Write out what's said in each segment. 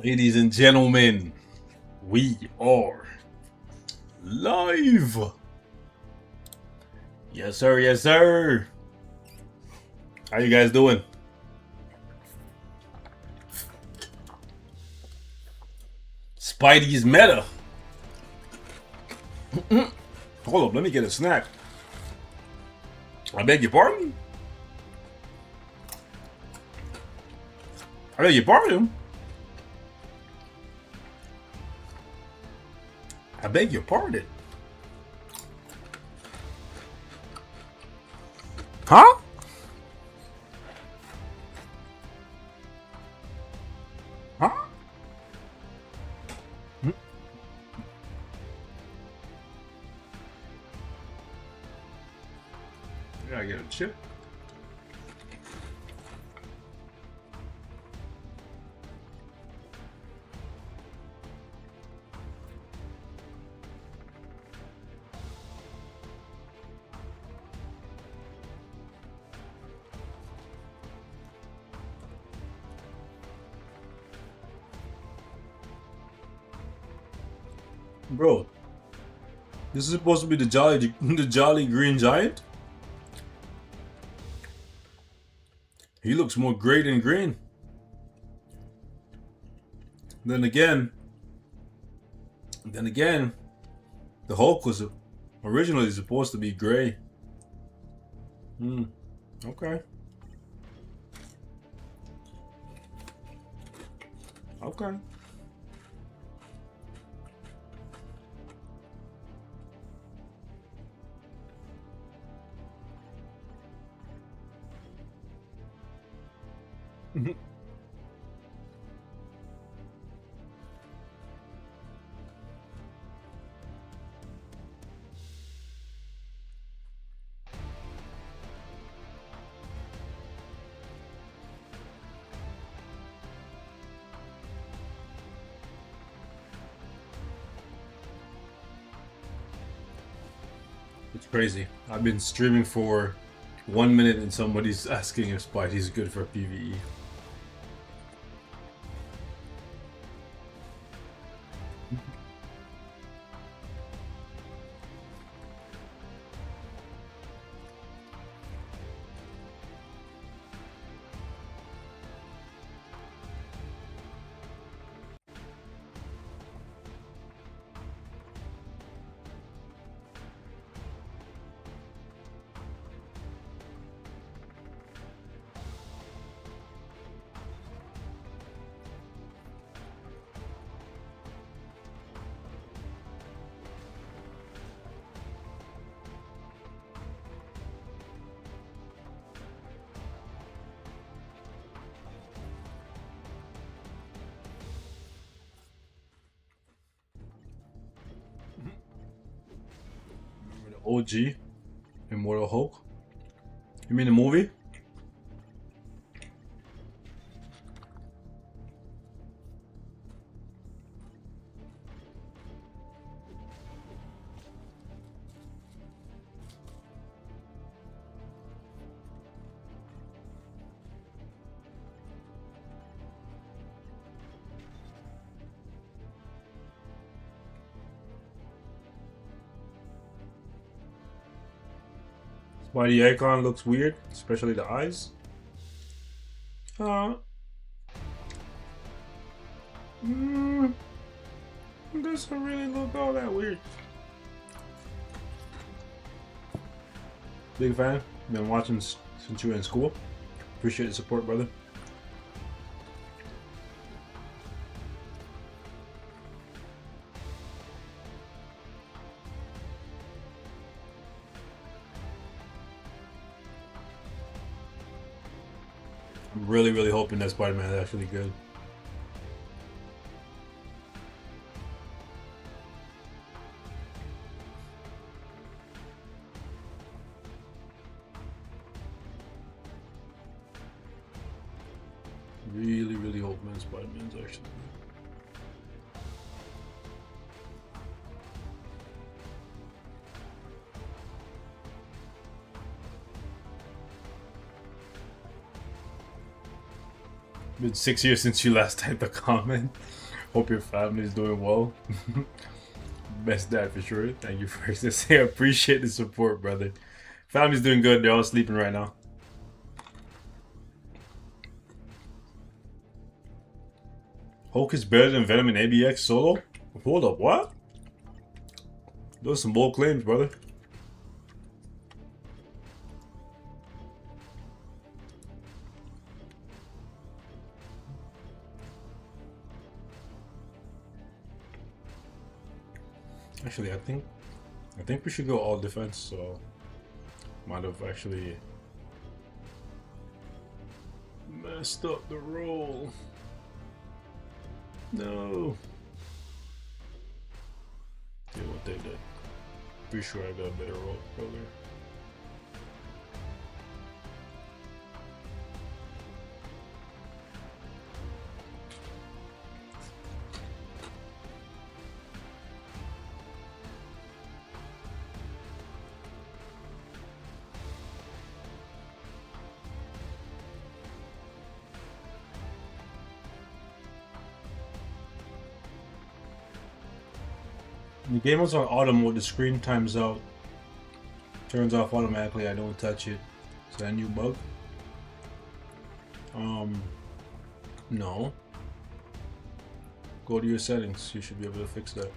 Ladies and gentlemen, we are live. Yes, sir. Yes, sir. How you guys doing? Spidey's meta. Hold up, let me get a snack. I beg your pardon? I beg your pardon? I beg your pardon? Huh? Huh? Yeah, I get a chip. Bro, this is supposed to be the jolly green giant? He looks more gray than green. Then again, the Hulk was originally supposed to be gray. Okay. Okay. It's crazy. I've been streaming for 1 minute and somebody's asking if Spidey's good for PvE. Remember the OG Immortal Hulk? You mean the movie? Spidey icon looks weird, especially the eyes. Mm, doesn't really look all that weird. Big fan. Been watching since you were in school. Appreciate the support, brother. I'm really, really hoping that Spider-Man is actually good. Really, really hoping that Spider-Man's actually good. Been 6 years since you last typed a comment. Hope your family is doing well. Best dad for sure. Thank you for this. I appreciate the support, brother. Family's doing good. They're all sleeping right now. Hulk is better than Venom and ABX solo? Hold up, what? Those are some bold claims, brother. Actually, I think we should go all defense, so might have actually messed up the roll. No. Yeah, we'll take that. Pretty sure I got a better roll earlier. The game was on auto mode, the screen times out. Turns off automatically, I don't touch it. Is that a new bug? No. Go to your settings, you should be able to fix that.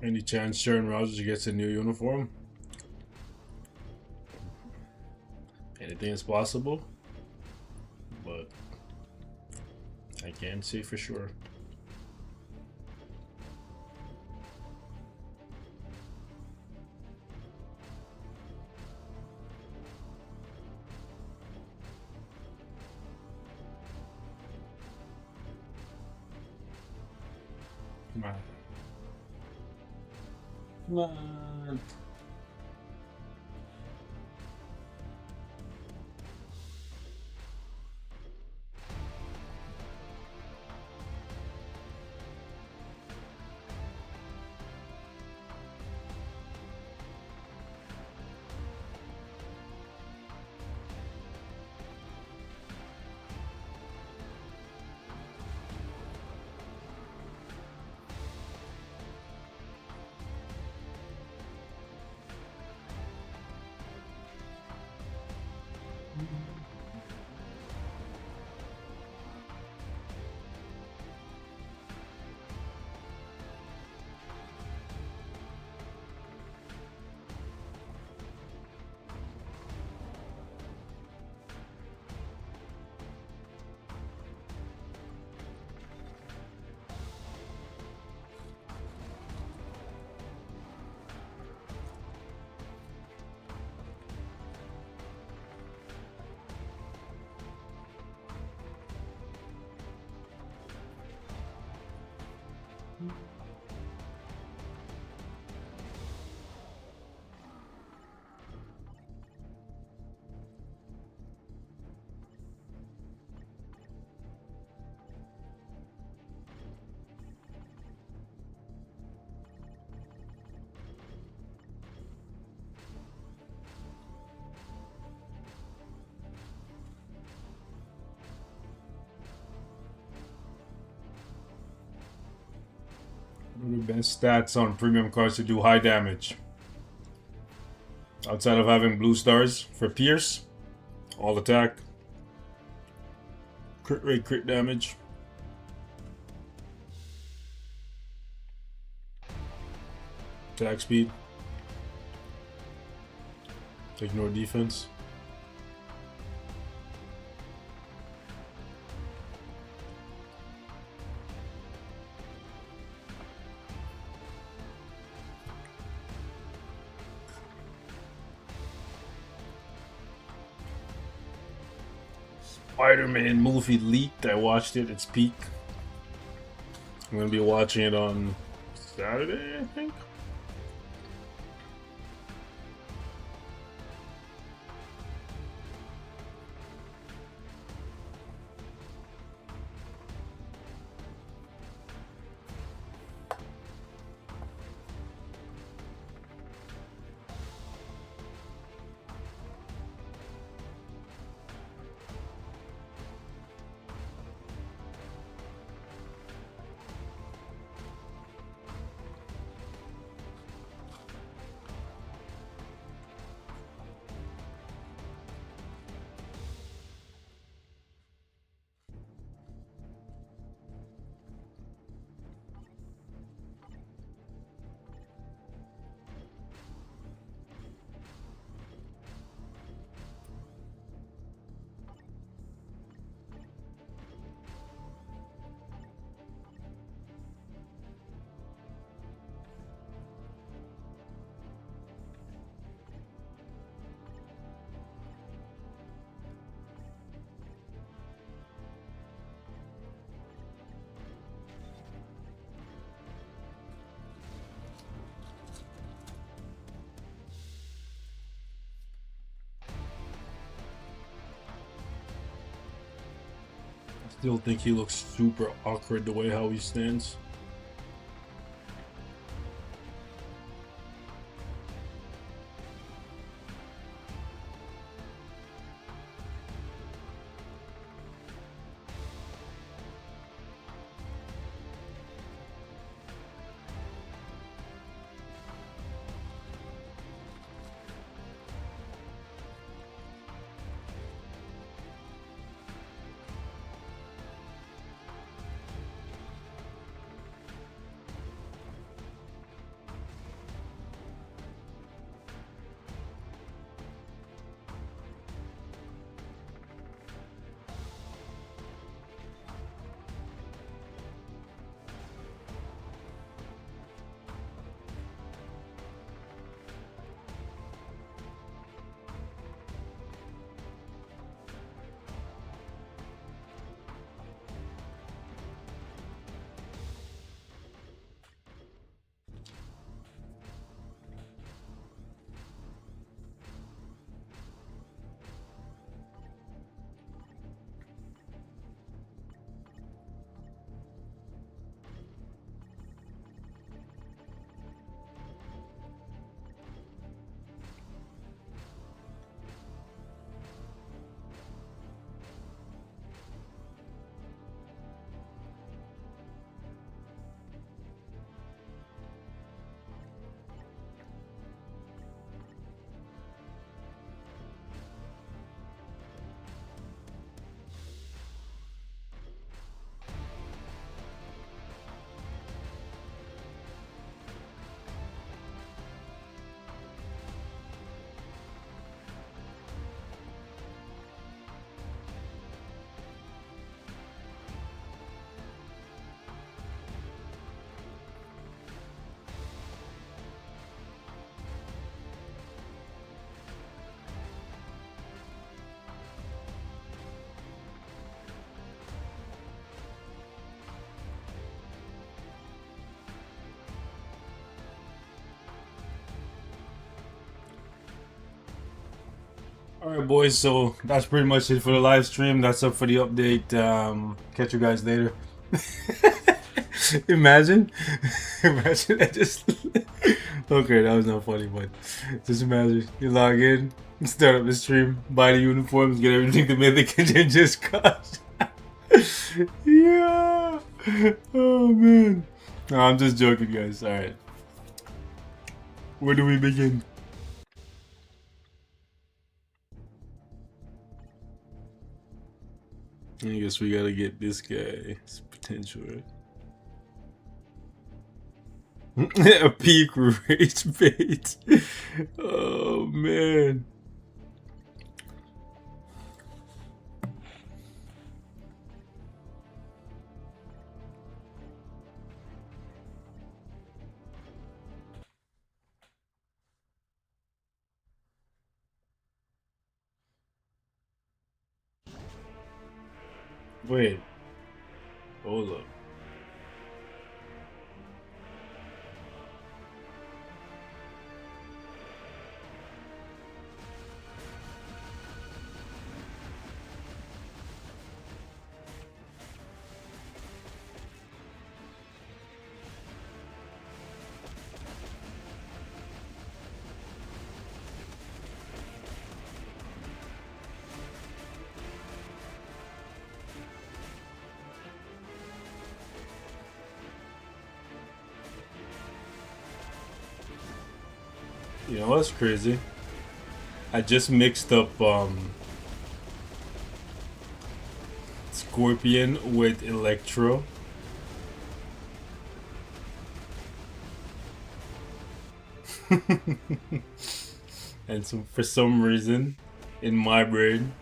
Any chance Sharon Rogers gets a new uniform? Anything is possible, but I can't say for sure. Come on. Come on. One of the best stats on premium cards to do high damage. Outside of having blue stars for Pierce, all attack, crit rate, crit damage. Attack speed. Ignore defense. Spider-Man movie leaked. I watched it. It's peak. I'm gonna be watching it on Saturday, I think. I still think he looks super awkward the way how he stands. Alright, boys, so that's pretty much it for the live stream. That's up for the update. Catch you guys later. Imagine. Imagine I just. Okay, that was not funny, but just imagine you log in, start up the stream, buy the uniforms, get everything the Mythic, and then just cut. Yeah. Oh, man. No, I'm just joking, guys. Alright. Where do we begin? I guess we gotta get this guy's potential, right? A peak rage bait. Oh man. Wait. Hold up. You know what's crazy? I just mixed up Scorpion with Electro. And so for some reason in my brain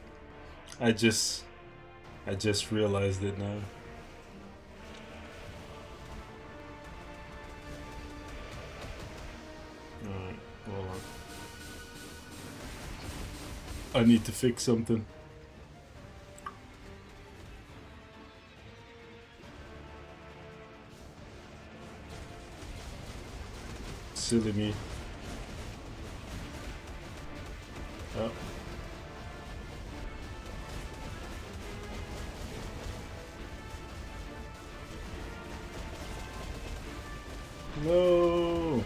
I just realized it now. Alright, hold on. I need to fix something. Silly me. Oh. No.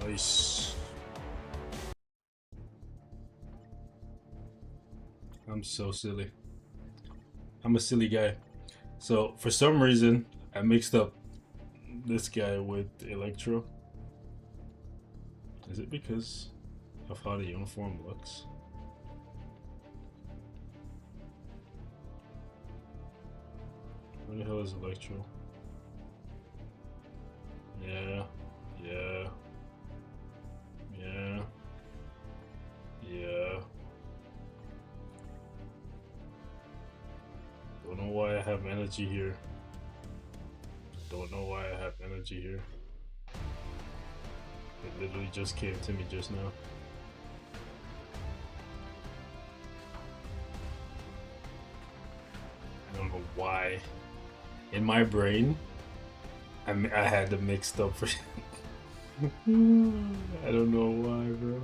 Nice. I'm so silly. I'm a silly guy. So for some reason I mixed up this guy with Electro. Is it because of how the uniform looks? Where the hell is Electro? Yeah. Yeah. Yeah. Yeah. Don't know why I have energy here. Don't know why I have energy here. It literally just came to me just now. I don't know why. In my brain, I had them mixed up for. I don't know why, bro.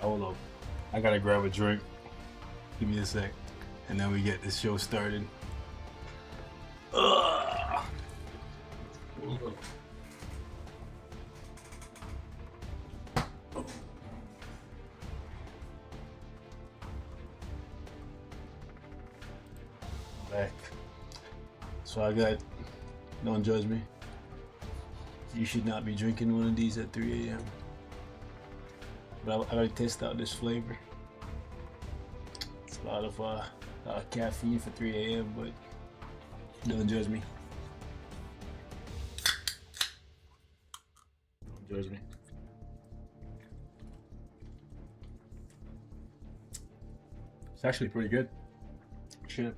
Hold up. I gotta grab a drink. Give me a sec. And then we get this show started. Ugh. Back. So I got, don't judge me. You should not be drinking one of these at 3 a.m. But I gotta test out this flavor. It's a lot of caffeine for 3 a.m. But don't judge me. Don't judge me. It's actually pretty good. Shit.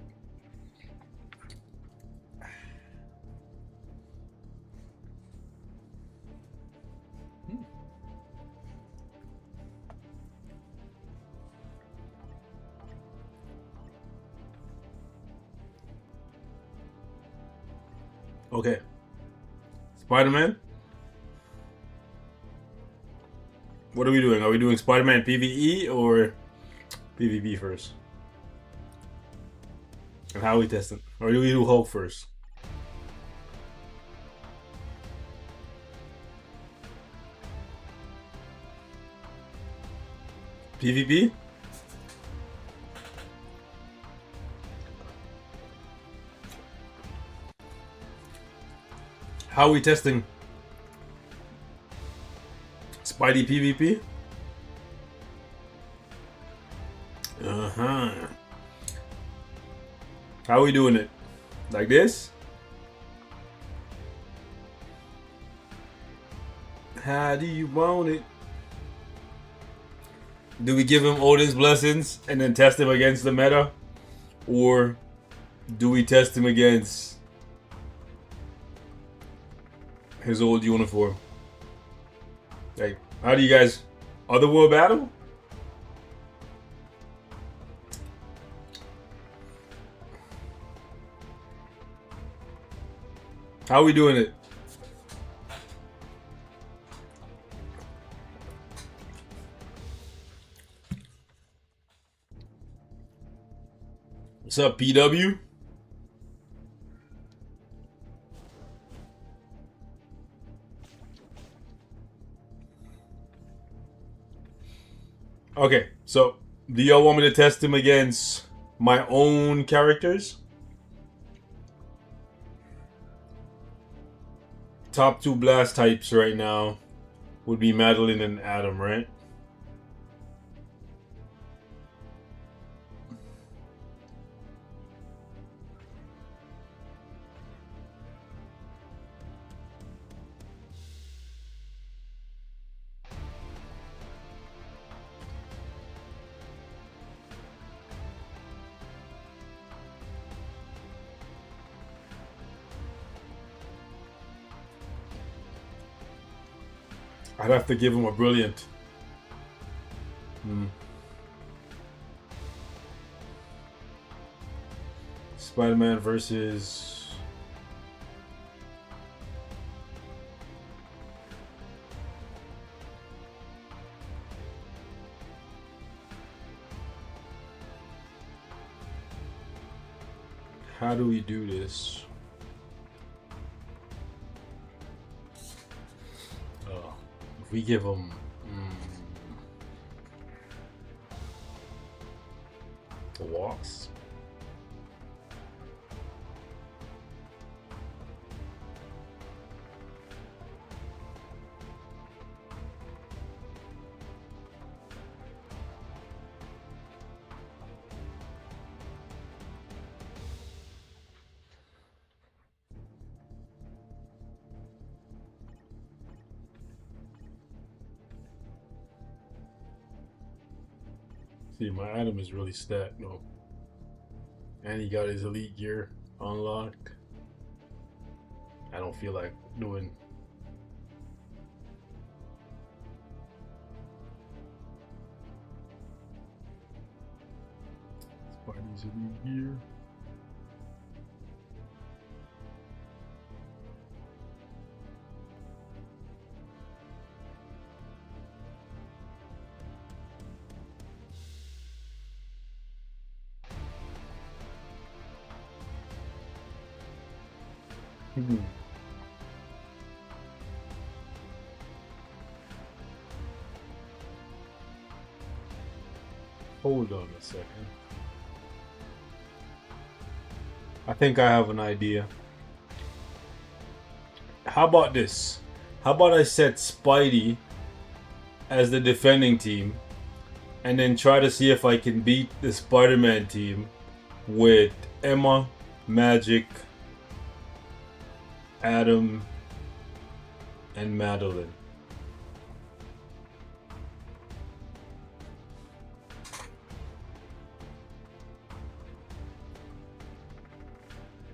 Okay. Spider-Man? What are we doing? Are we doing Spider-Man PvE or PvP first? And how are we testing? Or do we do Hulk first? PvP? How are we testing Spidey PvP? Uh-huh. How are we doing it? Like this? How do you want it? Do we give him Odin's blessings and then test him against the meta? Or do we test him against his old uniform? Like, how do you guys... Otherworld battle? How are we doing it? What's up, PW? Okay, so do y'all want me to test him against my own characters? Top 2 blast types right now would be Madeline and Adam, right? I'd have to give him a brilliant. Spider-Man versus... How do we do this? If we give him... walks? See, my item is really stacked, no. And he got his elite gear unlocked. I don't feel like doing... Spidey's elite gear. Hold on a second. I think I have an idea. How about this? How about I set Spidey as the defending team and then try to see if I can beat the Spider-Man team with Emma, Magic, Adam, and Madeline.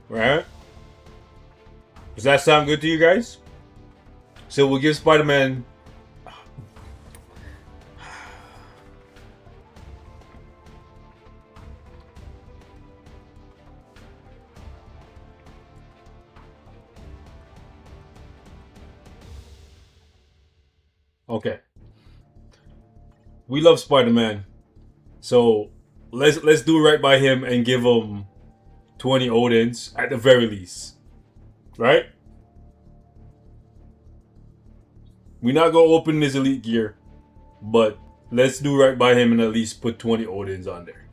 Right? Does that sound good to you guys? So we'll give Spider-Man... Okay. We love Spider-Man. So let's do right by him and give him 20 Odins at the very least. Right? We're not gonna open his elite gear, but let's do right by him and at least put 20 Odins on there.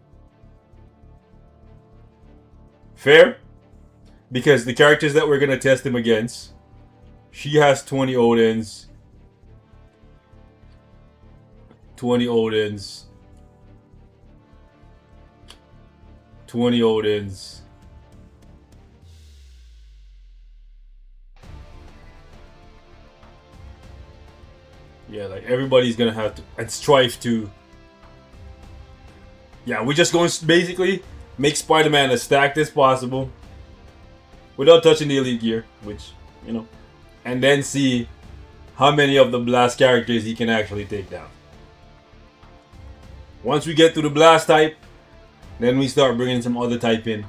Fair? Because the characters that we're gonna test him against, she has 20 Odins. 20 Odins. 20 Odins. Yeah, like everybody's gonna have to, and strive to. Yeah, we're just going to basically make Spider-Man as stacked as possible without touching the elite gear, which, you know, and then see how many of the blast characters he can actually take down. Once we get to the blast type, then we start bringing some other type in.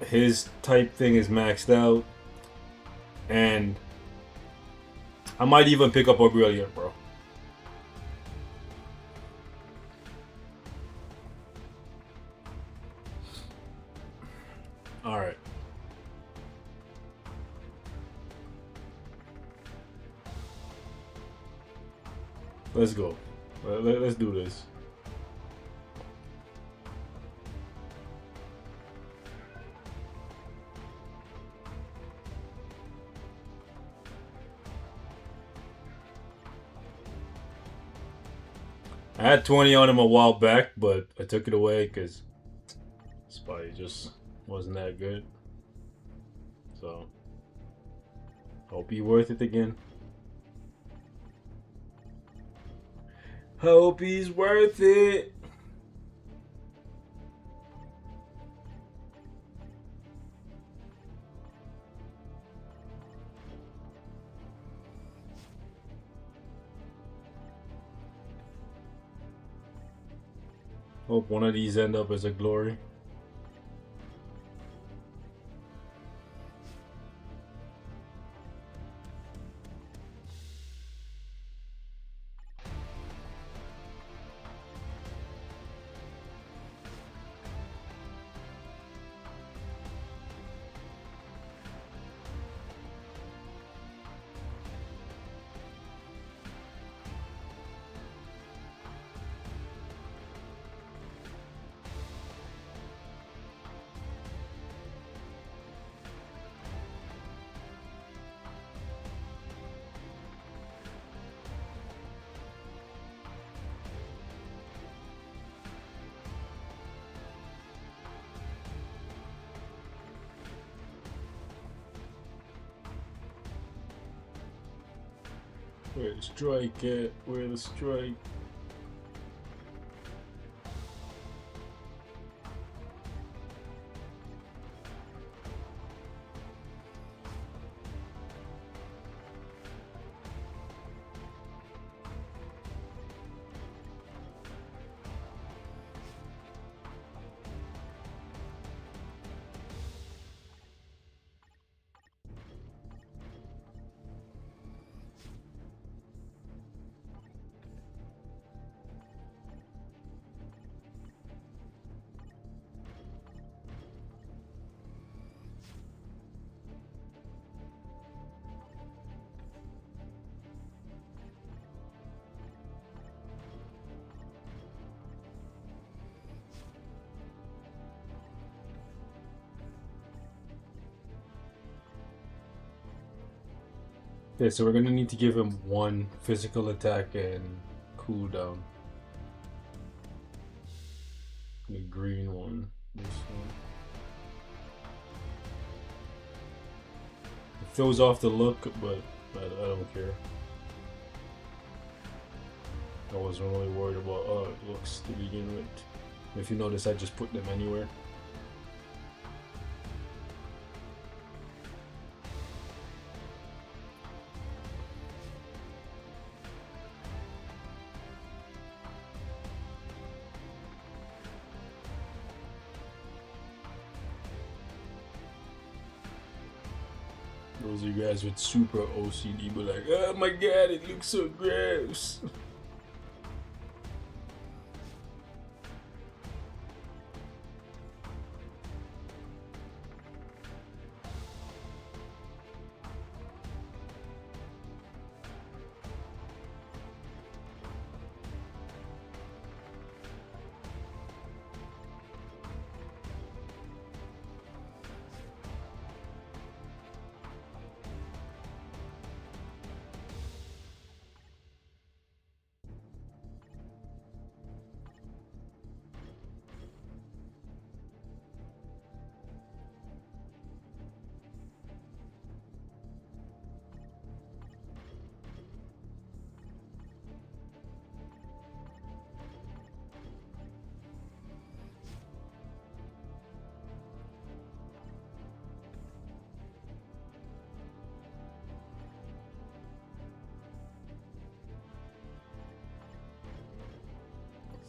His type thing is maxed out, and I might even pick up a brilliant, bro. Let's go. Let's do this. I had 20 on him a while back, but I took it away because Spy just wasn't that good. So, hope he worth it again. Hope he's worth it. Hope one of these end up as a glory. Where the strike at? Where the strike? Okay, so we're gonna need to give him one physical attack and cooldown. The green one. This one. It throws off the look, but I don't care. I wasn't really worried about looks to begin with. If you notice, I just put them anywhere. Those of you guys with super OCD be like, oh my god, it looks so gross.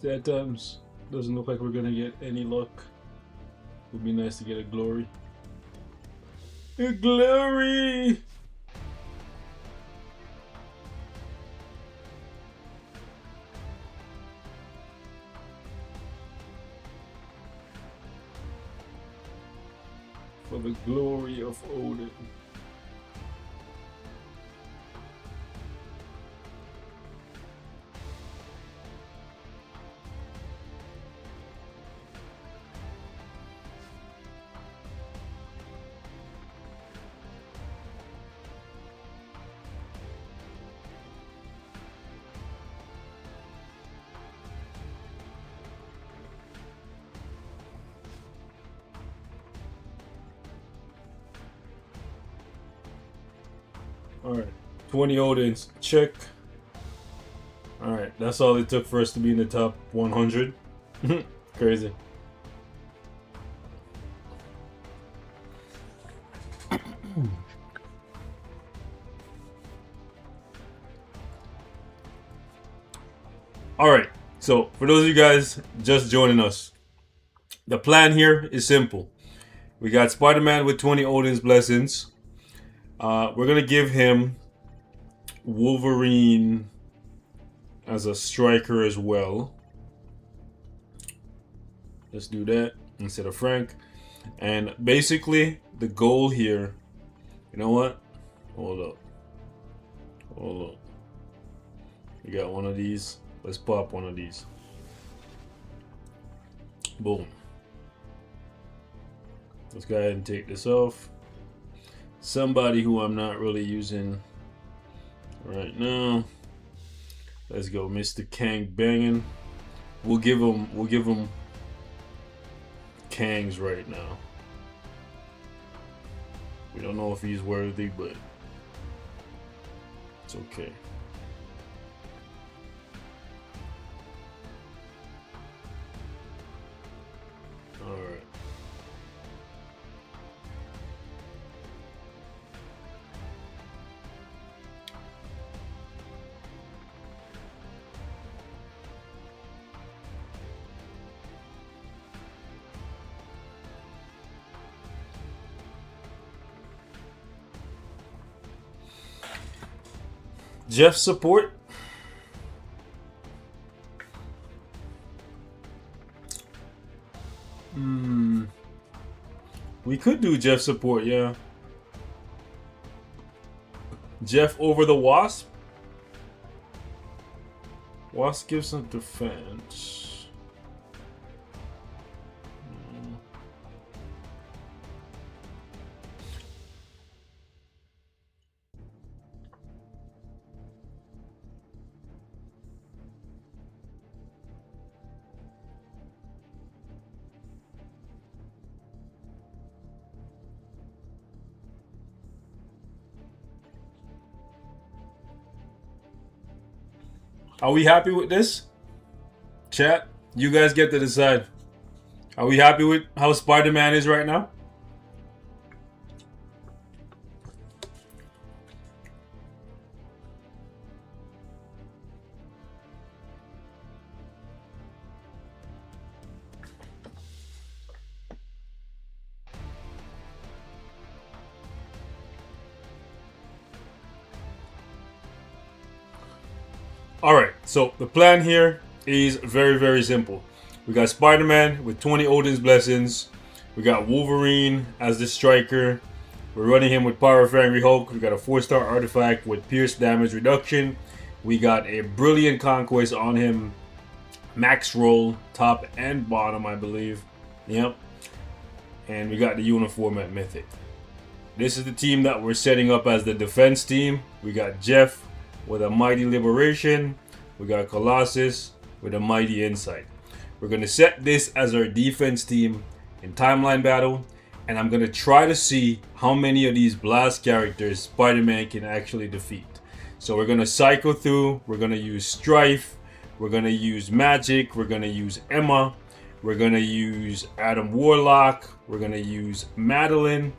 Sad times. Doesn't look like we're gonna get any luck. Would be nice to get a glory. A glory! For the glory of Odin. Alright. 20 Odins. Check. Alright. That's all it took for us to be in the top 100. Crazy. Alright. So, for those of you guys just joining us, the plan here is simple. We got Spider-Man with 20 Odin's Blessings. We're going to give him Wolverine as a striker as well. Let's do that instead of Frank. And basically, the goal here... You know what? Hold up. Hold up. We got one of these. Let's pop one of these. Boom. Let's go ahead and take this off. Somebody who I'm not really using right now. Let's go, Mr. Kang Bangin. We'll give him Kangs right now. We don't know if he's worthy, but it's okay. Alright. Jeff support. We could do Jeff support, yeah. Jeff over the Wasp. Wasp gives some defense. Are we happy with this? Chat, you guys get to decide. Are we happy with how Spider-Man is right now? Alright, so the plan here is very, very simple. We got Spider-Man with 20 Odin's Blessings. We got Wolverine as the striker. We're running him with Power of Angry Hulk. We got a 4-star artifact with Pierce damage reduction. We got a Brilliant Conquest on him. Max roll, top and bottom, I believe. Yep. And we got the uniform at Mythic. This is the team that we're setting up as the defense team. We got Jeff with a Mighty Liberation. We got Colossus with a Mighty Insight. We're going to set this as our defense team in Timeline Battle. And I'm going to try to see how many of these Blast characters Spider-Man can actually defeat. So we're going to cycle through. We're going to use Strife. We're going to use Magic. We're going to use Emma. We're going to use Adam Warlock. We're going to use Madeline.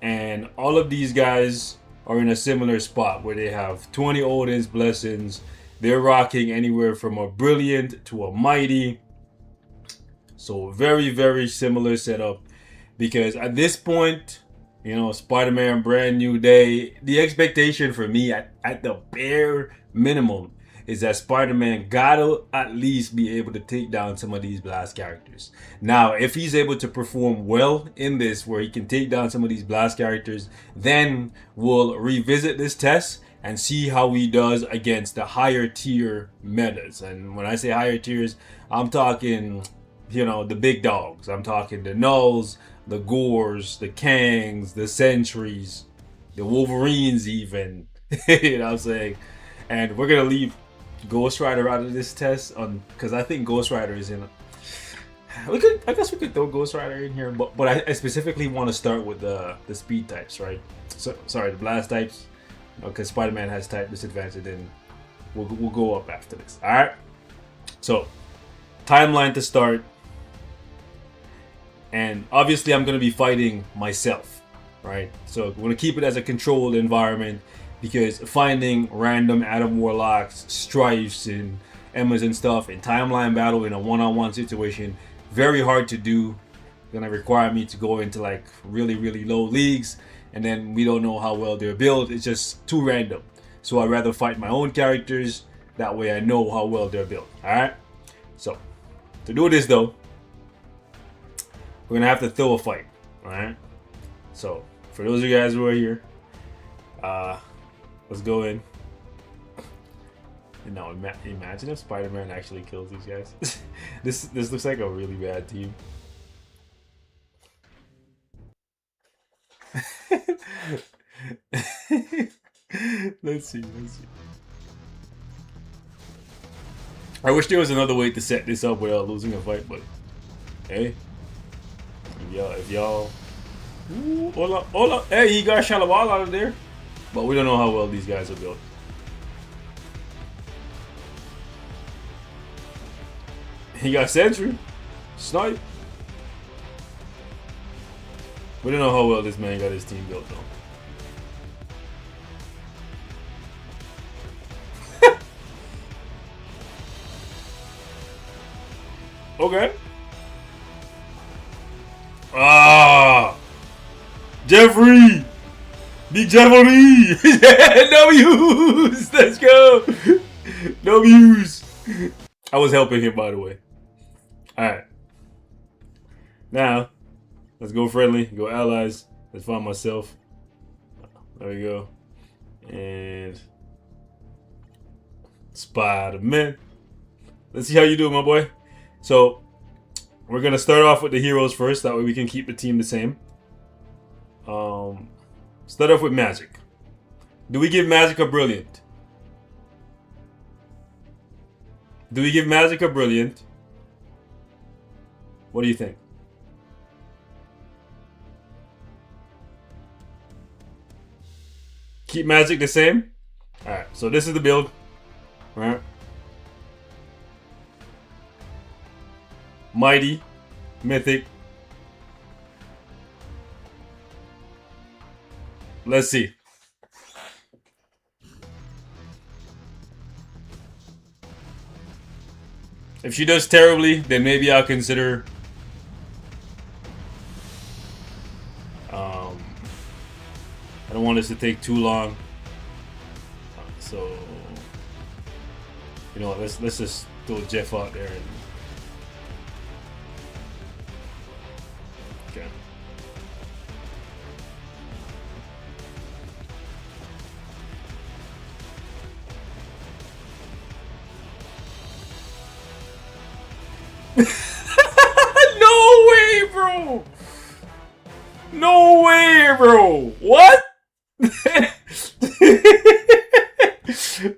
And all of these guys are in a similar spot where they have 20 Odin's Blessings. They're rocking anywhere from a Brilliant to a Mighty. So very, very similar setup. Because at this point, you know, Spider-Man brand new day. The expectation for me at the bare minimum is that Spider-Man gotta at least be able to take down some of these Blast characters. Now, if he's able to perform well in this, where he can take down some of these Blast characters, then we'll revisit this test and see how he does against the higher tier metas. And when I say higher tiers, I'm talking, you know, the big dogs. I'm talking the Nulls, the Gores, the Kangs, the Sentries, the Wolverines even. You know what I'm saying? And we're gonna leave Ghost Rider out of this test because I think Ghost Rider is in. I guess we could throw Ghost Rider in here, but I specifically want to start with the speed types, right? So sorry, the blast types. because Spider-Man has type disadvantage, then we'll go up after this. All right. So, timeline to start, and obviously I'm gonna be fighting myself, right? So we're gonna keep it as a controlled environment because finding random Adam Warlocks, strifes, and Emmas and stuff in timeline battle in a one-on-one situation, very hard to do. Gonna require me to go into like really low leagues, and then we don't know how well they're built. It's just too random. So I'd rather fight my own characters. That way I know how well they're built. Alright? So, to do this though, we're gonna have to throw a fight. Alright? So, for those of you guys who are here, let's go in. And now imagine if Spider-Man actually kills these guys. This looks like a really bad team. Let's see. I wish there was another way to set this up without losing a fight, but hey, if y'all, ooh, hola, hey, he got Shalawal out of there, but we don't know how well these guys are built. He got Sentry, Snipe. We don't know how well this man got his team built though. Okay. Jeffrey! Big Jeffrey! W's! Let's go! W's! I was helping him, by the way. Alright. Now, let's go friendly, go allies. Let's find myself. There we go. And Spider-Man. Let's see how you do, my boy. So, we're going to start off with the heroes first. That way we can keep the team the same. Start off with Magic. Do we give Magic a Brilliant? Do we give Magic a Brilliant? What do you think? Keep Magic the same? Alright, so this is the build. Alright. Mighty, Mythic. Let's see. If she does terribly, then maybe I'll consider I don't want this to take too long. So you know what, let's just throw Jeff out there and okay. No way, bro! No way, bro! What?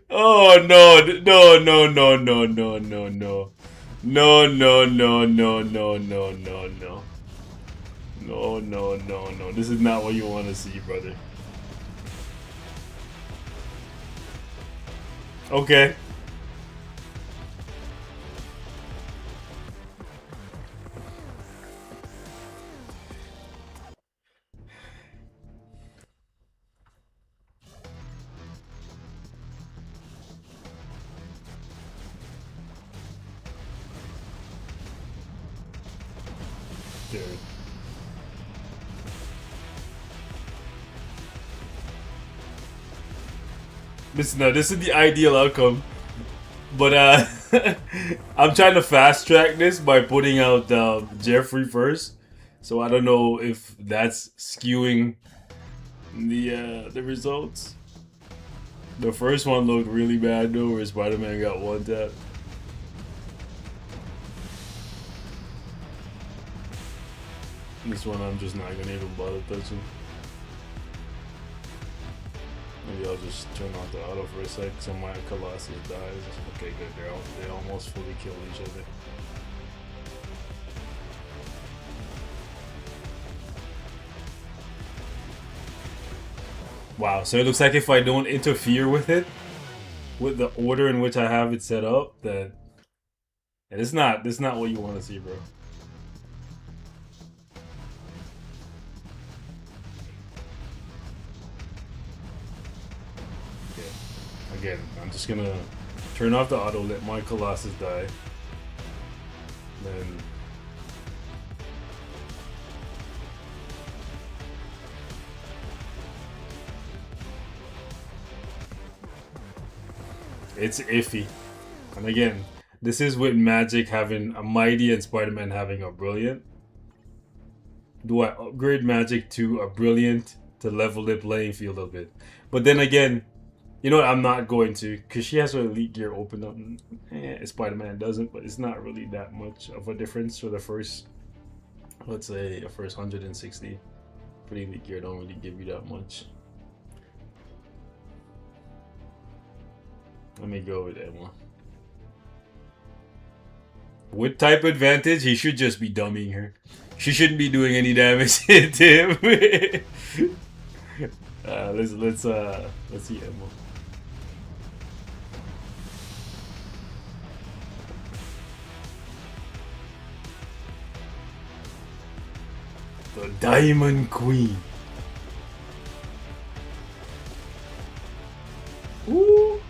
Oh no, no, no, no, no, no, no, no. No, no, no, no, no, no, no, no. No, no, no, no. This is not what you want to see, brother. Okay. Dude. This is the ideal outcome. But I'm trying to fast track this by putting out Jeffrey first. So I don't know if that's skewing the results. The first one looked really bad though, where Spider-Man got one tap. This one I'm just not gonna even bother touching. Maybe I'll just turn off the auto for a sec, so my Colossus dies. Okay, good, they almost fully kill each other. Wow, so it looks like if I don't interfere with it, with the order in which I have it set up, that and it's not what you want to see, bro. Okay. Again, I'm just gonna turn off the auto, let my Colossus die. Then it's iffy. And again, this is with Magic having a Mighty and Spider-Man having a Brilliant. Do I upgrade Magic to a Brilliant to level the playing field a bit? But then again, you know what? I'm not going to, because she has her Elite Gear open up. Spider-Man doesn't, but it's not really that much of a difference for the first, let's say, a first 160. For the Elite Gear, don't really give you that much. Let me go with Emma. With type advantage, he should just be dummying her. She shouldn't be doing any damage to him. Let's see Emma. The Diamond Queen. Ooh.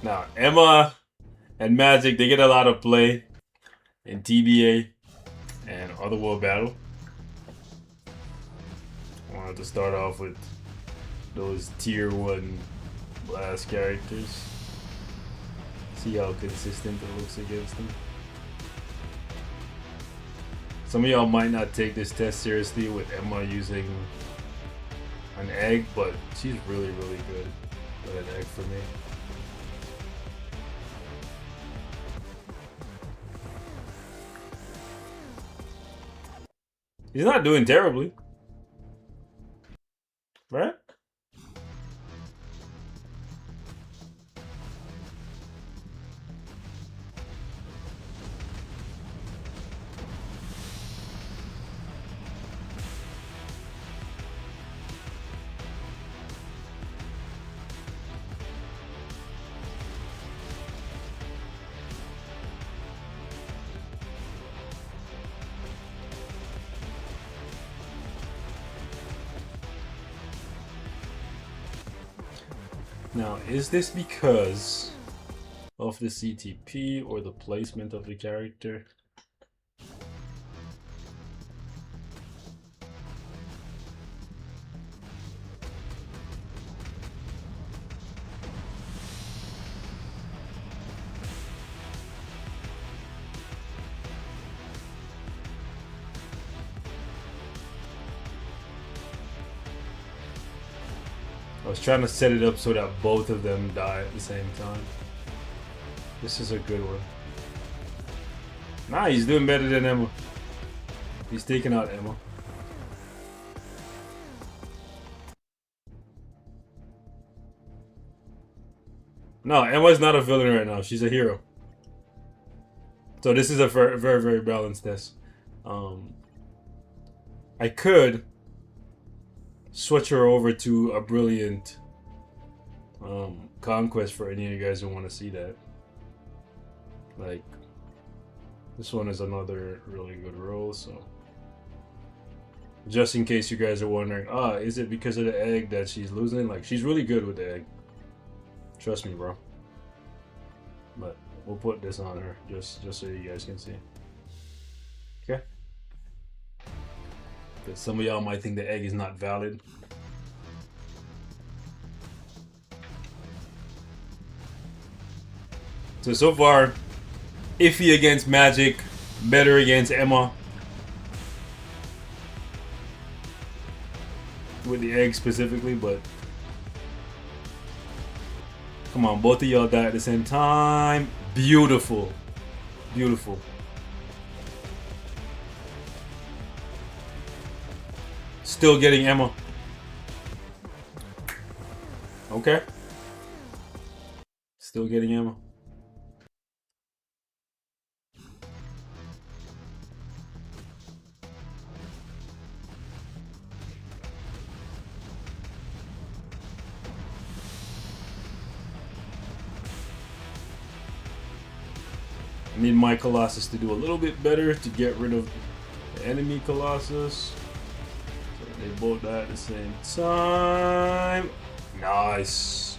Now, Emma and Magic, they get a lot of play in TBA and Otherworld Battle. I wanted to start off with those tier 1 blast characters. See how consistent it looks against them. Some of y'all might not take this test seriously with Emma using an egg, but she's really, really good with an egg for me. He's not doing terribly. Right? Now, is this because of the CTP or the placement of the character? I was trying to set it up so that both of them die at the same time. This is a good one. Nah, he's doing better than Emma. He's taking out Emma. No, Emma's not a villain right now. She's a hero. So this is a very, very, very balanced test. I could switch her over to a Brilliant Conquest for any of you guys who want to see that. Like, this one is another really good roll, so just in case you guys are wondering, is it because of the egg that she's losing? Like, she's really good with the egg. Trust me, bro. But we'll put this on her just so you guys can see. Okay. Because some of y'all might think the egg is not valid. So far, iffy against Magic, better against Emma. With the egg specifically, but come on, both of y'all die at the same time. Beautiful. Beautiful. Still getting Emma. Okay. Still getting Emma. I need my Colossus to do a little bit better to get rid of the enemy Colossus. So they both die at the same time. Nice.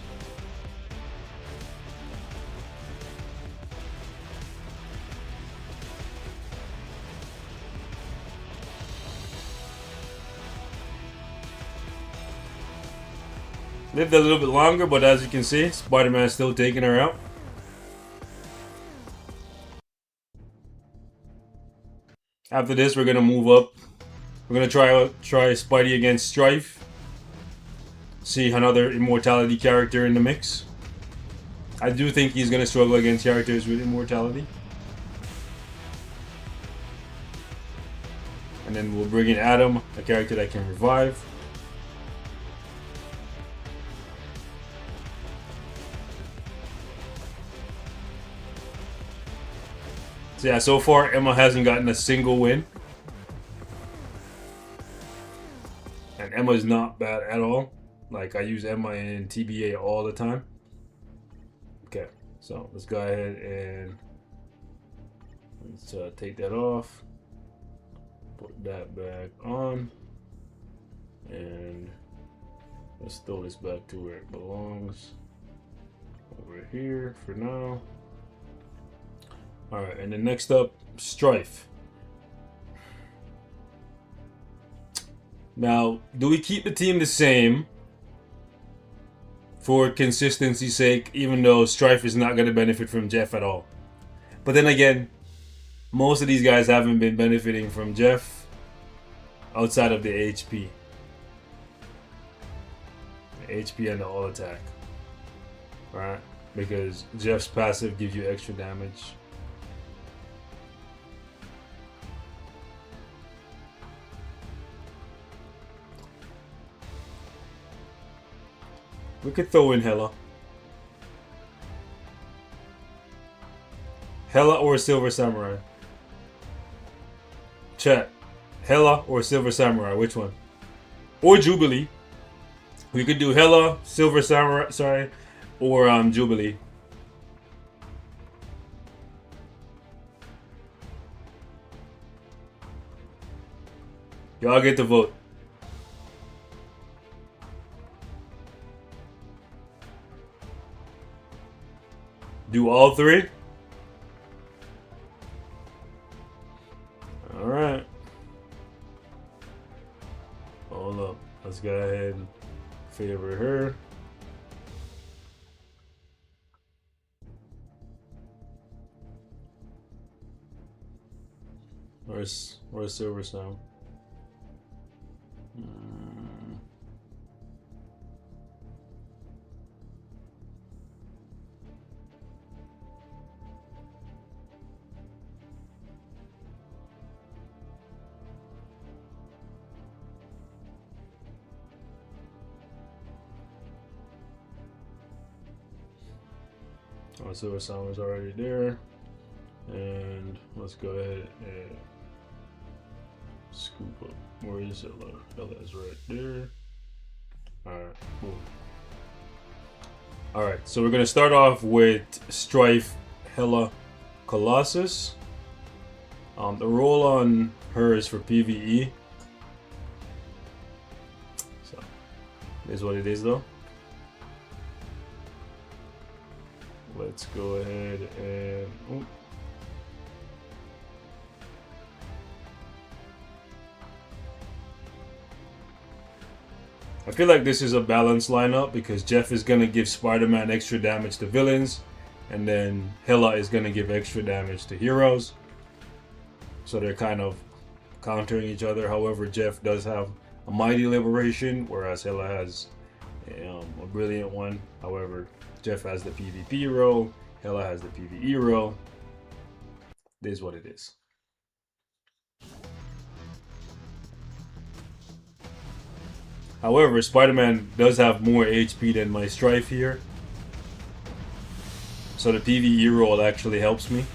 Lived a little bit longer, but as you can see, Spider-Man's still taking her out. After this, we're gonna move up. We're gonna try Spidey against Strife. See another immortality character in the mix. I do think he's gonna struggle against characters with immortality. And then we'll bring in Adam, a character that can revive. So yeah, so far Emma hasn't gotten a single win. And Emma's not bad at all. Like, I use Emma in TBA all the time. Okay, so let's go ahead and let's take that off. Put that back on. And let's throw this back to where it belongs. Over here for now. Alright, and then next up, Strife. Now, do we keep the team the same for consistency's sake, even though Strife is not going to benefit from Jeff at all? But then again, most of these guys haven't been benefiting from Jeff outside of the HP. The HP and the all attack. Right? Because Jeff's passive gives you extra damage. We could throw in Hela. Hela or Silver Samurai? Chat. Hela or Silver Samurai? Which one? Or Jubilee. We could do Hela, Silver Samurai, sorry, or Jubilee. Y'all get to vote. Do all three? Alright. Hold up. Let's go ahead and favor her. Where's Silver Sound? Oh, Silver Sound was already there. And let's go ahead and scoop up. Where is Hela? Hela's right there. Alright, cool. Alright, so we're gonna start off with Strife, Hela, Colossus. The roll on her is for PvE. So, this is what it is though. Let's go ahead and... Oh. I feel like this is a balanced lineup because Jeff is going to give Spider-Man extra damage to villains, and then Hela is going to give extra damage to heroes. So they're kind of countering each other. However, Jeff does have a mighty liberation, whereas Hela has a brilliant one. However, Jeff has the PvP role, Hela has the PvE role. This is what it is. However, Spider-Man does have more HP than my Strife here. So the PvE role actually helps me,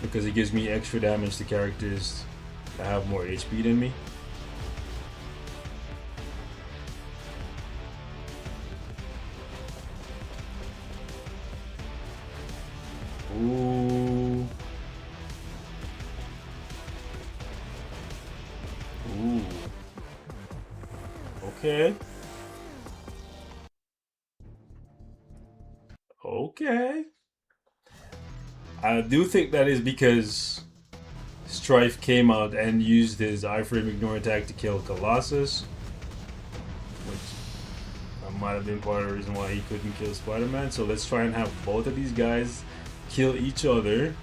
because it gives me extra damage to characters that have more HP than me. Ooh. Ooh. Okay. Okay. I do think that is because Strife came out and used his iframe ignore attack to kill Colossus, which might have been part of the reason why he couldn't kill Spider-Man. So let's try and have both of these guys kill each other,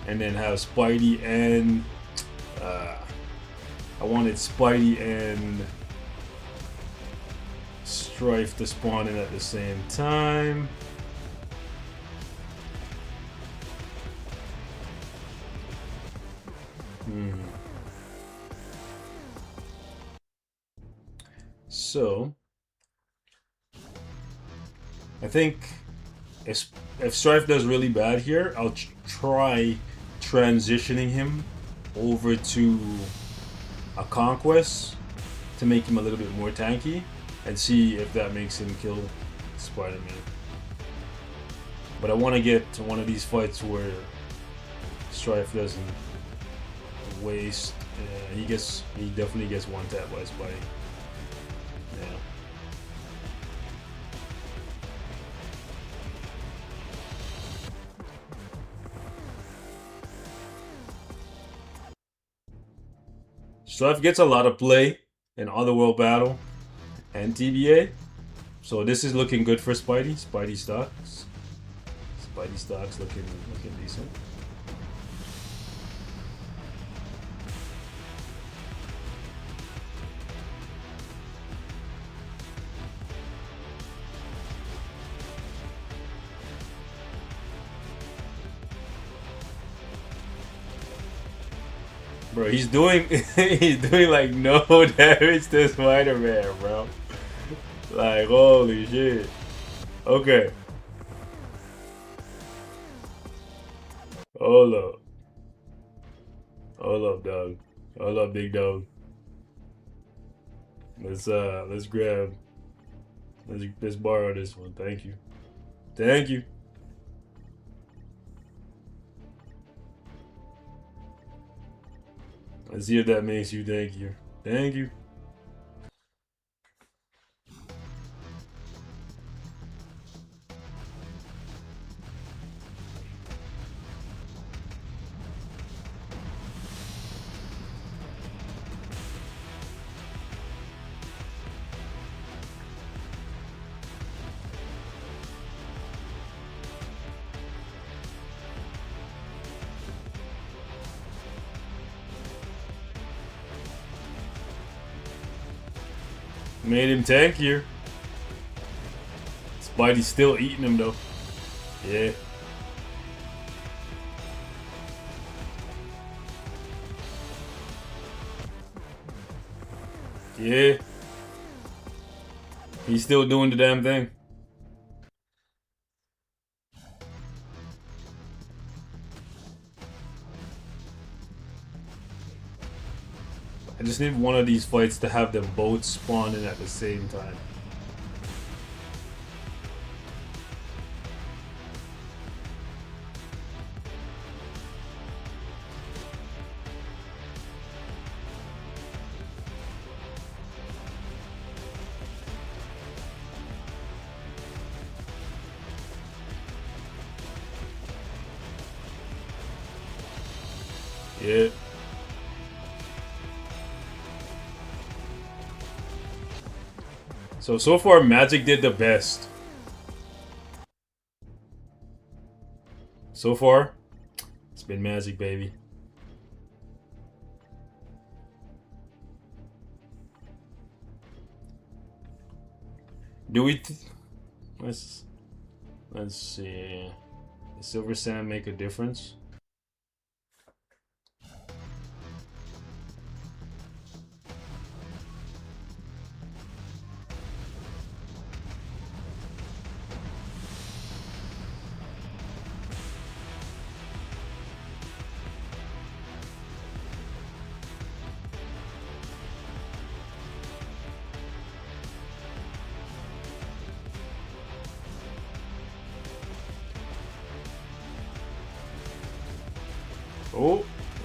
and then have Spidey and I wanted Spidey and Strife to spawn in at the same time. So I think if Strife does really bad here, I'll try transitioning him over to a Conquest to make him a little bit more tanky and see if that makes him kill Spider-Man. But I want to get to one of these fights where Strife doesn't waste. He definitely gets one tap by Spidey. Yeah. Strife gets a lot of play in Otherworld Battle and TBA, so this is looking good for Spidey. Spidey stocks looking decent. Bro, he's doing like no damage to Spider-Man, bro. Like holy shit. Okay. Hold up. Hold up, dog. Hold up, big dog. Let's grab. Let's borrow this one. Thank you. Thank you. Let's see if that makes you thank you. Thank you. Made him tankier. Spidey's still eating him though. Yeah. Yeah. He's still doing the damn thing. I just need one of these fights to have them both spawn in at the same time. Yeah. So far, Magic did the best. So far, it's been Magic, baby. Do we? Let's see. Does Silver Sand make a difference?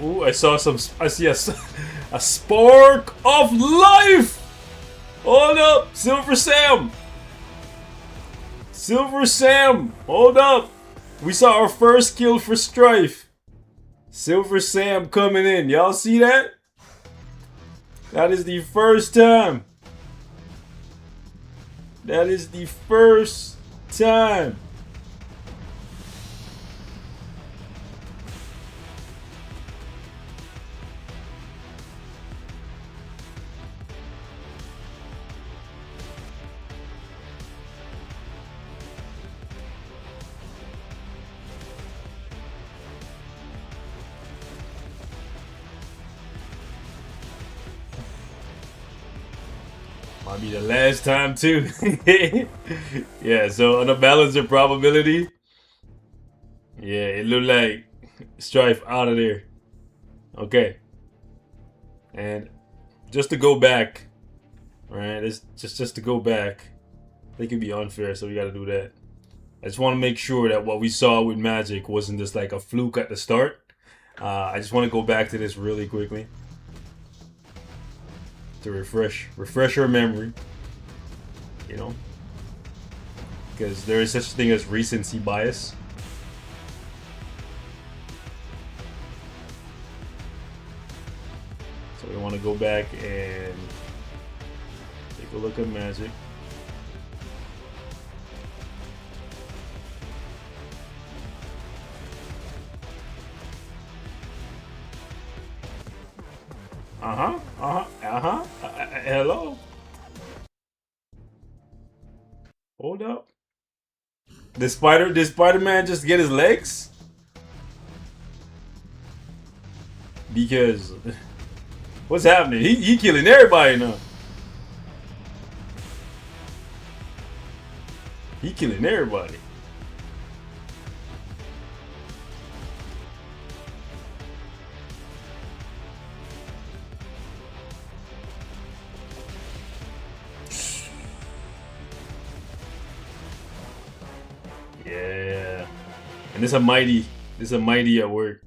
Ooh, I saw some. I see a spark of life. Hold up, Silver Sam. Silver Sam, hold up. We saw our first kill for Strife. Silver Sam coming in. Y'all see that? That is the first time. That is the first time. Might be the last time too. Yeah, so on the balance of probability, yeah, it looked like Strife out of there. Okay. And just to go back, right? It's just to go back. They could be unfair, so we gotta do that. I just want to make sure that what we saw with Magic wasn't just like a fluke at the start. I just want to go back to this really quickly to refresh our memory, you know, because there is such a thing as recency bias. So we want to go back and take a look at Magic. Hello? Hold up. Did Spider-Man just get his legs? Because what's happening? He killing everybody now. He killing everybody. Yeah. And this a mighty at work.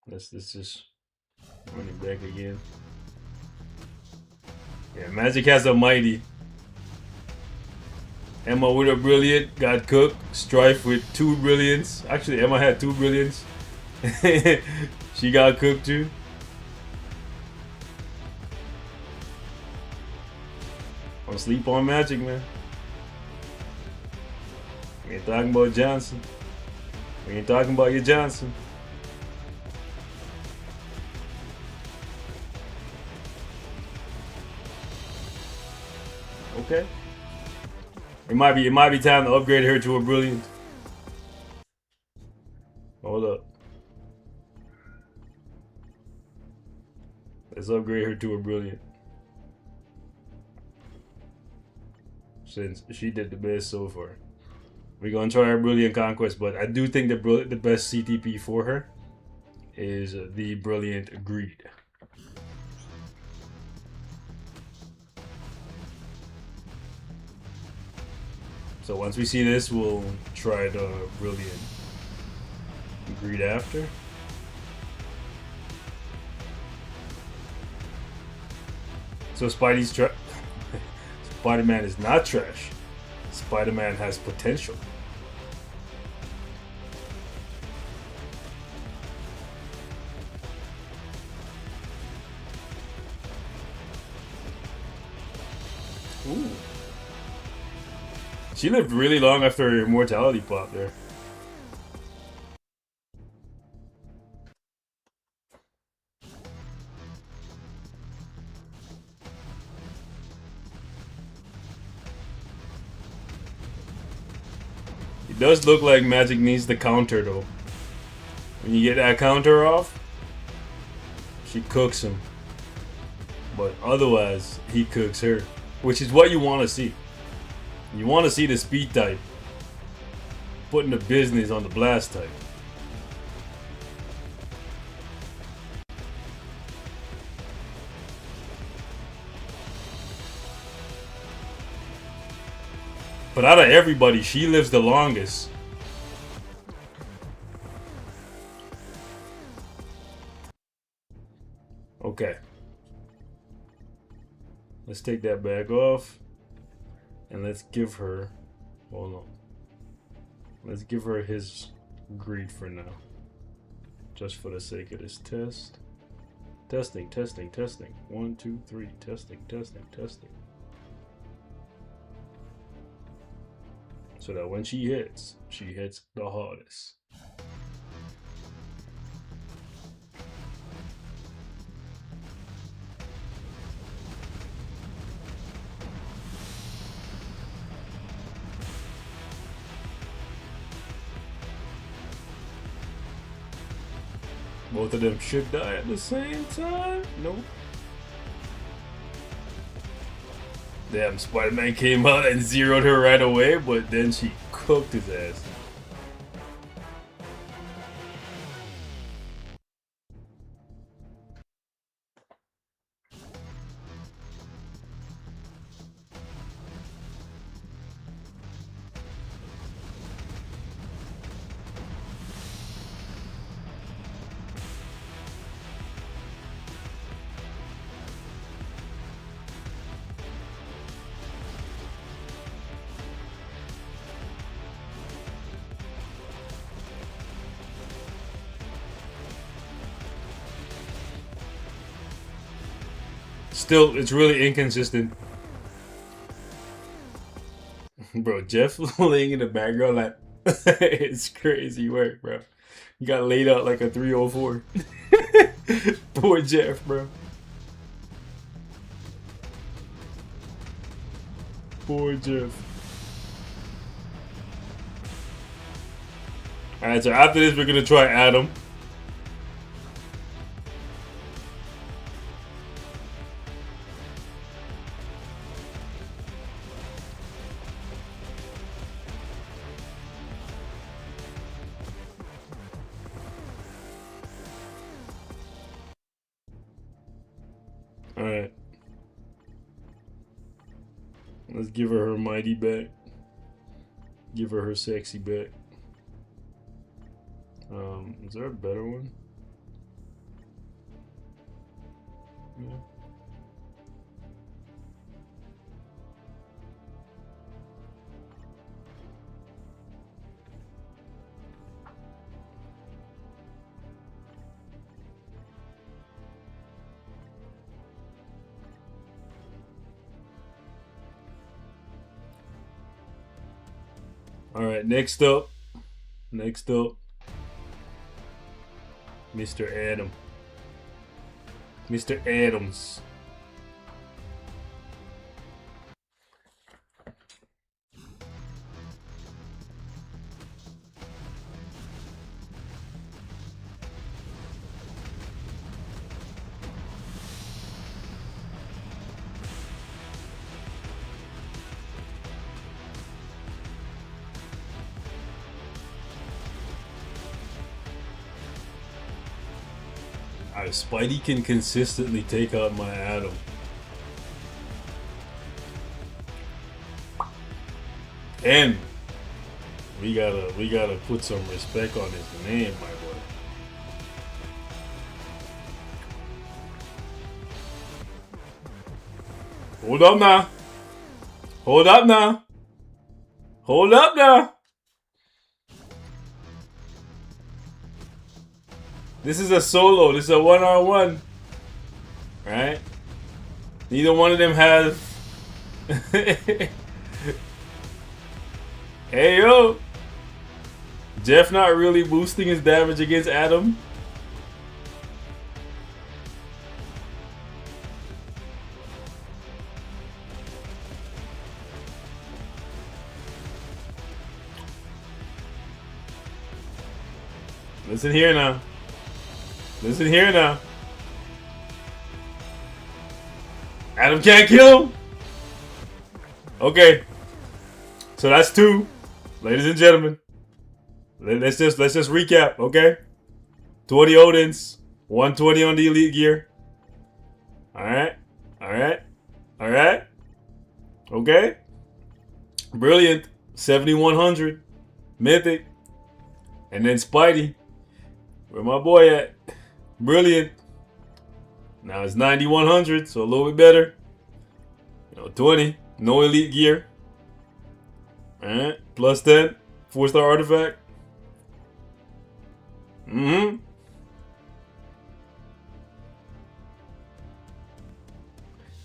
Let's just run it back again. Yeah, Magic has a mighty. Emma with a brilliant got cooked. Strife with 2 brilliants. Actually, Emma had 2 brilliants. She got cooked too. Don't sleep on Magic, man. We ain't talking about Johnson. We ain't talking about your Johnson. Okay. It might be time to upgrade her to a brilliant. Hold up. Let's upgrade her to a brilliant. Since she did the best so far. We're gonna try our Brilliant Conquest, but I do think the best CTP for her is the Brilliant Greed. So once we see this, we'll try the Brilliant Greed after. So Spidey's Spider-Man is not trash. Spider-Man has potential. Ooh. She lived really long after her immortality pop there. It does look like Magic needs the counter though. When you get that counter off, she cooks him. But otherwise, he cooks her. Which is what you want to see. You want to see the speed type putting the business on the blast type. But out of everybody, she lives the longest. Okay. Let's take that bag off. And let's give her... Hold on. Let's give her his greed for now. Just for the sake of this test. Testing, testing, testing. 1, 2, 3. Testing, testing, testing. So that when she hits the hardest. Both of them should die at the same time? Nope. Damn, Spider-Man came out and zeroed her right away, but then she cooked his ass. Still, it's really inconsistent. Bro, Jeff laying in the background like it's crazy work, bro. You got laid out like a 304. Poor Jeff, bro. Poor Jeff. Alright, so after this we're gonna try Adam. Alright. Let's give her mighty back. Give her sexy back. Is there a better one? Yeah. All right, next up, Mr. Adam, Mr. Adams. Spidey can consistently take out my Adam. And we gotta put some respect on his name, my boy. Hold up now. Hold up now. Hold up now. This is a solo. This is a one-on-one. Right? Neither one of them has... Hey, yo. Jeff not really boosting his damage against Adam. Listen here now. Listen here now. Adam can't kill him. Okay. So that's 2. Ladies and gentlemen. Let's just recap, okay? 20 Odins, 120 on the elite gear. Alright. Alright. Alright. Okay. Brilliant. 7100. Mythic. And then Spidey. Where my boy at? Brilliant. Now it's 9100, so a little bit better. 20. No elite gear. Alright. Plus 10. 4-star artifact.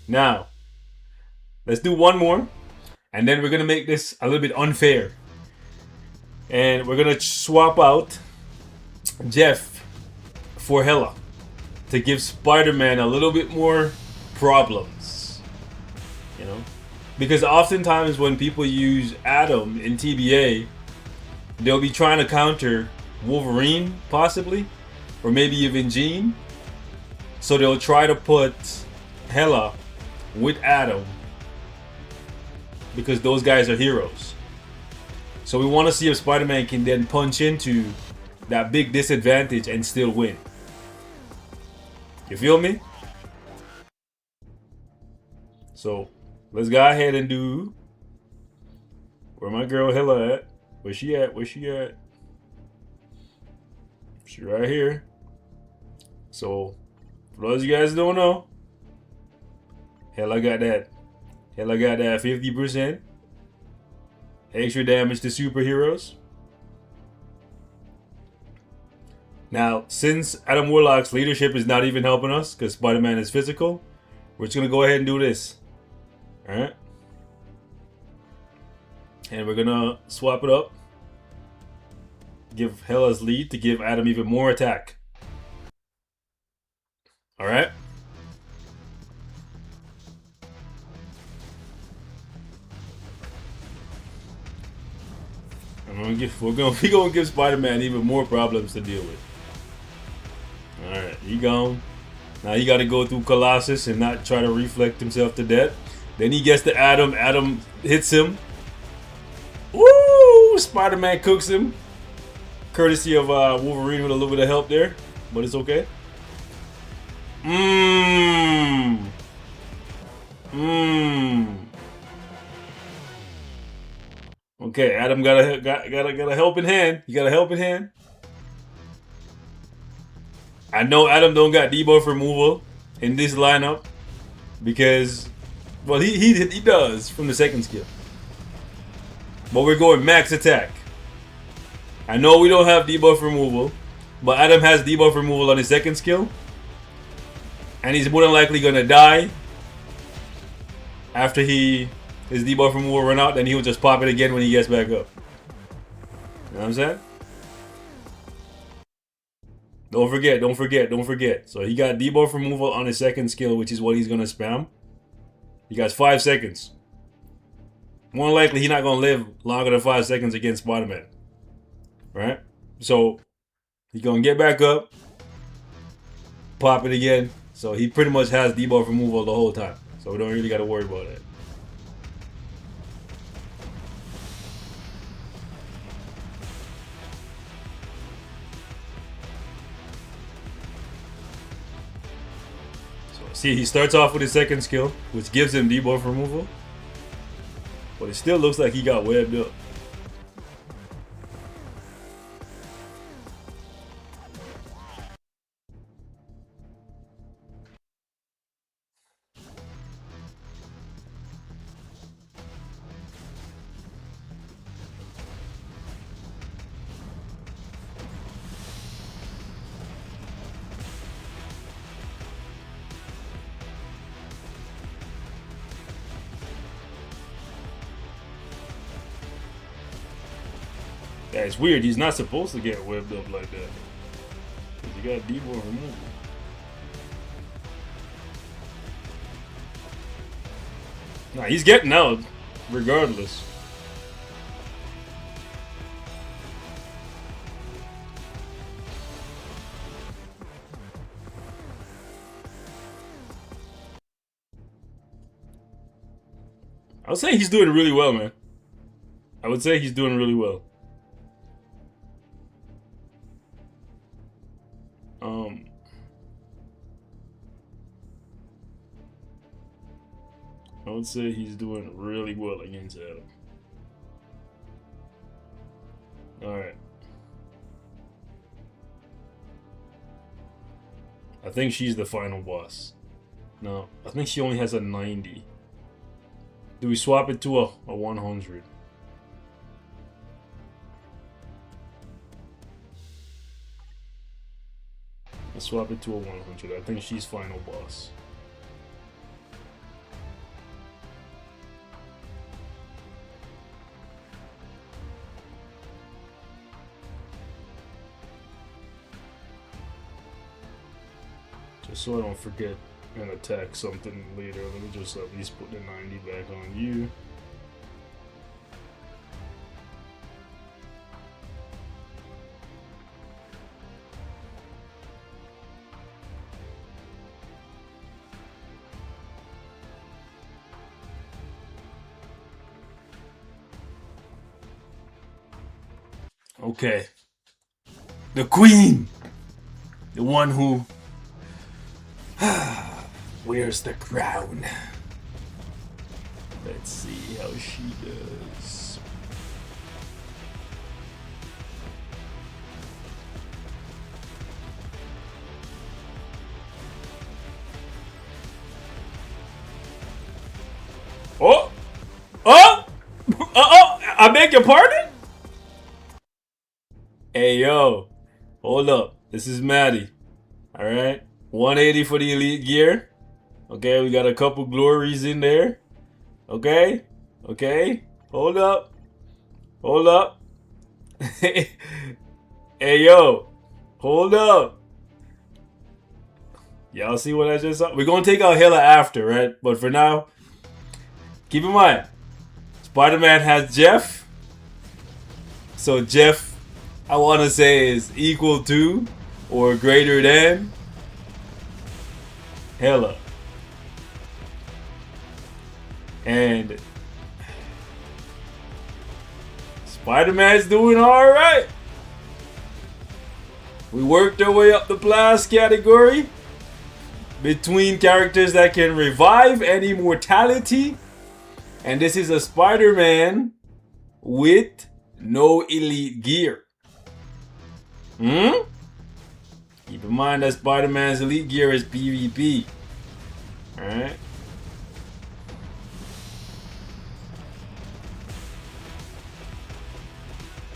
Now, let's do one more. And then we're going to make this a little bit unfair. And we're going to swap out Jeff for Hela to give Spider-Man a little bit more problems. Because oftentimes when people use Adam in TBA, they'll be trying to counter Wolverine, possibly, or maybe even Jean. So they'll try to put Hela with Adam because those guys are heroes. So we want to see if Spider-Man can then punch into that big disadvantage and still win. You feel me? So let's go ahead and do. Where my girl Hela at? Where she at? Where she at? She right here. So for those of you guys who don't know, Hela got that 50% extra damage to superheroes. Now, since Adam Warlock's leadership is not even helping us because Spider-Man is physical, we're just gonna go ahead and do this. Alright? And we're gonna swap it up. Give Hela's lead to give Adam even more attack. Alright? We're gonna give Spider-Man even more problems to deal with. Alright, he gone. Now he gotta go through Colossus and not try to reflect himself to death. Then he gets to Adam. Adam hits him. Woo! Spider-Man cooks him. Courtesy of Wolverine with a little bit of help there. But it's okay. Okay, Adam got a helping hand. You got a helping hand. I know Adam don't got debuff removal in this lineup because, well, he does from the second skill. But we're going max attack. I know we don't have debuff removal, but Adam has debuff removal on his second skill, and he's more than likely gonna die after his debuff removal run out. Then he'll just pop it again when he gets back up. You know what I'm saying? Don't forget. So he got debuff removal on his second skill, which is what he's gonna spam. He got 5 seconds. More likely, he's not gonna live longer than 5 seconds against Spider-Man. Right? So he's gonna get back up, pop it again. So he pretty much has debuff removal the whole time. So we don't really gotta worry about it. See, he starts off with his second skill, which gives him debuff removal. But it still looks like he got webbed up. Yeah, it's weird. He's not supposed to get webbed up like that. Because he got debuff removal. Nah, he's getting out regardless. I would say he's doing really well, man. I would say he's doing really well. I would say he's doing really well against Adam. Alright. I think she's the final boss. No, I think she only has a 90. Do we swap it to a 100? Let's swap it to a 100. I think she's final boss. Just so I don't forget and attack something later, let me just at least put the 90 back on you. Okay. The queen! The one who wears the crown. Let's see how she does. Oh! Oh! Oh! I beg your pardon? Hey, yo. Hold up. This is Maddie. Alright? 180 for the elite gear. Okay, we got a couple glories in there. Okay? Okay? Hold up. Hold up. Hey, yo. Hold up. Y'all see what I just saw? We're gonna take out Hela after, right? But for now, keep in mind, Spider-Man has Jeff. So Jeff, I want to say, is equal to or greater than Hela. And Spider-Man's doing alright. We worked our way up the blast category between characters that can revive and immortality. And this is a Spider-Man with no elite gear. Keep in mind that Spider-Man's elite gear is PvP. Alright.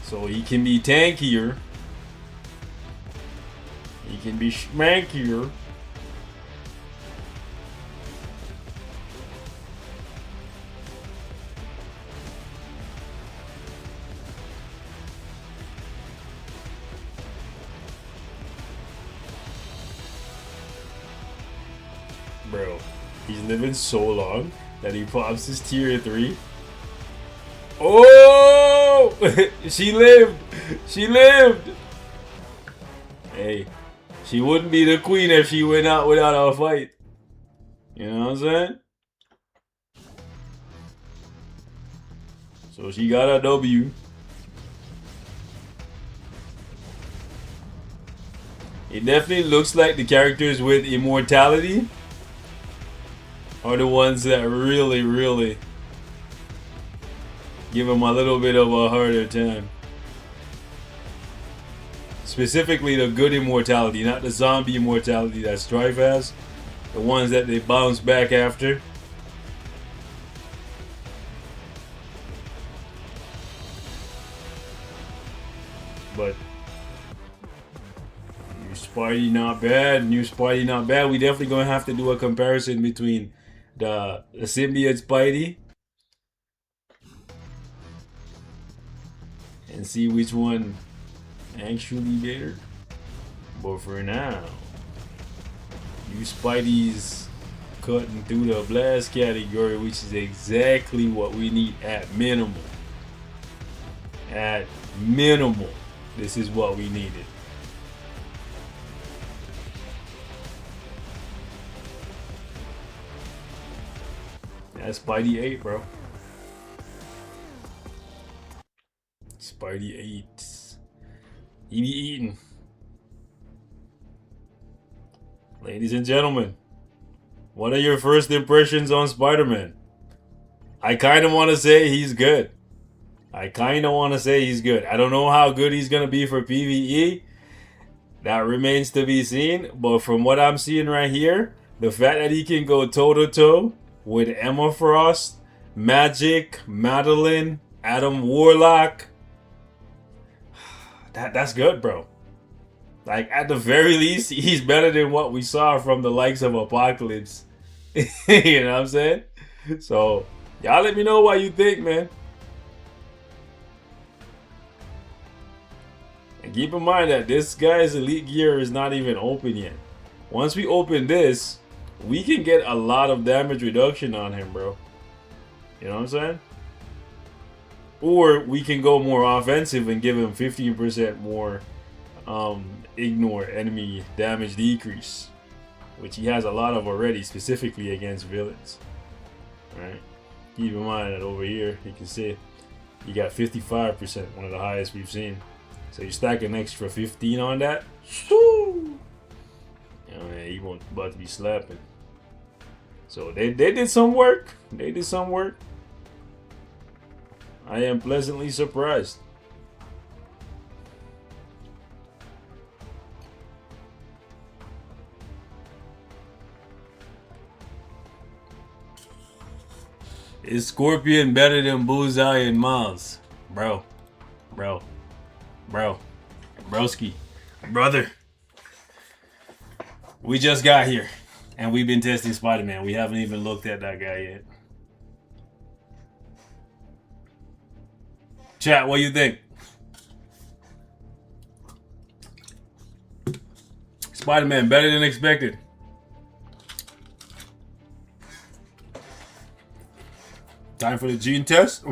So he can be tankier. He can be schmankier. Bro, he's living so long that he pops his tier 3. Oh! She lived! She lived! Hey, she wouldn't be the queen if she went out without a fight. You know what I'm saying? So she got a W. It definitely looks like the characters with immortality are the ones that really give him a little bit of a harder time. Specifically the good immortality, not the zombie immortality that Strife has. The ones that they bounce back after. But New Spidey not bad. New Spidey not bad. We definitely gonna have to do a comparison between the symbiote Spidey and see which one actually better. But for now, New Spidey's cutting through the blast category, which is exactly what we need at minimal. At minimal, this is what we needed. That's Spidey 8, bro. Spidey 8. He be eating. Ladies and gentlemen, what are your first impressions on Spider-Man? I kind of want to say he's good. I don't know how good he's going to be for PvE. That remains to be seen. But from what I'm seeing right here, the fact that he can go toe to toe with Emma Frost, Magic, Madeline, Adam Warlock, that's good, bro. Like, at the very least, he's better than what we saw from the likes of Apocalypse. You know what I'm saying? So, y'all let me know what you think, man. And keep in mind that this guy's Elite Gear is not even open yet. Once we open this, we can get a lot of damage reduction on him, bro. You know what I'm saying? Or we can go more offensive and give him 15% more ignore enemy damage decrease, which he has a lot of already, specifically against villains. Alright, keep in mind that over here you can see you got 55%, one of the highest we've seen. So you stack an extra 15 on that. Woo! You know, man, he won't about to be slapping. So they did some work. They did some work. I am pleasantly surprised. Is Scorpion better than Bullseye and Miles? Bro. Broski. Brother. We just got here. And we've been testing Spider-Man. We haven't even looked at that guy yet. Chat, what do you think? Spider-Man better than expected. Time for the gene test.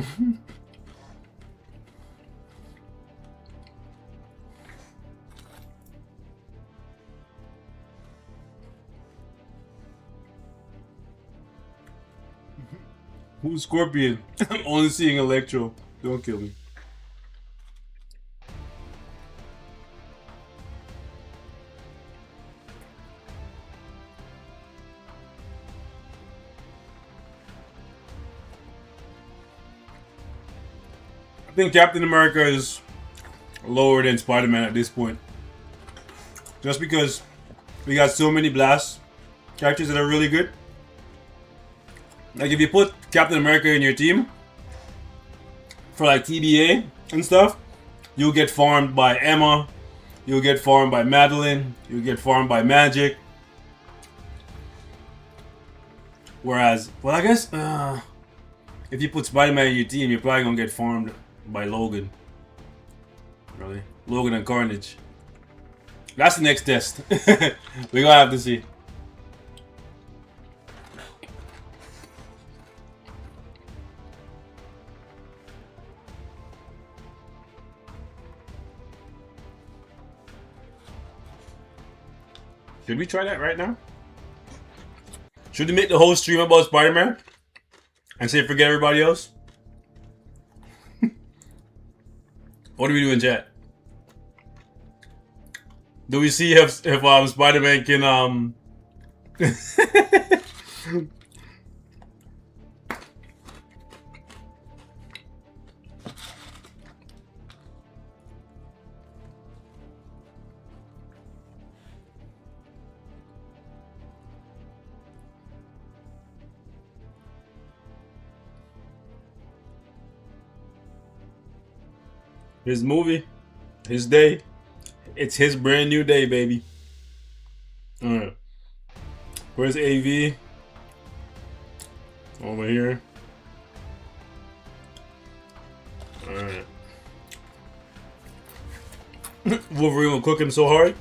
Who's Scorpion? I'm only seeing Electro. Don't kill me. I think Captain America is lower than Spider-Man at this point. Just because we got so many blast characters that are really good. Like if you put Captain America in your team for like TBA and stuff, you'll get farmed by Emma, you'll get farmed by Madeline, you'll get farmed by Magic. Whereas, well, I guess if you put Spider-Man in your team, you're probably gonna get farmed by Logan. Really? Logan and Carnage. That's the next test. We're gonna have to see. Should we try that right now? Should we make the whole stream about Spider-Man? And say forget everybody else? What do we do in chat? Do we see if Spider-Man can his movie, his day. It's his brand new day, baby. Alright. Where's AV? Over here. Alright. Wolverine will cook him so hard.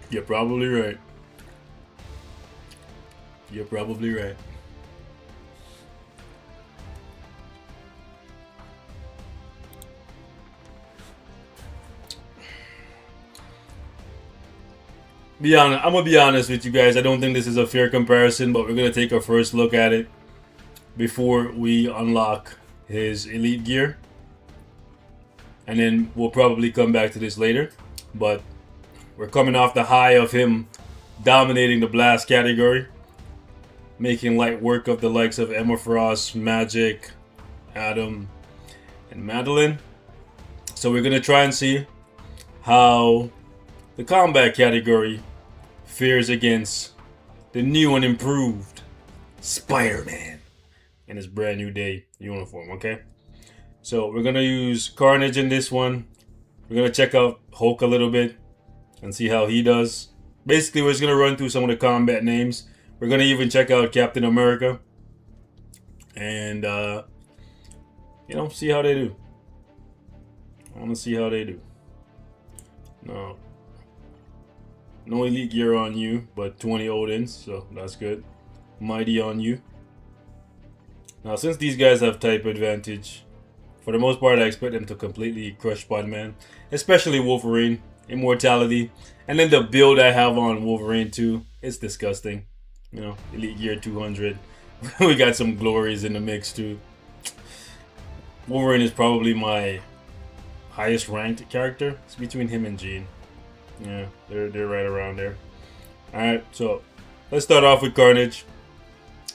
You're probably right. You're probably right. I'm gonna be honest with you guys. I don't think this is a fair comparison, but we're gonna take a first look at it before we unlock his elite gear, and then we'll probably come back to this later. But we're coming off the high of him dominating the blast category, making light work of the likes of Emma Frost, Magic, Adam, and Madeline. So we're gonna try and see how the combat category fares against the new and improved Spider-Man in his brand new day uniform, okay? So we're gonna use Carnage in this one. We're gonna check out Hulk a little bit and see how he does. Basically, we're just gonna run through some of the combat names. We're gonna even check out Captain America and see how they do. I want to see how they do. No elite gear on you, but 20 Odins, so that's good. Mighty on you. Now, since these guys have type advantage, for the most part, I expect them to completely crush Spider-Man, especially Wolverine, Immortality, and then the build I have on Wolverine too. It's disgusting. Elite Gear 200. We got some glories in the mix too. Wolverine is probably my highest ranked character. It's between him and Jean. Yeah, they're right around there. Alright, so let's start off with Carnage.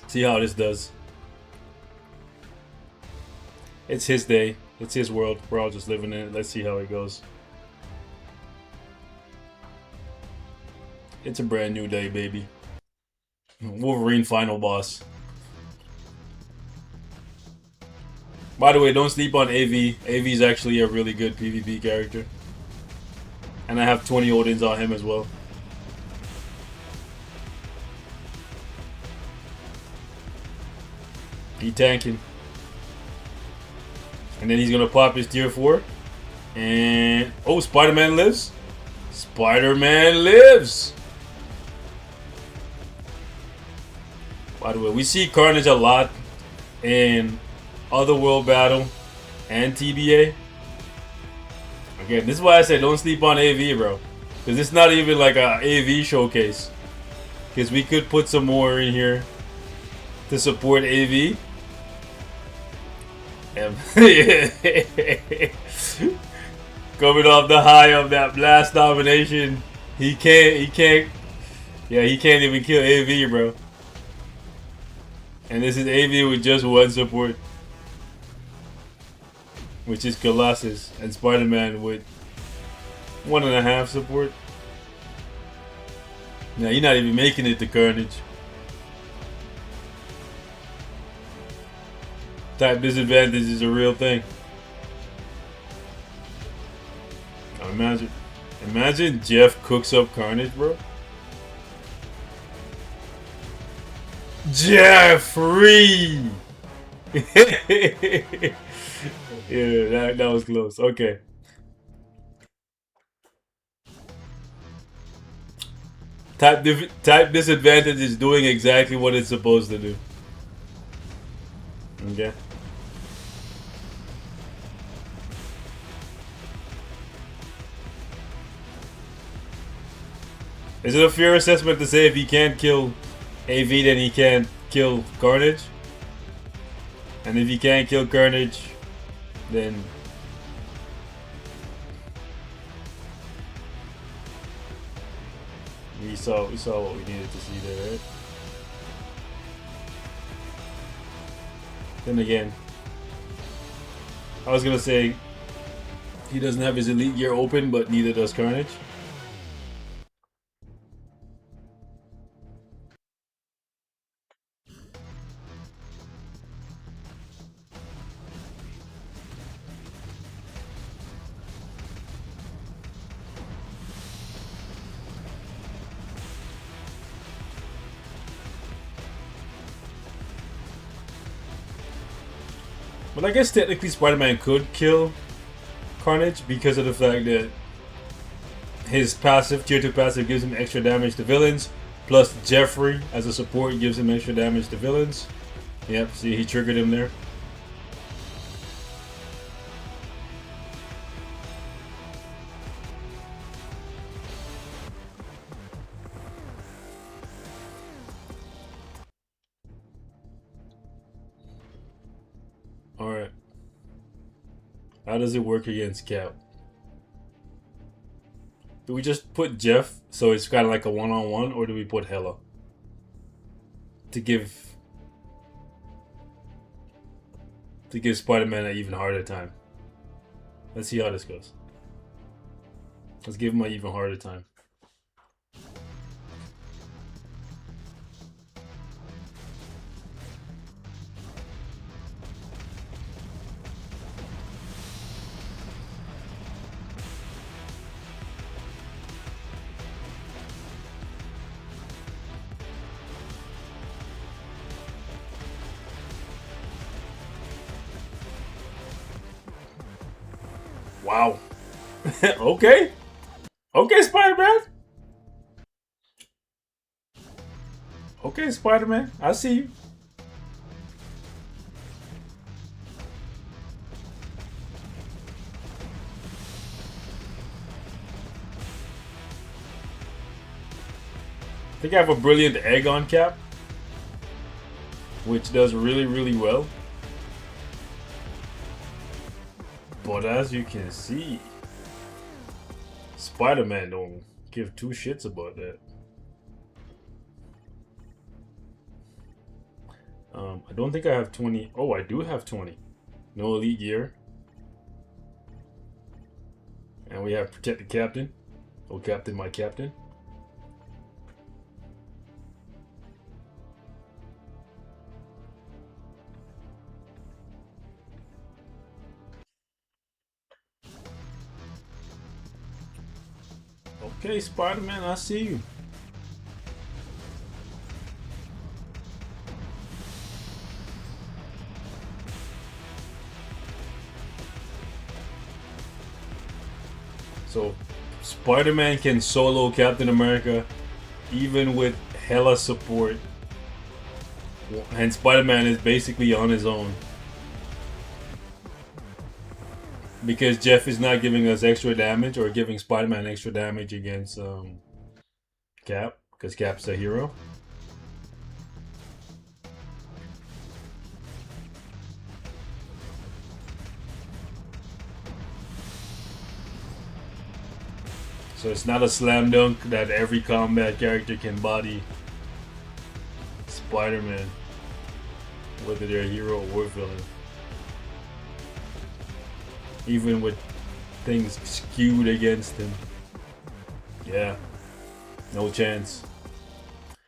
See how this does. It's his day. It's his world. We're all just living in it. Let's see how it goes. It's a brand new day, baby. Wolverine final boss. By the way, don't sleep on AV. AV is actually a really good PvP character. And I have 20 Odins on him as well. He tanking. And then he's gonna pop his tier 4. And oh, Spider-Man lives. Spider-Man lives. By the way, we see Carnage a lot in Otherworld Battle and TBA. Again, this is why I said don't sleep on AV, bro. Because it's not even like a AV showcase. Because we could put some more in here to support AV. Coming off the high of that blast domination, he can't even kill AV, bro. And this is AV with just one support, which is Colossus, and Spider-Man with 1.5 support. Now you're not even making it to Carnage. Type disadvantage is a real thing. Now imagine Jeff cooks up Carnage, bro. Jeffrey! Yeah, that was close. Okay. Type disadvantage is doing exactly what it's supposed to do. Okay. Is it a fair assessment to say if he can't kill AV, then he can't kill Carnage? And if he can't kill Carnage, then we saw what we needed to see there, right? Then again, I was gonna say he doesn't have his elite gear open, but neither does Carnage. But I guess technically Spider-Man could kill Carnage because of the fact that his passive, tier 2 passive, gives him extra damage to villains. Plus Jeffrey as a support gives him extra damage to villains. Yep, see, he triggered him there. Alright. How does it work against Cap? Do we just put Jeff so it's kind of like a one-on-one, or do we put Hela to give Spider-Man an even harder time? Let's see how this goes. Let's give him an even harder time. Wow. Okay. Okay, Spider-Man. Okay, Spider-Man. I see you. I think I have a brilliant egg on cap, which does really, really well. But as you can see, Spider-Man don't give two shits about that. I don't think I have 20. Oh, I do have 20. No elite gear. And we have Protect the Captain. Oh, Captain, my Captain. Okay, Spider-Man, I see you. So, Spider-Man can solo Captain America even with hella support. And Spider-Man is basically on his own. Because Jeff is not giving us extra damage or giving Spider-Man extra damage against Cap. Because Cap's a hero. So it's not a slam dunk that every combat character can body Spider-Man, whether they're a hero or villain. Even with things skewed against him. Yeah, no chance.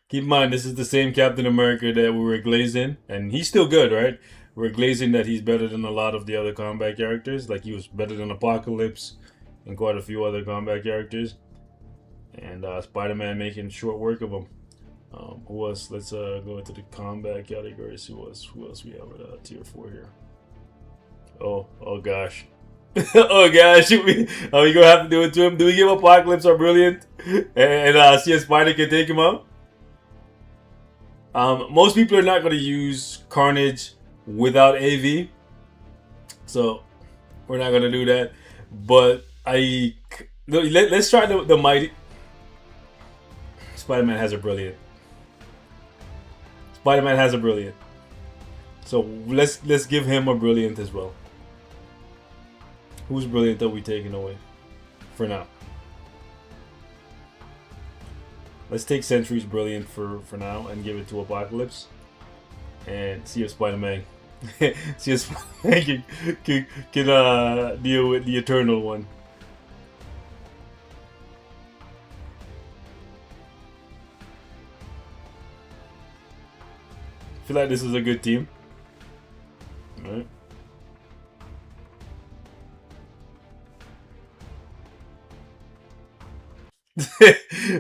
Keep in mind, this is the same Captain America that we were glazing, and he's still good, right? We're glazing that he's better than a lot of the other combat characters. Like, he was better than Apocalypse and quite a few other combat characters. And Spider-Man making short work of him. Who else? Let's go into the combat categories. Who else we have at tier 4 here? Oh gosh. Oh gosh, are we gonna have to do it to him? Do we give Apocalypse our brilliant and see if Spider can take him out? Most people are not gonna use Carnage without AV, so we're not gonna do that. But let's try the mighty. Spider-Man has a brilliant. Spider-Man has a brilliant. So let's give him a brilliant as well. Whose brilliant are we taking away? For now. Let's take Sentry's brilliant for now and give it to Apocalypse. And see if Spider-Man see if Spider-Man can deal with the Eternal one. I feel like this is a good team. Alright.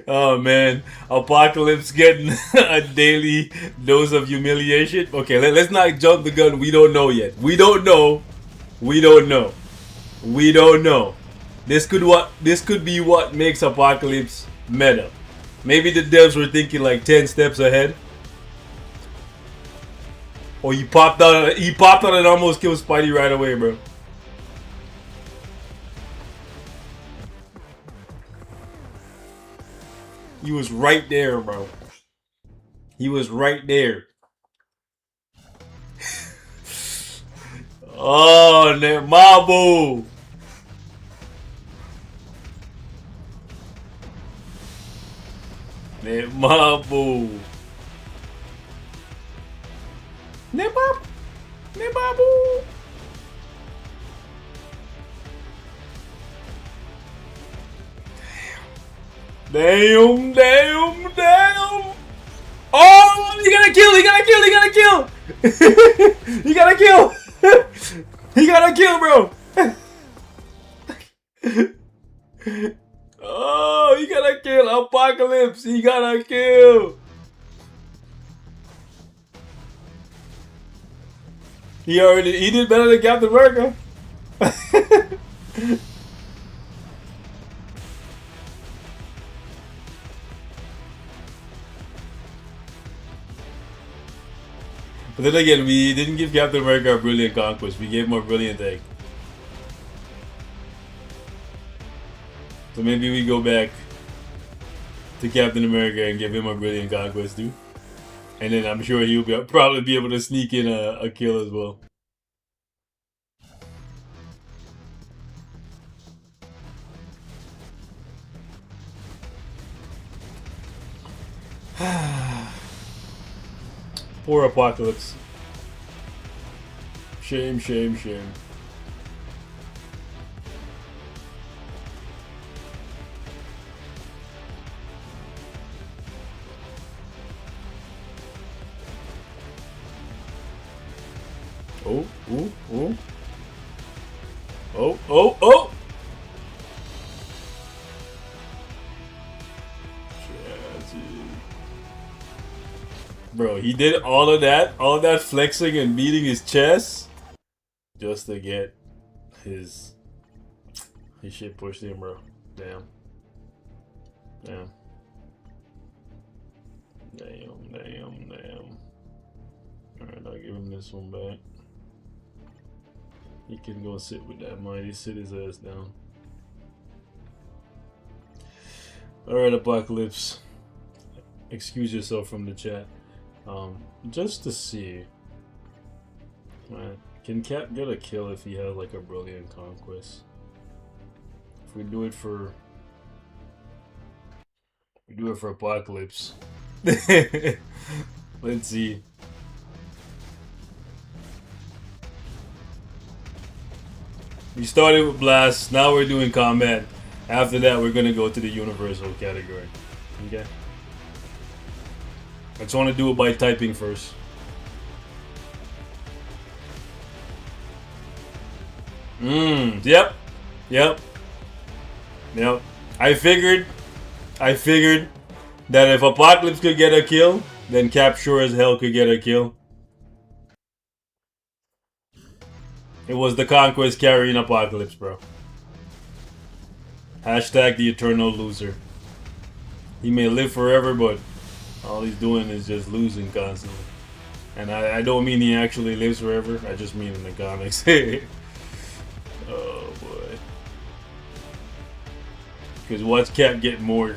Oh man, Apocalypse getting a daily dose of humiliation. Okay, let's not jump the gun. We don't know yet. We don't know. This could be what makes Apocalypse meta. Maybe the devs were thinking like 10 steps ahead. Or he popped out and almost killed Spidey right away, bro. He was right there, bro. He was right there. Oh, Nemabu. Nemabu. Nemabu. Damn, damn, damn. Oh, he got a kill, he got a kill, he got a kill. He got a kill. He got a kill, bro. Oh, he got a kill. Apocalypse, he got a kill. He did better than Captain America. But then again, we didn't give Captain America a brilliant conquest. We gave him a brilliant egg. So maybe we go back to Captain America and give him a brilliant conquest too. And then I'm sure he'll probably be able to sneak in a kill as well. Poor Apocalypse. Shame, shame, shame. Oh, oh, oh. Oh, oh, oh! Bro, he did all of that flexing and beating his chest just to get his shit pushed in, bro. Damn. Damn. Damn, damn, damn. Alright, I'll give him this one back. He can go sit with that mighty, sit his ass down. Alright, Apocalypse. Excuse yourself from the chat. Just to see. Right. Can Cap get a kill if he has like a brilliant conquest? If we do it for Apocalypse. Let's see. We started with Blast, now we're doing combat. After that, we're gonna go to the universal category. Okay? I just want to do it by typing first. Yep. Yep. Yep. I figured that if Apocalypse could get a kill, then Cap sure as hell could get a kill. It was the Conquest carrying Apocalypse, bro. Hashtag the eternal loser. He may live forever, but all he's doing is just losing constantly. And I don't mean he actually lives forever. I just mean in the comics. Oh boy. Because watch Cap get more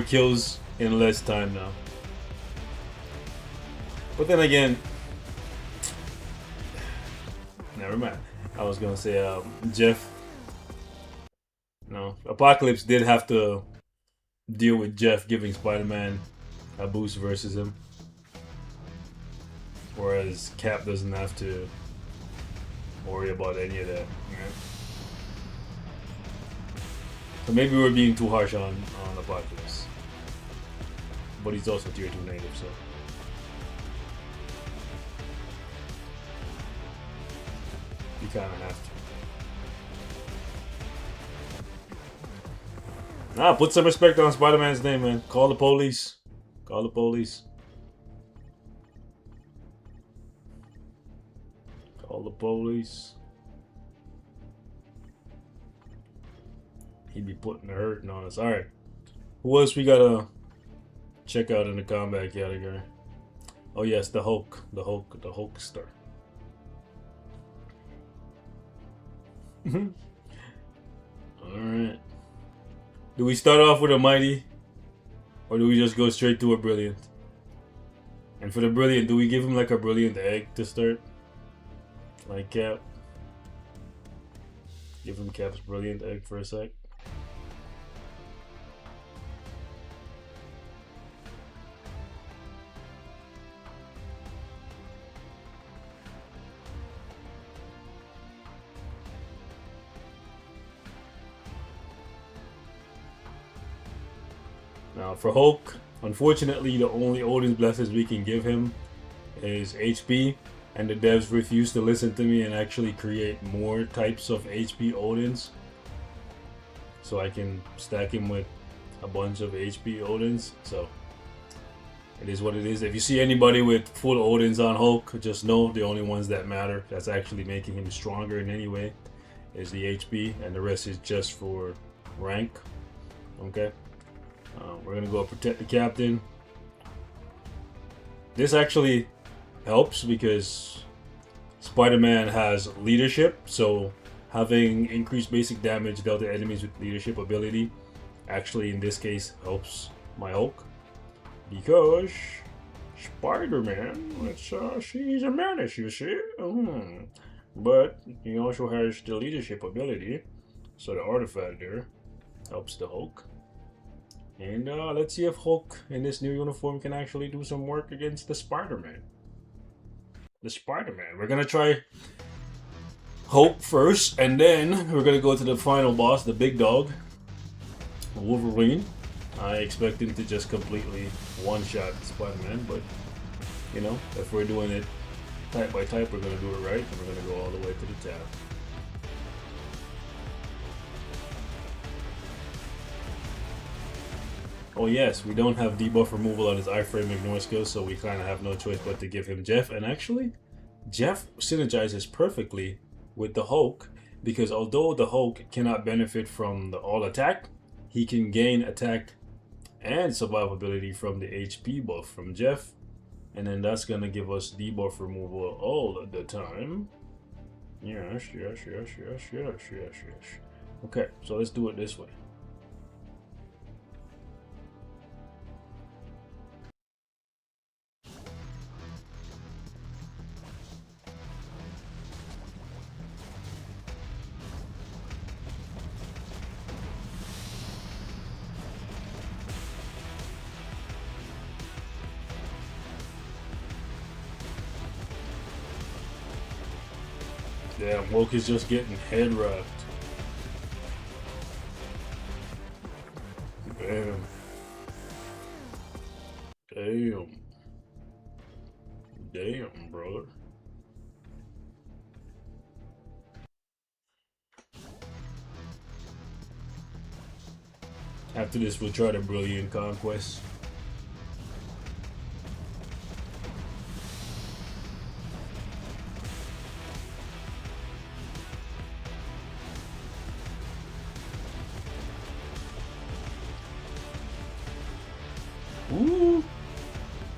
kills in less time now. But then again, never mind. I was gonna say Jeff. No, Apocalypse did have to deal with Jeff giving Spider-Man a boost versus him, whereas Cap doesn't have to worry about any of that. Right? So maybe we're being too harsh on Apocalypse, but he's also tier 2 native, so. You kind of have to. Nah, put some respect on Spider-Man's name, man. Call the police. Call the police. Call the police. He'd be putting the hurting on us. Alright. Who else we gotta check out in the combat category? Oh yes, the Hulk. The Hulkster. Alright. Do we start off with a mighty? Or do we just go straight to a brilliant? And for the brilliant, do we give him like a brilliant egg to start? Like Cap? Give him Cap's brilliant egg for a sec. Now for Hulk, unfortunately, the only Odin's blessings we can give him is HP, and the devs refuse to listen to me and actually create more types of HP Odins, so I can stack him with a bunch of HP Odins. So it is what it is. If you see anybody with full Odins on Hulk, just know the only ones that matter, that's actually making him stronger in any way, is the HP, and the rest is just for rank. Okay, we're gonna go protect the captain. This actually helps because Spider-Man has leadership, so having increased basic damage dealt to enemies with leadership ability actually in this case helps my Hulk, because Spider-Man, she's a menace, you see. But he also has the leadership ability, so the artifact there helps the Hulk. And let's see if Hulk in this new uniform can actually do some work against the Spider-Man. We're gonna try Hulk first, and then we're gonna go to the final boss, the big dog, Wolverine. I expect him to just completely one-shot Spider-Man, but you know, if we're doing it type by type, we're gonna do it right, and we're gonna go all the way to the top. Oh yes, we don't have debuff removal on his iframe ignore skill, so we kind of have no choice but to give him Jeff. And actually, Jeff synergizes perfectly with the Hulk, because although the Hulk cannot benefit from the all attack, he can gain attack and survivability from the HP buff from Jeff, and then that's gonna give us debuff removal all the time. Yes. Okay, so let's do it this way. Damn, Woke is just getting head wrapped. Damn. Damn, brother. After this, we'll try the Brilliant Conquest. Ooh.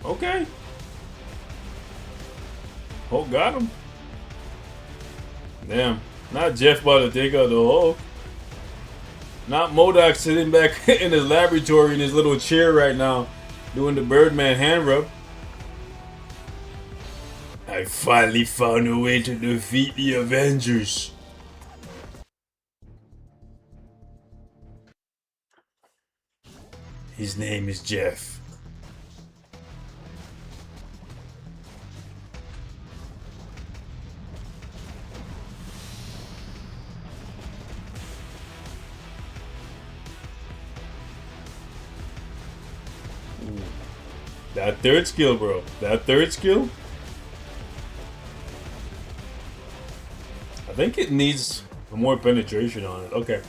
Okay. Hulk got him. Damn. Not Jeff about to take out the Hulk. Not MODOK sitting back in his laboratory in his little chair right now doing the Birdman hand rub. I finally found a way to defeat the Avengers. His name is Jeff. That third skill, bro. That third skill. I think it needs more penetration on it. Okay.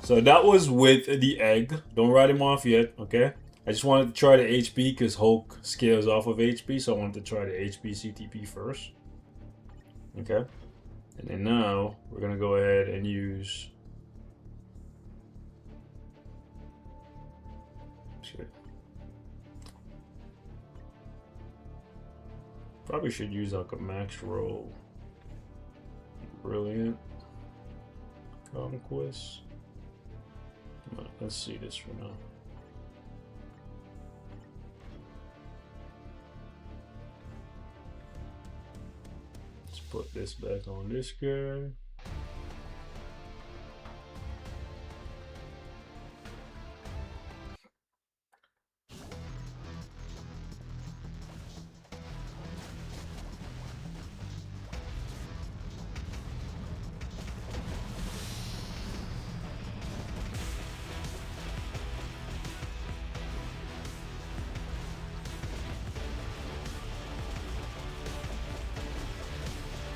So that was with the egg. Don't write him off yet, okay? I just wanted to try the HP because Hulk scales off of HP, so I wanted to try the HP CTP first. Okay. And then now we're gonna go ahead and use probably should use like a max roll. Brilliant Conquest. Let's see this for now. Let's put this back on this guy.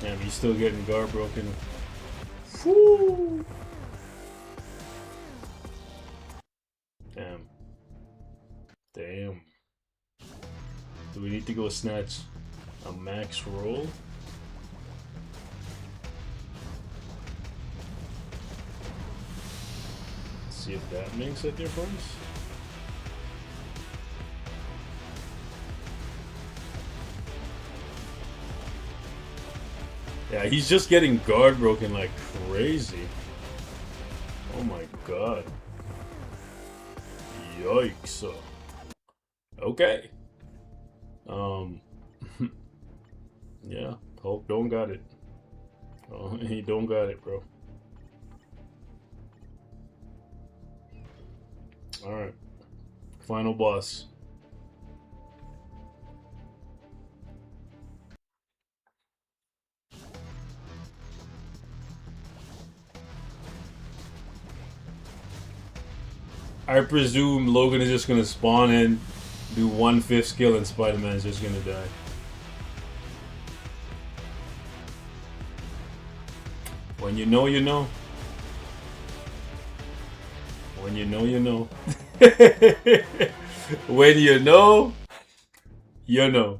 Damn, he's still getting guard broken. Woo! Damn. Damn. Do we need to go snatch a max roll? See if that makes a difference. Yeah, he's just getting guard broken like crazy. Oh my god. Yikes. Okay. Yeah, Hulk don't got it. Oh, he don't got it, bro. Alright. Final boss. I presume Logan is just gonna spawn in, do 1/5 skill, and Spider-Man is just gonna die. When you know, you know. When you know, you know. When you know, you know.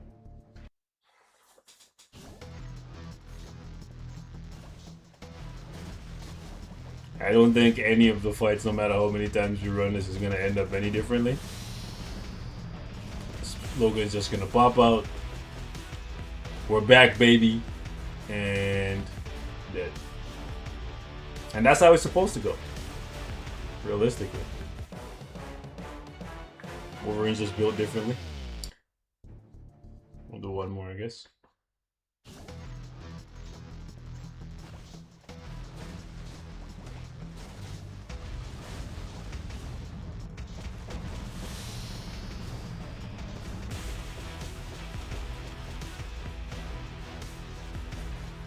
I don't think any of the fights, no matter how many times you run this, is going to end up any differently. Logan's just going to pop out. We're back, baby. And dead. And that's how it's supposed to go. Realistically. Wolverine's just built differently. We'll do one more, I guess.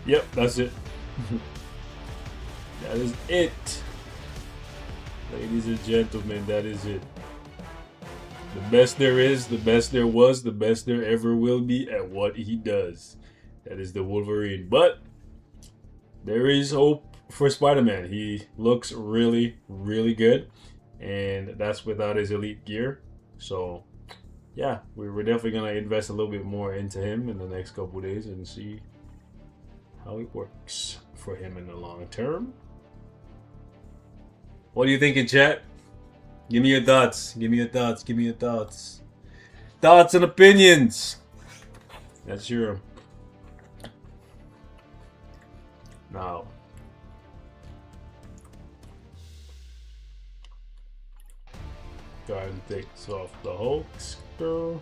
Yep, that's it. That is it. Ladies and gentlemen, that is it. The best there is, the best there was, the best there ever will be at what he does. That is the Wolverine. But there is hope for Spider-Man. He looks really, really good. And that's without his elite gear. So, yeah, we're definitely going to invest a little bit more into him in the next couple of days and see how it works for him in the long term. What do you think in chat? Give me your thoughts. Give me your thoughts. Give me your thoughts. Thoughts and opinions. That's your. Now. Go ahead and take this off the Hulkster.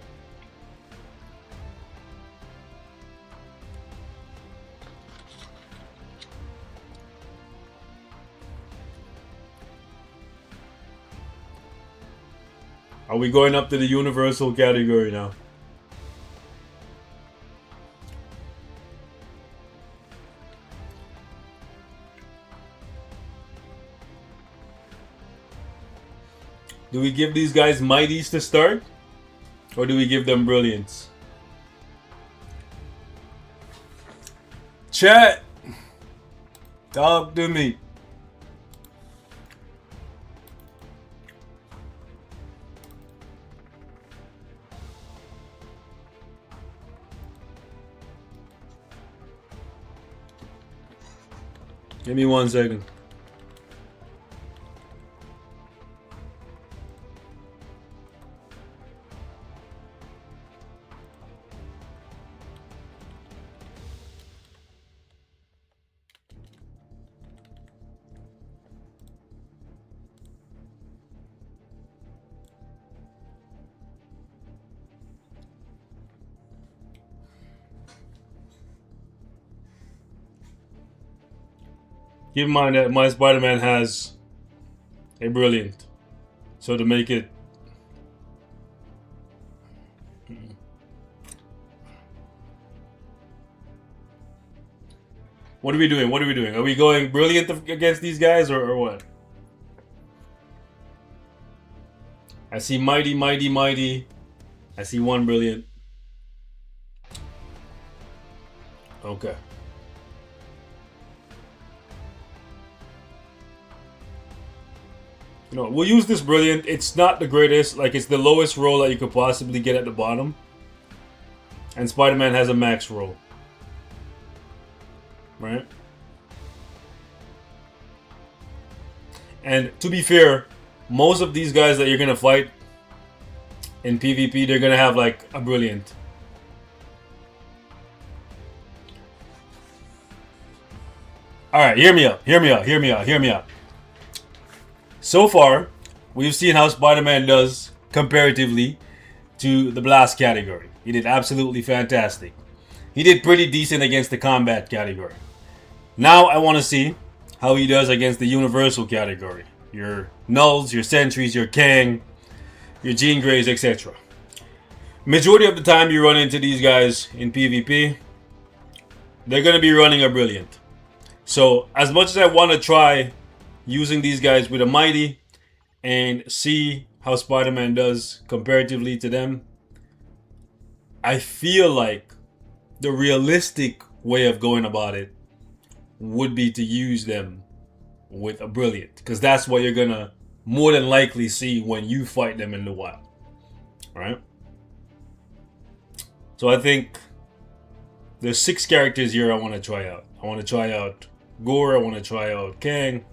Are we going up to the universal category now? Do we give these guys mighties to start? Or do we give them brilliance? Chat! Talk to me. Give me 1 second. Keep in mind that my Spider-Man has a brilliant. So to make it... What are we doing? What are we doing? Are we going brilliant against these guys or what? I see mighty, mighty, mighty. I see 1 brilliant. Okay. You know, we'll use this brilliant. It's not the greatest. Like, it's the lowest roll that you could possibly get at the bottom. And Spider-Man has a max roll. Right? And to be fair, most of these guys that you're going to fight in PvP, they're going to have, like, a brilliant. Alright, hear me out. Hear me out. Hear me out. Hear me out. So far, we've seen how Spider-Man does comparatively to the Blast category. He did absolutely fantastic. He did pretty decent against the Combat category. Now I want to see how he does against the Universal category. Your Nulls, your Sentries, your Kang, your Jean Greys, etc. Majority of the time you run into these guys in PvP, they're going to be running a Brilliant. So as much as I want to try using these guys with a Mighty and see how Spider-Man does comparatively to them, I feel like the realistic way of going about it would be to use them with a Brilliant, because that's what you're gonna more than likely see when you fight them in the wild. Alright? So I think there's 6 characters here I want to try out. I want to try out Gore, I want to try out Kang,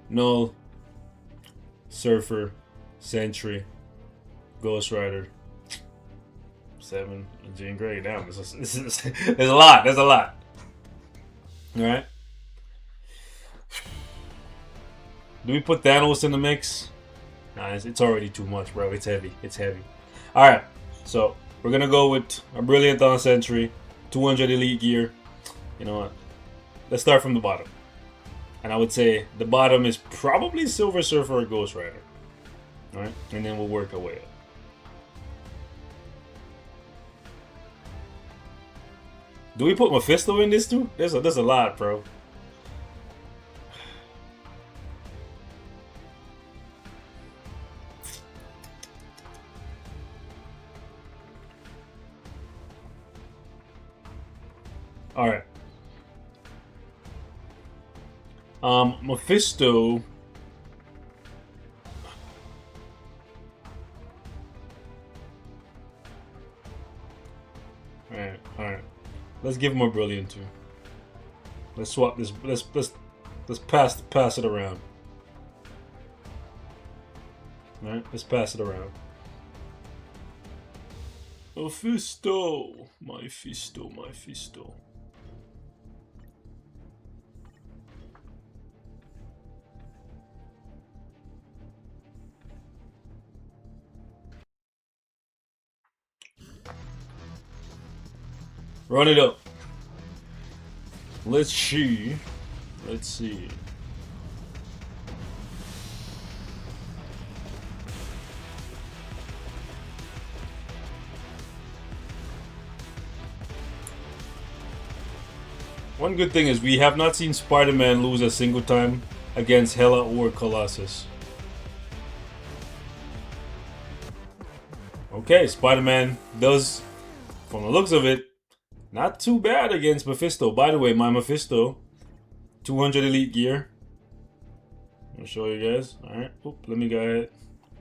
Null, Surfer, Sentry, Ghost Rider, 7, and Jean Grey. Damn, there's a lot. There's a lot. Alright? Do we put Thanos in the mix? Nah, it's already too much, bro. It's heavy. It's heavy. Alright, so we're gonna go with a Brilliant on Sentry, 200 Elite Gear. You know what? Let's start from the bottom. And I would say the bottom is probably Silver Surfer or Ghost Rider. Alright? And then we'll work our way up. Do we put Mephisto in this too? There's a lot, bro. Alright. Mephisto. Alright. Let's give him a Brilliant too. Let's swap this. Let's pass it around. Alright, let's pass it around. Mephisto, Mephisto. Run it up. Let's see. Let's see. One good thing is we have not seen Spider-Man lose a single time against Hela or Colossus. Okay, Spider-Man does, from the looks of it, not too bad against Mephisto. By the way, my Mephisto, 200 Elite Gear. I'll show you guys. Alright, let me go ahead.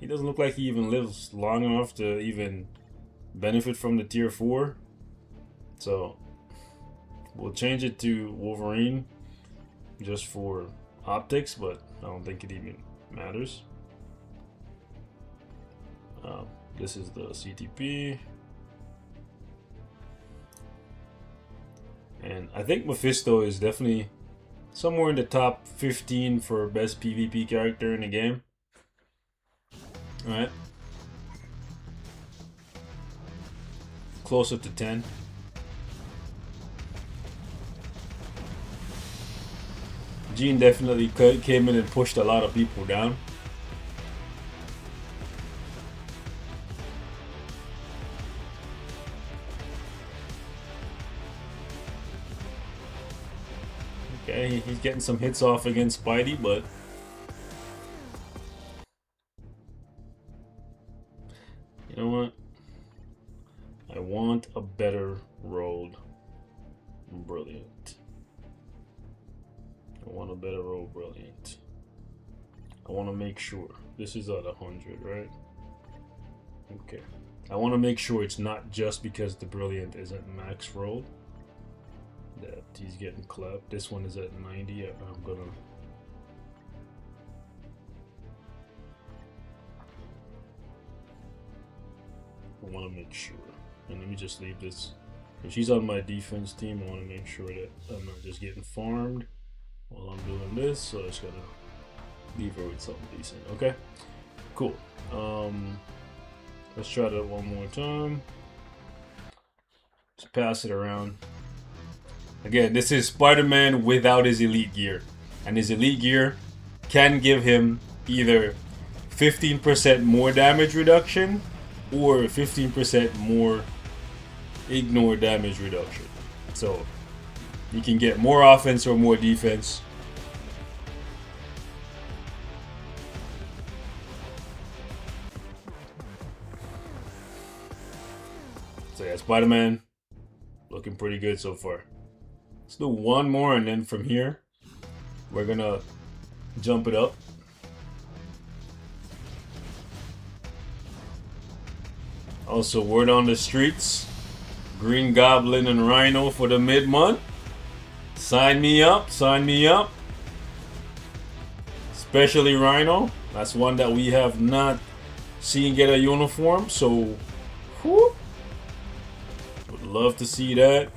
He doesn't look like he even lives long enough to even benefit from the tier 4. So, we'll change it to Wolverine just for optics, but I don't think it even matters. This is the CTP. And I think Mephisto is definitely somewhere in the top 15 for best PvP character in the game. Alright. Closer to 10. Jean definitely came in and pushed a lot of people down. Okay, he's getting some hits off against Spidey, but you know what? I want a better rolled Brilliant. I want a better roll Brilliant. I want to make sure. This is at 100, right? Okay. I want to make sure it's not just because the Brilliant isn't max rolled that he's getting clapped. This one is at 90. I'm gonna... I want to make sure. And let me just leave this. If she's on my defense team, I want to make sure that I'm not just getting farmed while I'm doing this. So I just gotta leave her with something decent. Okay, cool. Let's try that one more time. Just pass it around. Again, this is Spider-Man without his elite gear. And his elite gear can give him either 15% more damage reduction or 15% more ignore damage reduction. So you can get more offense or more defense. So yeah, Spider-Man looking pretty good so far. Let's do one more, and then from here we're gonna jump it up. Also, word on the streets, Green Goblin and Rhino for the mid-month. Sign me up, sign me up. Especially Rhino. That's one that we have not seen get a uniform, so whoop. Would love to see that.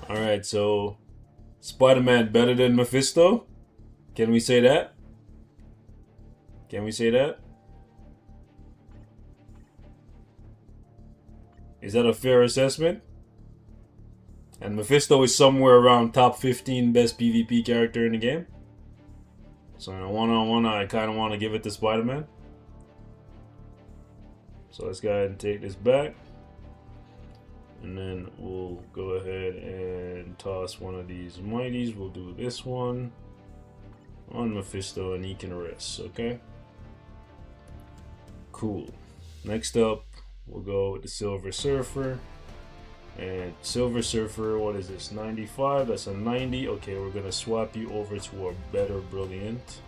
Alright, so Spider-Man better than Mephisto? Can we say that? Can we say that? Is that a fair assessment? And Mephisto is somewhere around top 15 best PvP character in the game. So in a one-on-one, I kind of want to give it to Spider-Man. So let's go ahead and take this back. And then we'll go ahead and toss one of these mighties. We'll do this one on Mephisto and he can rest, okay? Cool. Next up, we'll go with the Silver Surfer. And Silver Surfer, what is this? 95? That's a 90. Okay, we're gonna swap you over to a better Brilliant.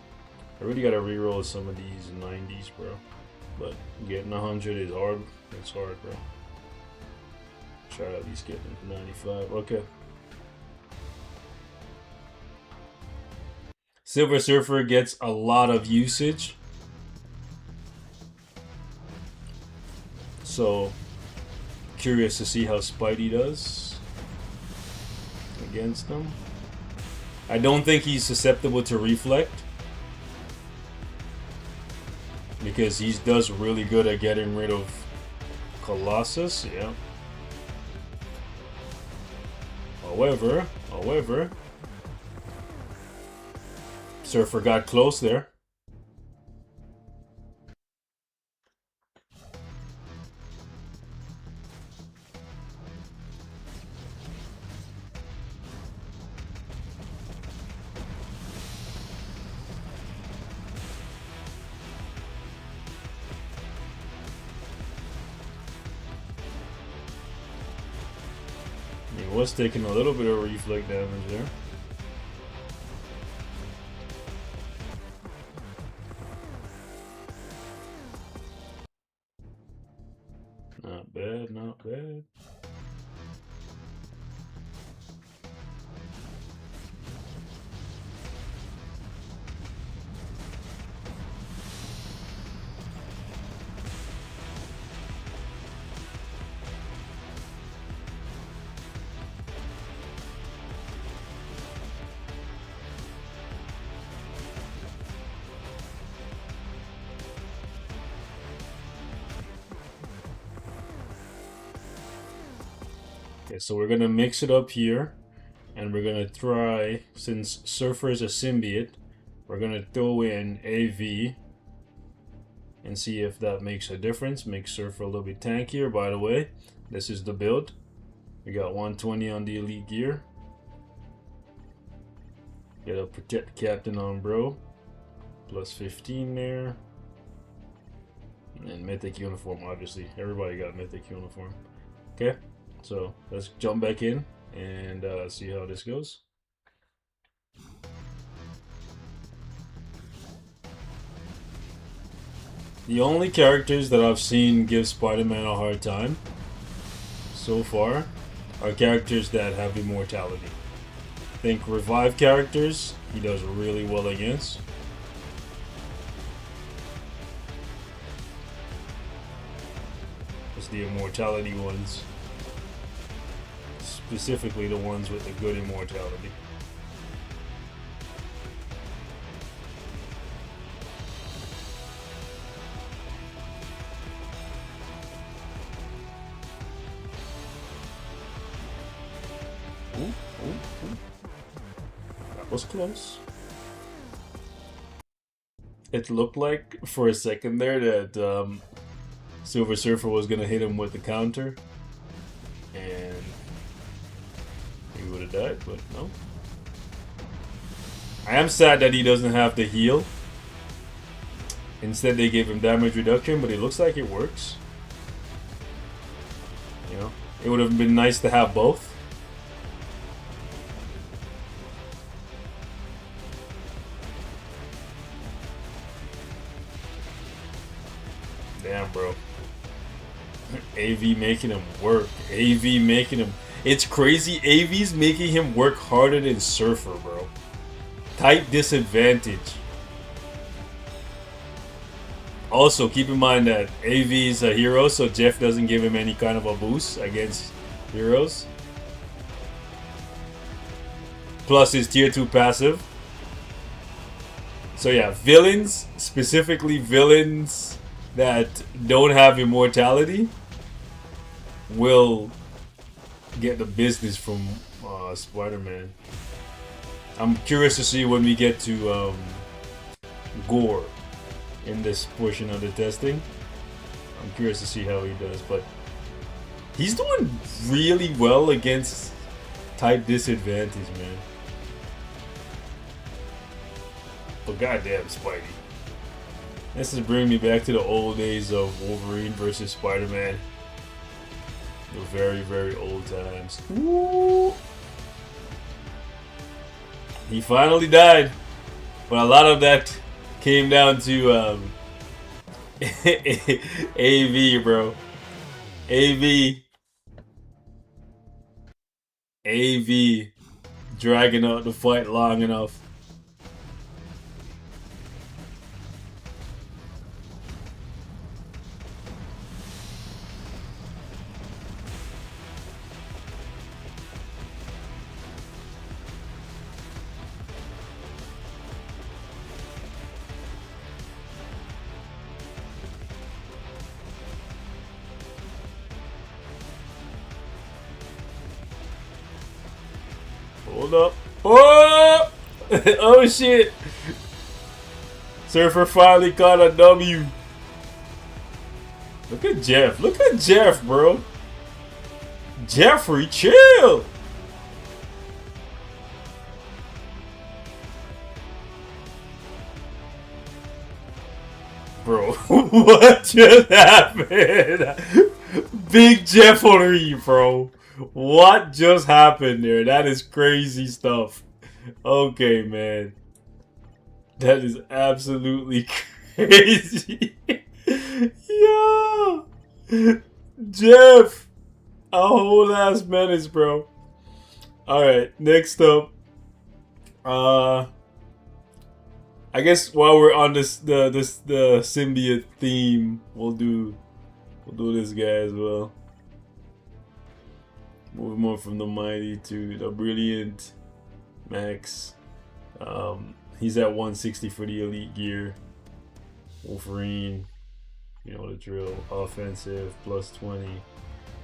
I really gotta reroll some of these 90s, bro. But getting 100 is hard. It's hard, bro. Try to at least get 95. Okay. Silver Surfer gets a lot of usage. So, curious to see how Spidey does against them. I don't think he's susceptible to Reflect, because he does really good at getting rid of Colossus, yeah. However, Surfer got close there. He was taking a little bit of reflect damage there. Not bad, not bad. Okay, so we're gonna mix it up here, and we're gonna try, since Surfer is a symbiote, we're gonna throw in AV and see if that makes a difference. Make Surfer a little bit tankier. By the way, this is the build. We got 120 on the elite gear. Get a protect Captain on bro. Plus 15 there. And mythic uniform, obviously. Everybody got mythic uniform. Okay. So let's jump back in and see how this goes. The only characters that I've seen give Spider-Man a hard time so far are characters that have immortality. Think revive characters, he does really well against. It's the immortality ones. Specifically the ones with the good immortality. Ooh, ooh, ooh. That was close. It looked like for a second there that Silver Surfer was gonna hit him with the counter, and he would have died, but no. I am sad that he doesn't have the heal. Instead, they gave him damage reduction, but it looks like it works. You know, it would have been nice to have both. Damn, bro. AV making him work. AV making him... It's crazy. AV's making him work harder than Surfer, bro. Type disadvantage. Also, keep in mind that AV is a hero, so Jeff doesn't give him any kind of a boost against heroes. Plus his tier 2 passive. So yeah, villains, specifically villains that don't have immortality, will get the business from Spider-Man. I'm curious to see when we get to Gore in this portion of the testing. I'm curious to see how he does, but he's doing really well against type disadvantage, man. But goddamn, Spidey. This is bringing me back to the old days of Wolverine versus Spider-Man. The very, very old times. Woo! He finally died. But a lot of that came down to AV, bro. AV dragging out the fight long enough. Hold up. Oh! Oh shit! Surfer finally caught a W. Look at Jeff. Look at Jeff, bro. Jeffrey, chill! Bro, what just happened? Big Jeffery, bro. What just happened there? That is crazy stuff. Okay, man. That is absolutely crazy. Yo! Jeff! A whole ass menace, bro. Alright, next up. I guess while we're on the symbiote theme, we'll do this guy as well. Moving on from the mighty to the brilliant Max. He's at 160 for the elite gear. Wolverine, you know the drill. Offensive, plus 20.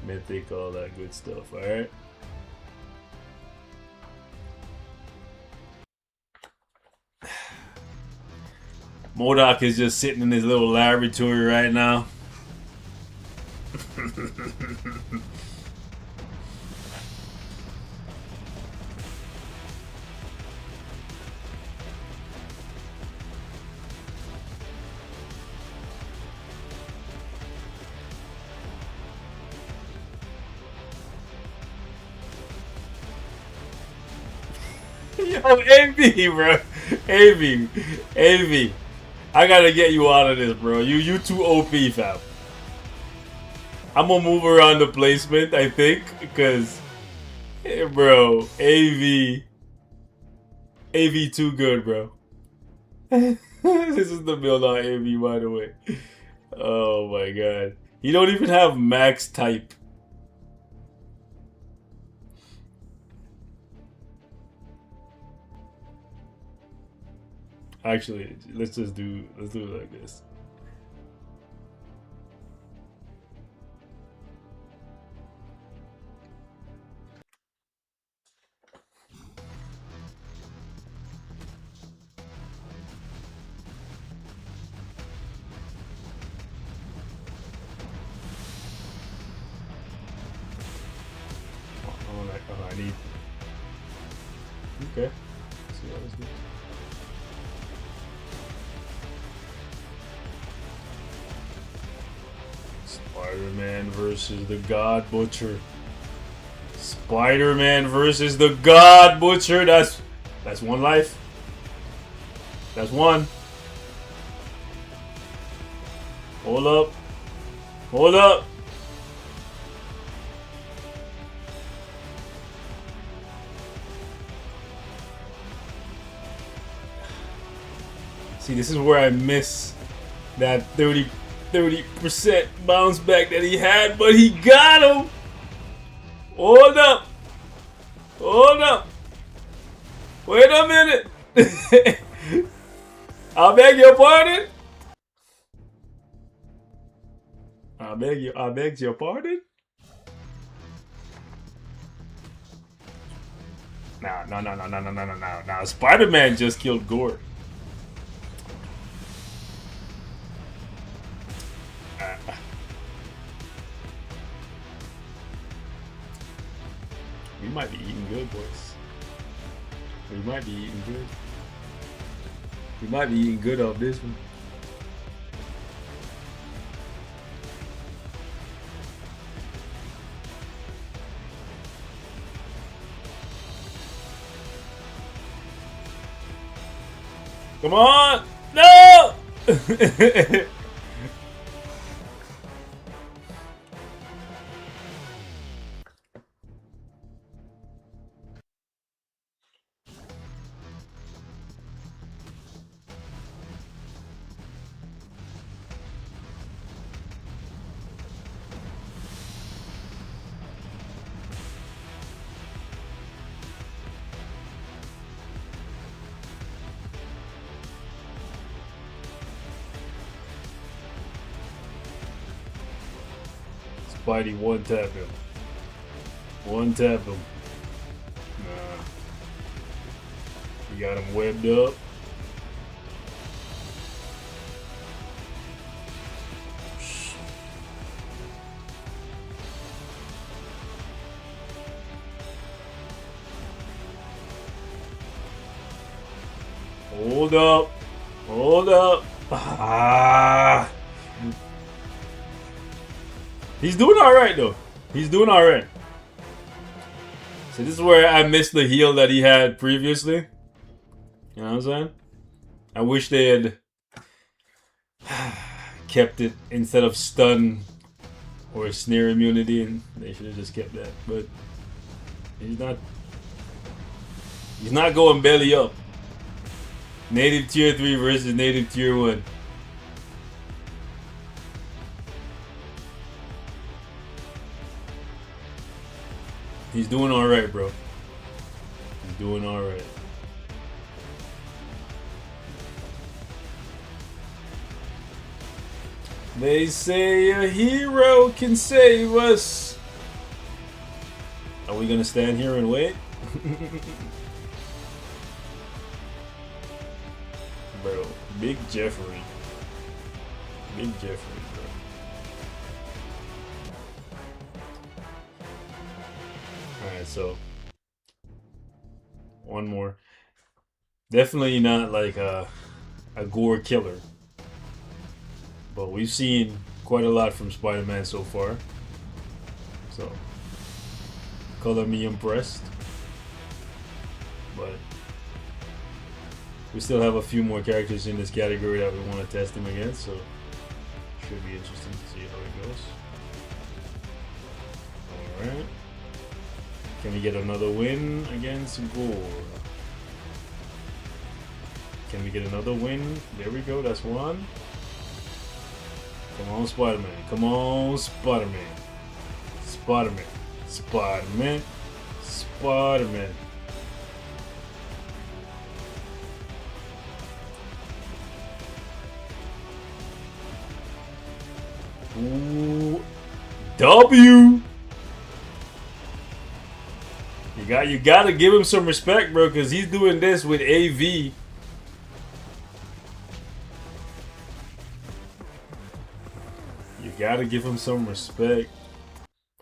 Mythic, all that good stuff. Alright. MODOK is just sitting in his little laboratory right now. Yo, AV, bro. AV. I gotta get you out of this, bro. You too OP, fam. I'm gonna move around the placement, I think, because, hey, bro, AV too good, bro. This is the build on AV, by the way. Oh my god. You don't even have max type. Actually, let's do it like this. Oh, I need. Okay. Let's see what this is. Spider-Man versus the God Butcher. Spider-Man versus the God Butcher. That's one life. That's one. Hold up. Hold up. See, this is where I miss that 30% bounce back that he had, but he got him. Hold up. Hold up. Wait a minute. I beg your pardon. I beg your pardon. No. Spider-Man just killed Gore. We might be eating good, boys. We might be eating good. We might be eating good off this one. Come on! No! Spidey one tap him. One tap him. Nah. You got him webbed up. Hold up. Hold up. Ah. He's doing alright though. He's doing alright. So this is where I missed the heal that he had previously. You know what I'm saying? I wish they had kept it instead of stun or snare immunity, and they should have just kept that. But he's not going belly up. Native tier 3 versus native tier 1. He's doing alright, bro. He's doing alright. They say a hero can save us. Are we gonna stand here and wait? Bro, Big Jeffrey. Big Jeffrey, bro. Alright, so one more. Definitely not like a gore killer. But we've seen quite a lot from Spider-Man so far. So color me impressed. But We still have a few more characters in this category that we want to test him against, so should be interesting to see how it goes. Alright. Can we get another win against Gore? Can we get another win? There we go, that's one. Come on, Spider-Man. Come on, Spider-Man. Spider-Man. Spider-Man. Spider-Man. Ooh. W. You gotta give him some respect, bro, because he's doing this with AV. You gotta give him some respect.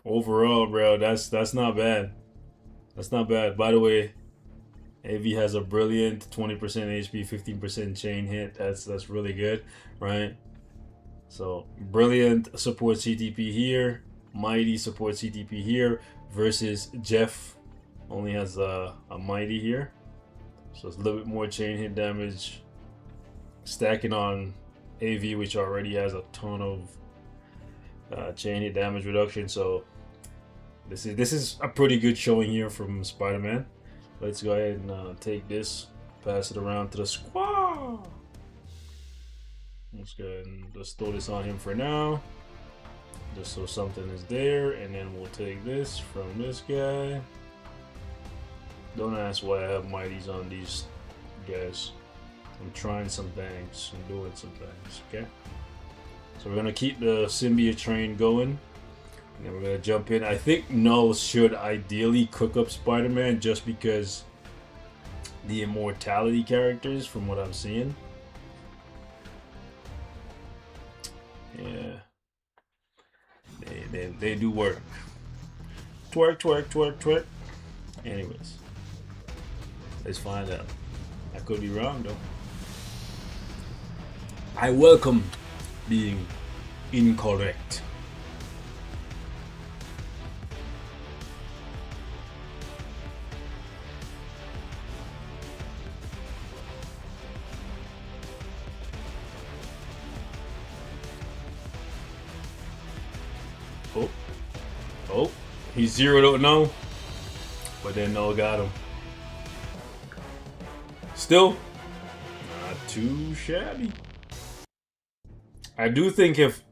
Overall, bro, that's not bad. That's not bad. By the way, AV has a brilliant 20% HP, 15% chain hit. That's really good, right? So brilliant supports CTP here. Mighty supports CTP here versus Jeff only has a Mighty here. So it's a little bit more chain hit damage. Stacking on AV, which already has a ton of chain hit damage reduction. So this is a pretty good showing here from Spider-Man. Let's go ahead and take this, pass it around to the squad. Let's go ahead and just throw this on him for now, just so something is there, and then we'll take this from this guy. Don't ask why I have mighties on these guys. I'm trying some things. I'm doing some things, okay? So we're gonna keep the symbiote train going, and then we're gonna jump in. I think Null should ideally cook up Spider-Man just because the immortality characters, from what I'm seeing. Yeah, they do work. Twerk, twerk, twerk, twerk. Anyways, let's find out. I could be wrong though. I welcome being incorrect. Oh, he zeroed out no, but then Null got him. Still, not too shabby. I do think if,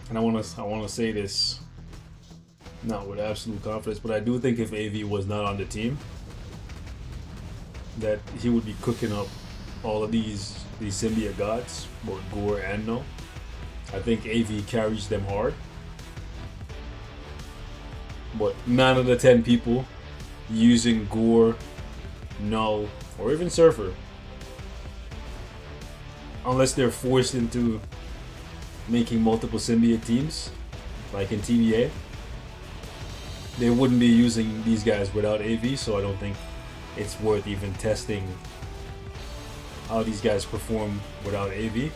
and I want to say this, not with absolute confidence, but I do think if AV was not on the team, that he would be cooking up all of these symbiote gods, both Gore and Null. I think AV carries them hard. But 9 of the 10 people using Gore, Null, or even Surfer, unless they're forced into making multiple symbiote teams, like in TBA, they wouldn't be using these guys without AV, so I don't think it's worth even testing how these guys perform without AV.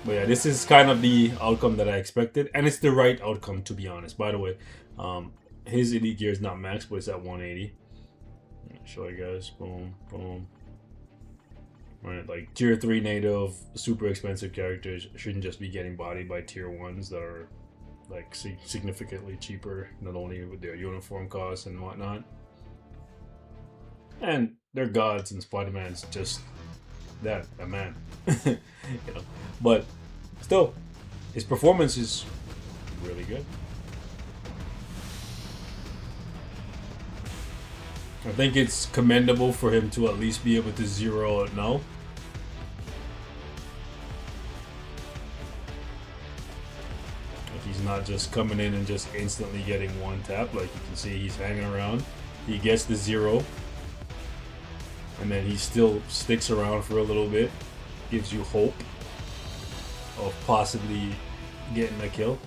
But yeah, this is kind of the outcome that I expected, and it's the right outcome, to be honest. By the way, his elite gear is not max, but it's at 180. I'll show you guys. Boom, boom. Right, like tier 3 native, super expensive characters shouldn't just be getting bodied by tier 1s that are like significantly cheaper, not only with their uniform costs and whatnot. And they're gods, and Spider-Man's just that, a man. You know, but still, his performance is really good. I think it's commendable for him to at least be able to zero it now. Like he's not just coming in and just instantly getting one tap. Like you can see, he's hanging around. He gets the zero, and then he still sticks around for a little bit. Gives you hope of possibly getting a kill.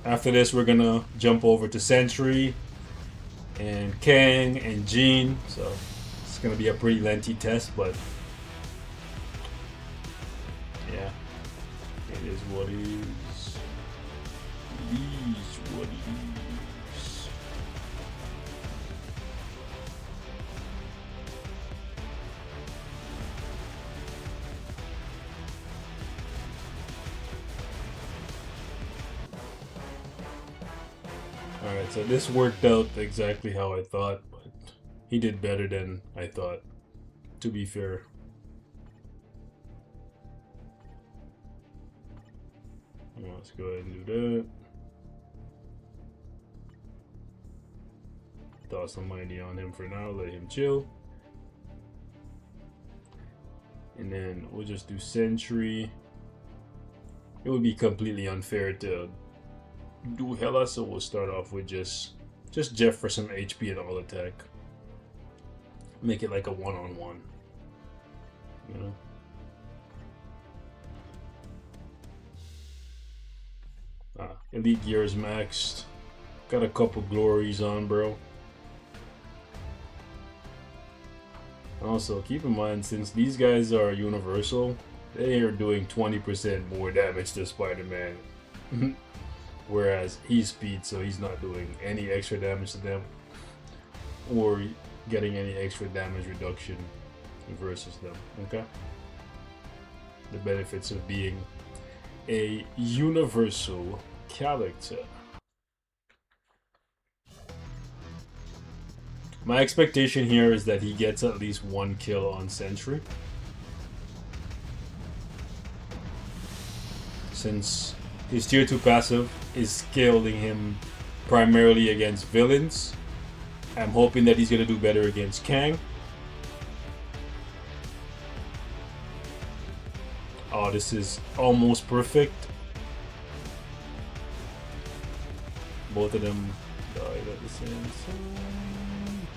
After this, we're gonna jump over to Sentry and Kang and Jean. So it's gonna be a pretty lengthy test, but It is what it is. It is what it is. Alright, so this worked out exactly how I thought, but he did better than I thought, to be fair. Let's go ahead and do that. Toss some money on him for now, let him chill. And then we'll just do Sentry. It would be completely unfair to do Hela, so we'll start off with just Jeff for some HP and all attack. Make it like a one-on-one. You know? Elite gear is maxed. Got a couple glories on, bro. Also, keep in mind, since these guys are universal, they are doing 20% more damage to Spider-Man. Whereas he's speed, so he's not doing any extra damage to them. Or getting any extra damage reduction versus them, okay? The benefits of being a universal character. My expectation here is that he gets at least one kill on Sentry. Since his tier 2 passive is scaling him primarily against villains, I'm hoping that he's going to do better against Kang. Oh, this is almost perfect. Both of them died at the same time.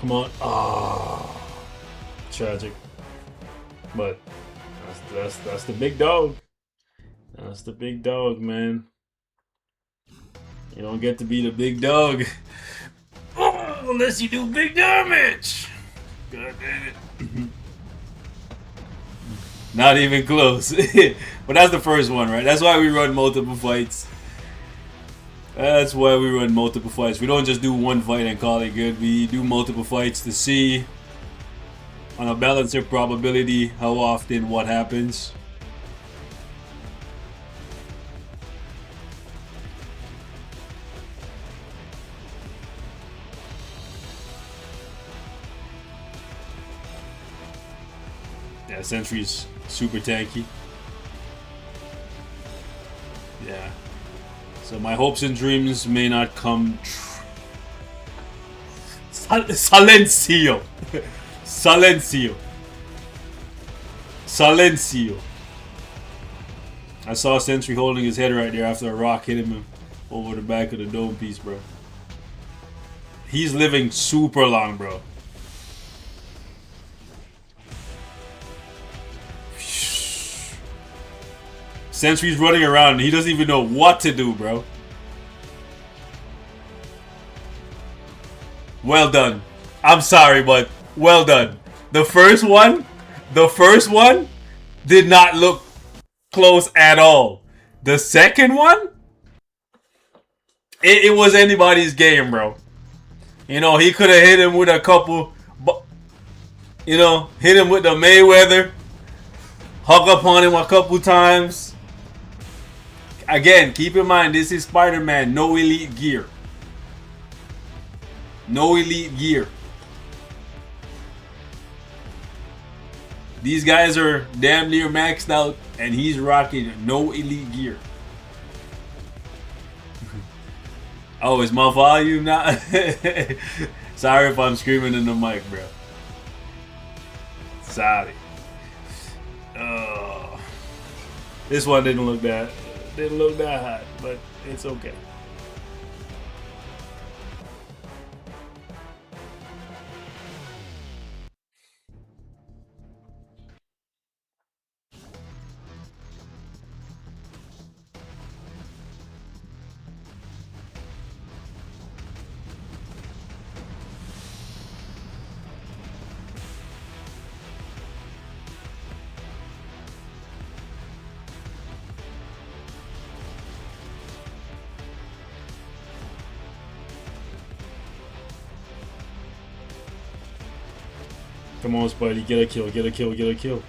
Come on. Ah, tragic. But that's the big dog. That's the big dog, man. You don't get to be the big dog unless you do big damage. God damn it. Not even close. But that's the first one, right? That's why we run multiple fights. That's why we run multiple fights. We don't just do one fight and call it good. We do multiple fights to see on a balance of probability how often what happens. Yeah, Sentry's super tanky. Yeah. So my hopes and dreams may not come true. Silencio. Silencio. Silencio. I saw Sentry holding his head right there after a rock hit him over the back of the dome piece, bro. He's living super long, bro. Sentry's running around and he doesn't even know what to do, bro. Well done. I'm sorry, but well done. The first one did not look close at all. The second one, it was anybody's game, bro. You know, he could have hit him with a couple, you know, hit him with the Mayweather, hug up on him a couple times. Again, keep in mind, this is Spider-Man, no elite gear. No elite gear. These guys are damn near maxed out, and he's rocking no elite gear. Oh, is my volume not? Sorry if I'm screaming in the mic, bro. Sorry. This one didn't look that hot, but it's okay. Come on, Spidey. Get a kill. Get a kill. Get a kill.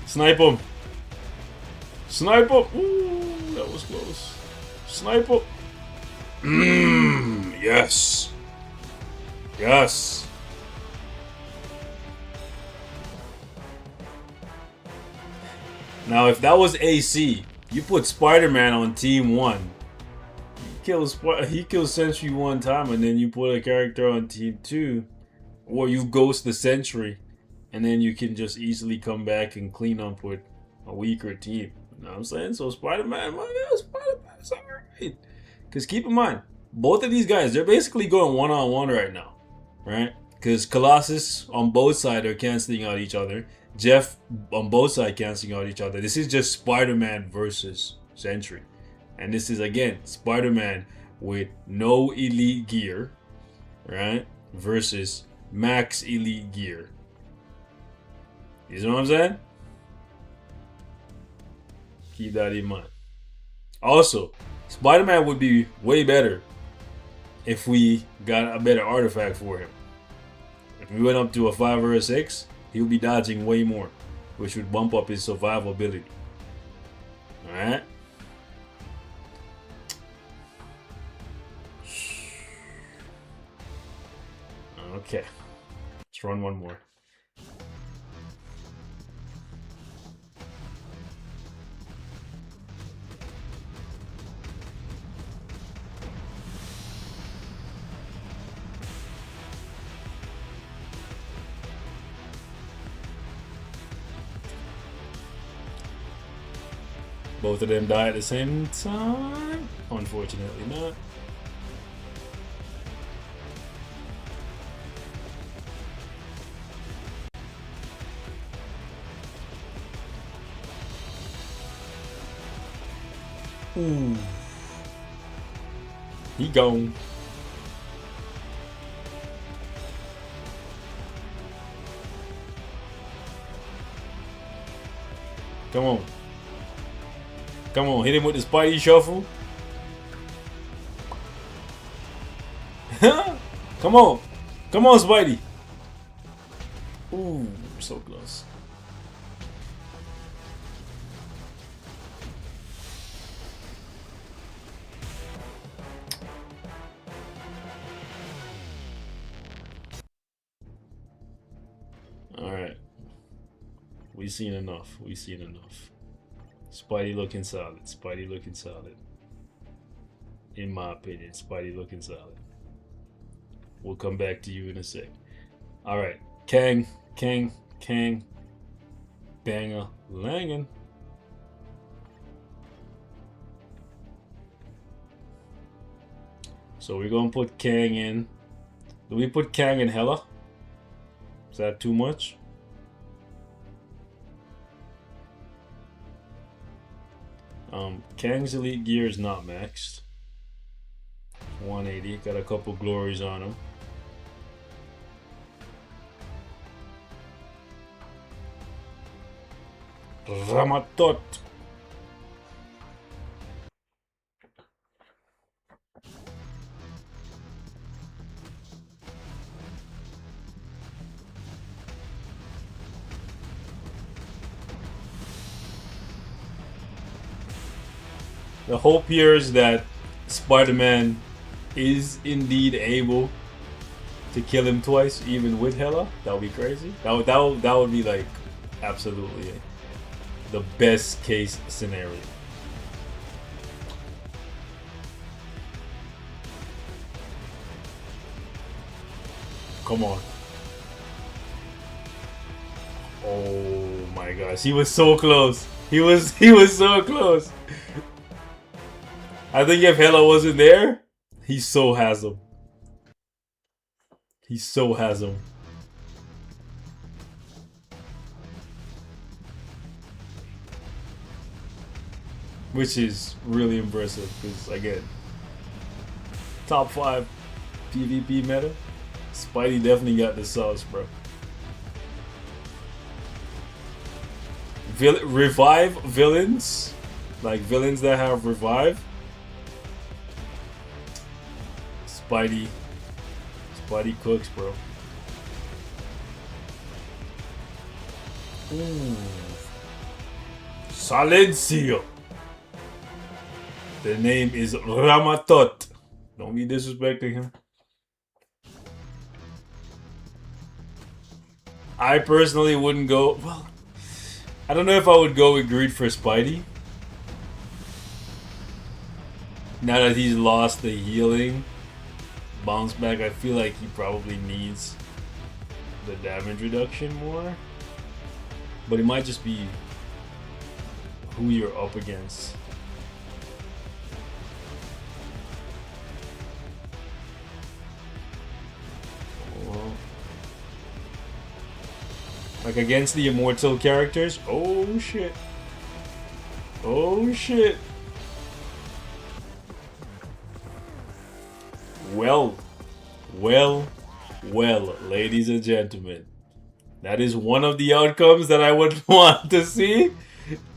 Snipe him. Snipe him. Ooh, that was close. Snipe him. Yes. Yes. Now, if that was AC, you put Spider-Man on Team 1. He kills Sentry one time, and then you put a character on Team 2. Or you ghost the Sentry, and then you can just easily come back and clean up with a weaker team. You know what I'm saying? So Spider-Man, Spider-Man's alright. Because keep in mind, both of these guys, they're basically going one-on-one right now. Right? Because Colossus on both sides are canceling out each other. Jeff on both sides canceling out each other. This is just Spider-Man versus Sentry. And this is, again, Spider-Man with no elite gear. Right? Versus max elite gear. You know what I'm saying? Keep that in mind. Also, Spider-Man would be way better if we got a better artifact for him. If we went up to a 5 or a 6, he would be dodging way more, which would bump up his survivability. Alright? Okay. Let's run one more. Both of them die at the same time? Unfortunately not. Ooh. He gone. Come on. Come on, hit him with the Spidey shuffle. Come on. Come on, Spidey. Ooh, so close. Alright. We've seen enough. We've seen enough. Spidey looking solid. Spidey looking solid. In my opinion, Spidey looking solid. We'll come back to you in a sec. Alright. Kang. Banger. Langan. So we're gonna put Kang in. Do we put Kang in Hela? Is that too much? Kang's elite gear is not maxed. 180, got a couple glories on him. Ramatot. The hope here is that Spider-Man is indeed able to kill him twice, even with Hela. That would be crazy. That would be like absolutely the best case scenario. Come on. Oh my gosh, he was so close. He was so close. I think if Hela wasn't there, he so has him. He so has him. Which is really impressive because, again, top 5 PvP meta. Spidey definitely got the sauce, bro. Revive villains, like villains that have revive. Spidey cooks, bro. Ooh. Silencio. The name is Ramatot. Don't be disrespecting him. I personally wouldn't go. Well, I don't know if I would go with Greed for Spidey. Now that he's lost the healing bounce back, I feel like he probably needs the damage reduction more. But it might just be who you're up against. Like against the immortal characters? Oh shit. Oh shit. Well, ladies and gentlemen. That is one of the outcomes that I would want to see.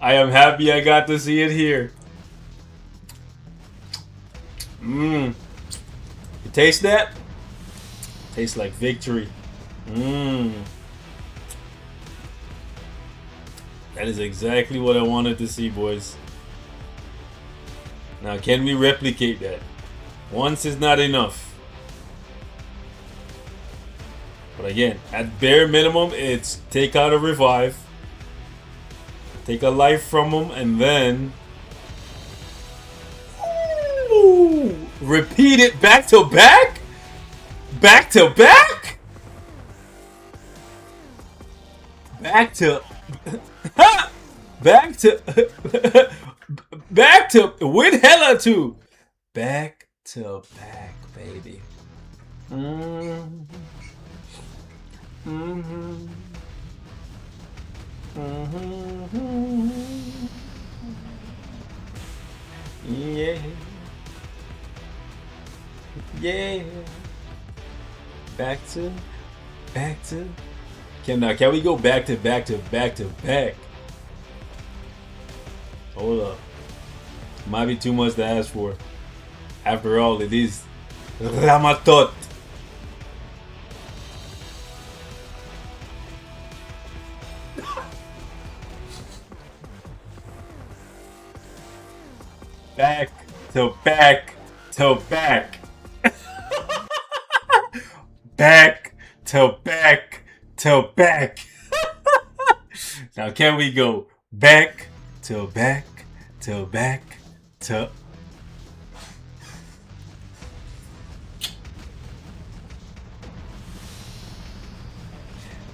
I am happy I got to see it here. You taste that? Tastes like victory. That is exactly what I wanted to see, boys. Now, can we replicate that? Once is not enough. But again, at bare minimum, it's take out a revive, take a life from him, and then repeat it back to back? Back to back? Back to... back to with hella too. Back to back, baby. Yeah. Yeah. Back to can we go back to back? Hold up. Might be too much to ask for. After all, it is Ramatot. Back to back to back. Back to back to back. Now can we go back to back to back to...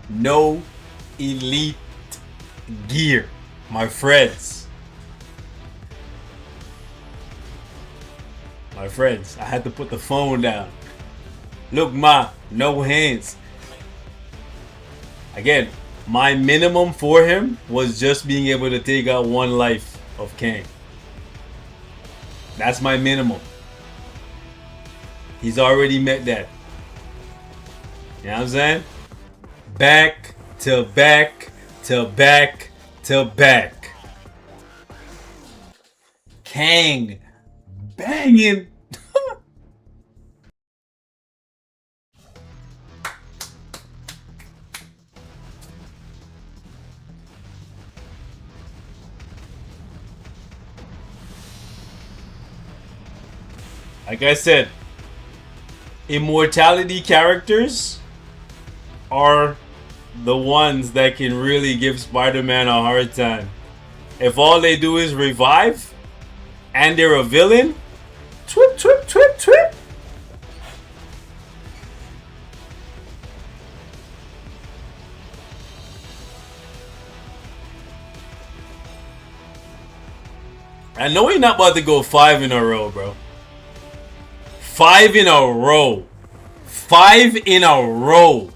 No elite gear, my friends. My friends, I had to put the phone down. Look, no hands. Again, my minimum for him was just being able to take out one life of Kang. That's my minimum. He's already met that. You know what I'm saying? Back to back to back to back. Kang banging. Like I said, immortality characters are the ones that can really give Spider-Man a hard time. If all they do is revive and they're a villain, twip, twip, twip, twip. I know you're not about to go 5 in a row, bro. 5 in a row. 5 in a row.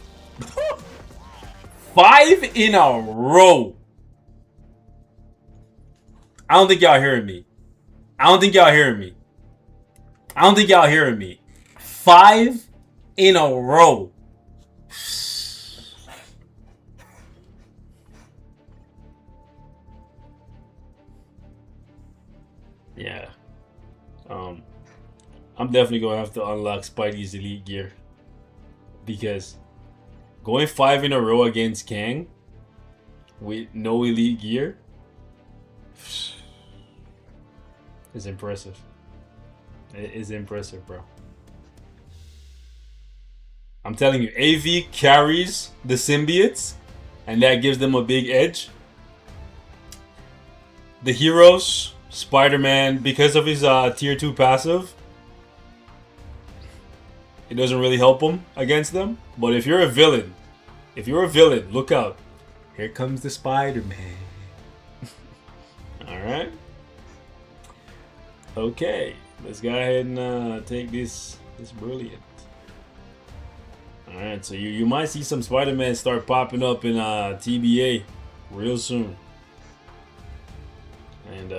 5 in a row. I don't think y'all hearing me. I don't think y'all hearing me. 5 in a row. Yeah. I'm definitely gonna have to unlock Spidey's elite gear, because going 5 in a row against Kang with no elite gear is impressive. It is impressive, bro. I'm telling you, AV carries the symbiotes, and that gives them a big edge. The heroes, Spider-Man, because of his tier 2 passive, it doesn't really help him against them. But if you're a villain, look out. Here comes the Spider-Man. Alright. Okay. Let's go ahead and take this brilliant. Alright, so you might see some Spider-Man start popping up in TBA real soon. And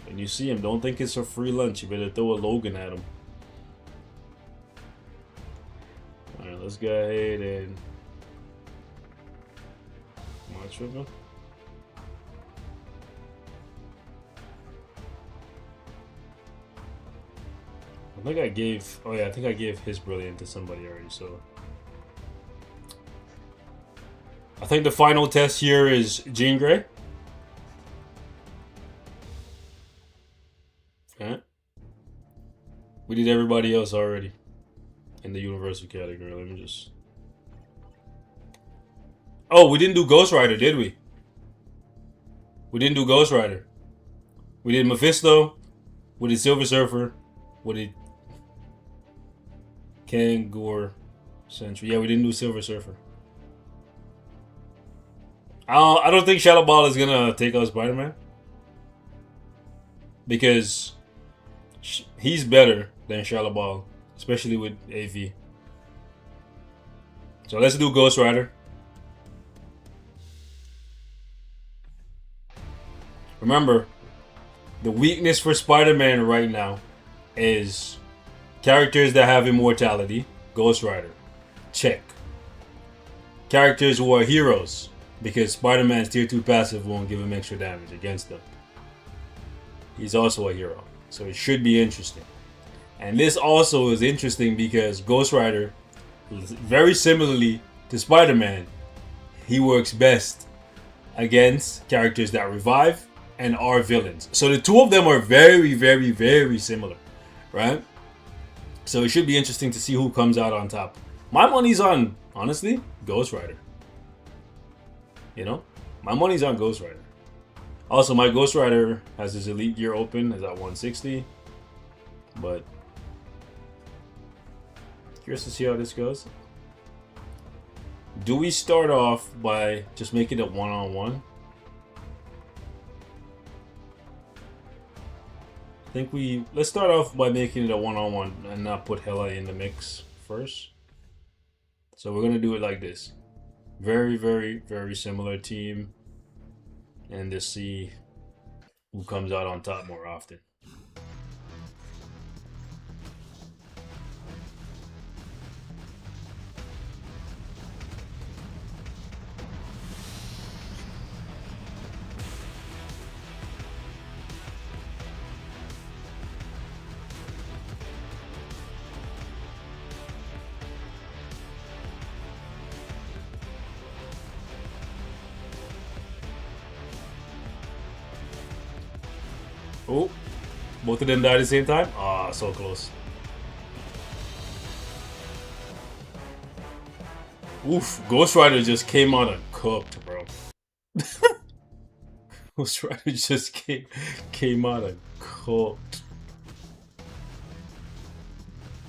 when you see him, don't think it's a free lunch. You better throw a Logan at him. Alright, let's go ahead and march with him. I think I gave, oh yeah, I think I gave his brilliant to somebody already, so. I think the final test here is Jean Grey. Okay. We did everybody else already in the universal category. Let me just. Oh, we didn't do Ghost Rider, did we? We didn't do Ghost Rider. We did Mephisto. We did Silver Surfer. We did Kangor Sentry. Yeah, we didn't do Silver Surfer. I don't think Shadow Ball is gonna take out Spider-Man because he's better than Shadow Ball, especially with AV. So let's do Ghost Rider. Remember, the weakness for Spider-Man right now is characters that have immortality. Ghost Rider, check. Characters who are heroes, because Spider-Man's tier 2 passive won't give him extra damage against them. He's also a hero, so it should be interesting. And this also is interesting because Ghost Rider, very similarly to Spider-Man, he works best against characters that revive and are villains. So the two of them are very, very, very similar, right? So it should be interesting to see who comes out on top. My money's on, honestly, Ghost Rider. You know, my money's on Ghost Rider. Also, my Ghost Rider has his elite gear open, is at 160. But curious to see how this goes. Do we start off by just making it one-on-one? I think let's start off by making it a one-on-one and not put Hela in the mix first. So we're gonna do it like this. Very, very, very similar team, and to see who comes out on top more often. Oh, both of them died at the same time? Ah, so close. Oof, Ghost Rider just came out and cooked, bro. Ghost Rider just came out and cooked.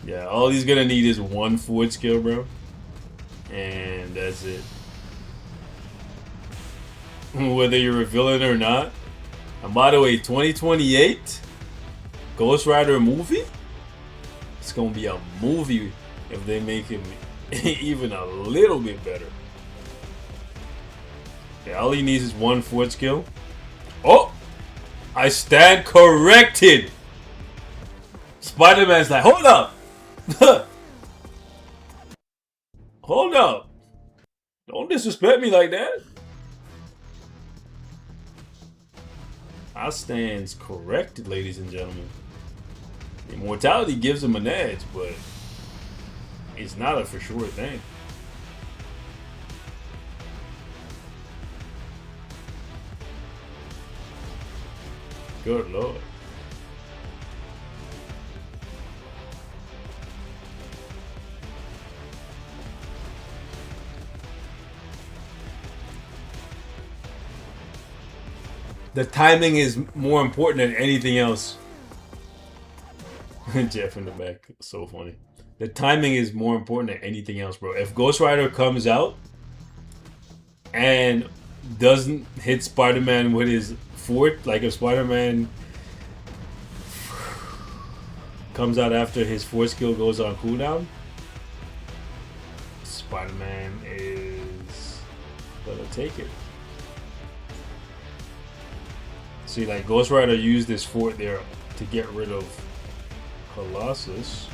Yeah, all he's gonna need is one forward skill, bro. And that's it. Whether you're a villain or not. And by the way, 2028 Ghost Rider movie? It's gonna be a movie if they make him even a little bit better. Yeah, all he needs is one forward skill. Oh! I stand corrected! Spider-Man's like, hold up! Hold up! Don't disrespect me like that. I stands corrected, ladies and gentlemen. Immortality gives him an edge, but it's not a for sure thing. Good lord. The timing is more important than anything else. Jeff in the back, so funny. The timing is more important than anything else, bro. If Ghost Rider comes out and doesn't hit Spider-Man with his fort, like if Spider-Man comes out after his force skill goes on cooldown, Spider-Man is gonna take it. See, like Ghost Rider used this fort there to get rid of Colossus.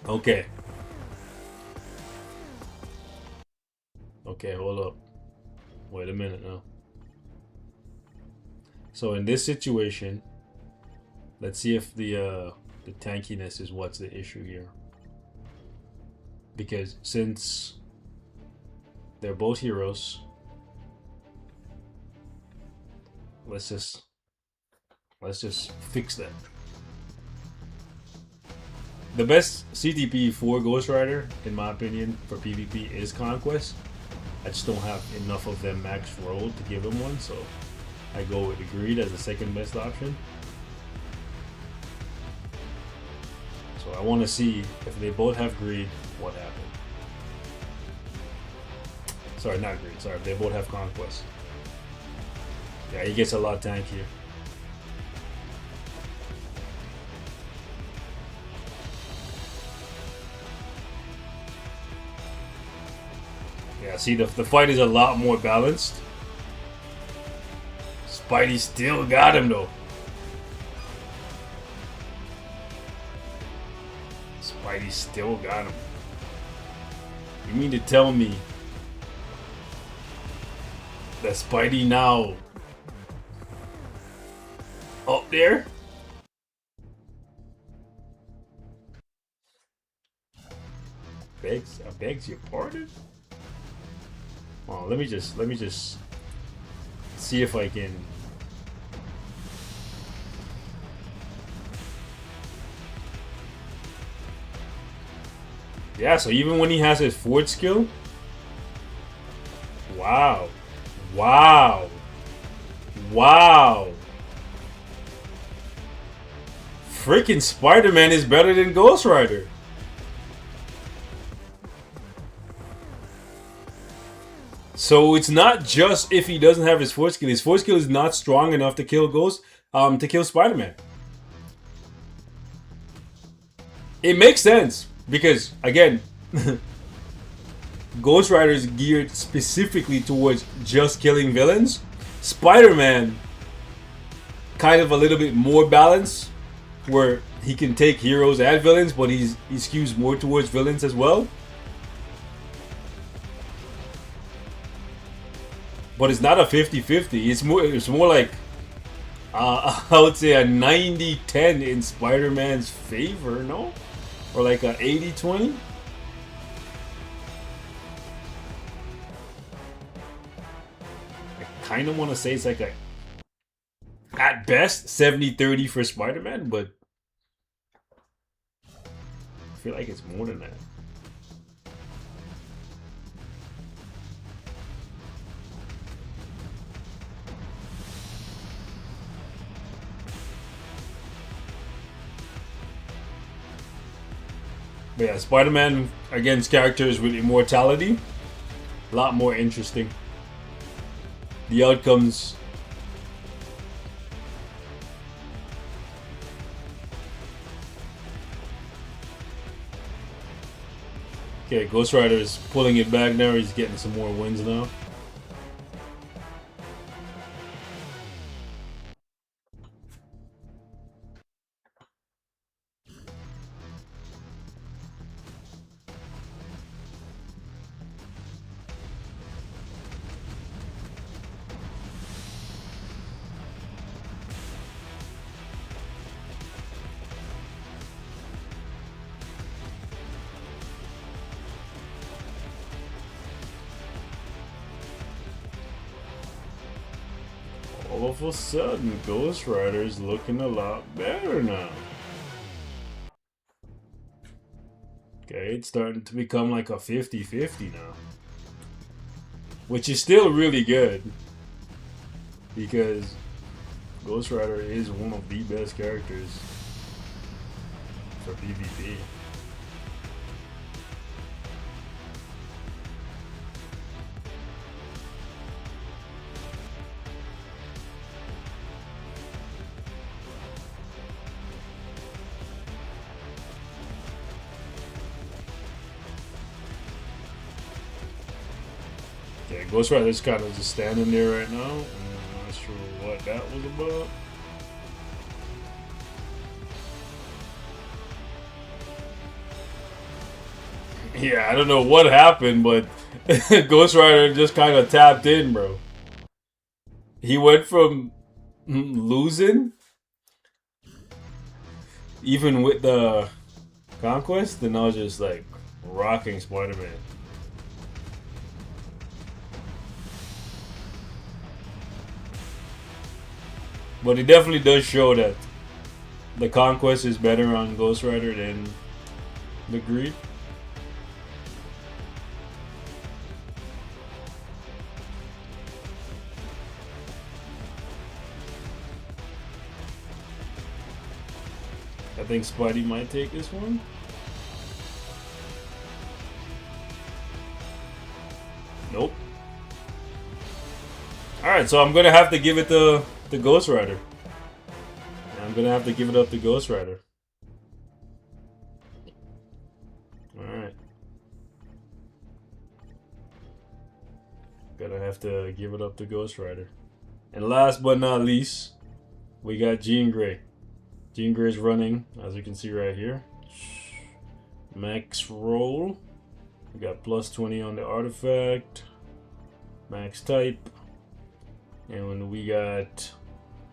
Okay. Okay, hold up. Wait a minute now. So in this situation, let's see if the tankiness is what's the issue here. Because since they're both heroes, let's just fix that. The best CTP for Ghost Rider, in my opinion, for PvP is Conquest. I just don't have enough of them max rolled to give him one, so I go with the Greed as the second best option. So I want to see if they both have Greed, what happened. Sorry, not Greed. Sorry, they both have Conquest. Yeah, he gets a lot tankier. Yeah, see, the fight is a lot more balanced. Spidey still got him, though. Spidey still got him. You mean to tell me that Spidey now up there? I begs your pardon? Oh, let me just see if I can. Yeah, so even when he has his forward skill, wow, freaking Spider-Man is better than Ghost Rider. So it's not just if he doesn't have his force skill. His force skill is not strong enough to kill Spider-Man. It makes sense because again, Ghost Rider is geared specifically towards just killing villains. Spider-Man, kind of a little bit more balanced, where he can take heroes and villains, but he skews more towards villains as well. But it's not a 50-50. It's more like I would say a 90-10 in Spider-Man's favor, no? Or like a 80-20? I kind of want to say it's like a, at best, 70-30 for Spider-Man, but I feel like it's more than that. But yeah, Spider-Man against characters with immortality, a lot more interesting. The outcomes. Okay, Ghost Rider is pulling it back now. He's getting some more wins now. All of a sudden, Ghost Rider's looking a lot better now. Okay, it's starting to become like a 50-50 now. Which is still really good. Because Ghost Rider is one of the best characters for PvP. Yeah, Ghost Rider's kind of just standing there right now. I'm not sure what that was about. Yeah, I don't know what happened, but Ghost Rider just kind of tapped in, bro. He went from losing, even with the conquest, and now just like rocking Spider-Man. But it definitely does show that the conquest is better on Ghost Rider than the Greed. I think Spidey might take this one. Nope. Alright, so I'm gonna have to give it to Ghost Rider. I'm gonna have to give it up to Ghost Rider. Alright. Gonna have to give it up to Ghost Rider. And last but not least, we got Jean Grey. Jean Grey's running, as you can see right here. Max roll. We got plus 20 on the artifact. Max type. And when we got,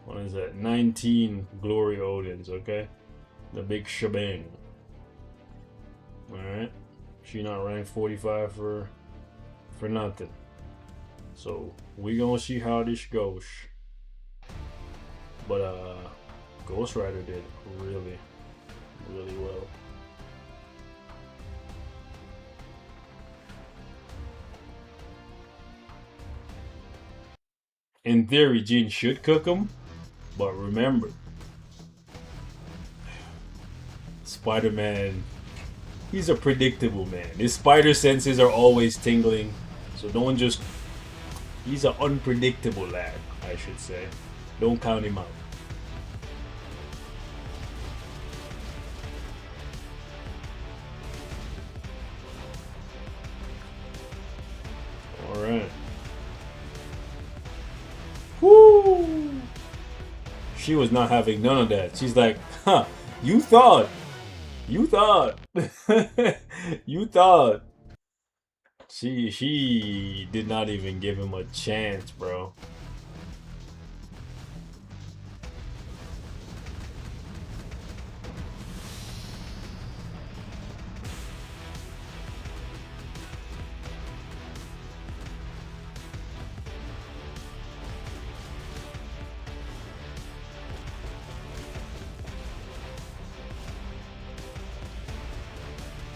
what is that? 19 Glory Odins, okay? The big shebang. Alright. She not ranked 45 for nothing. So we gonna see how this goes. But Ghost Rider did really, really well. In theory, Jean should cook him, but remember, Spider-Man, he's a predictable man. His spider senses are always tingling, so don't just... He's an unpredictable lad, I should say. Don't count him out. Alright. Woo! She was not having none of that. She's like, huh, you thought. You thought. You thought. She did not even give him a chance, bro.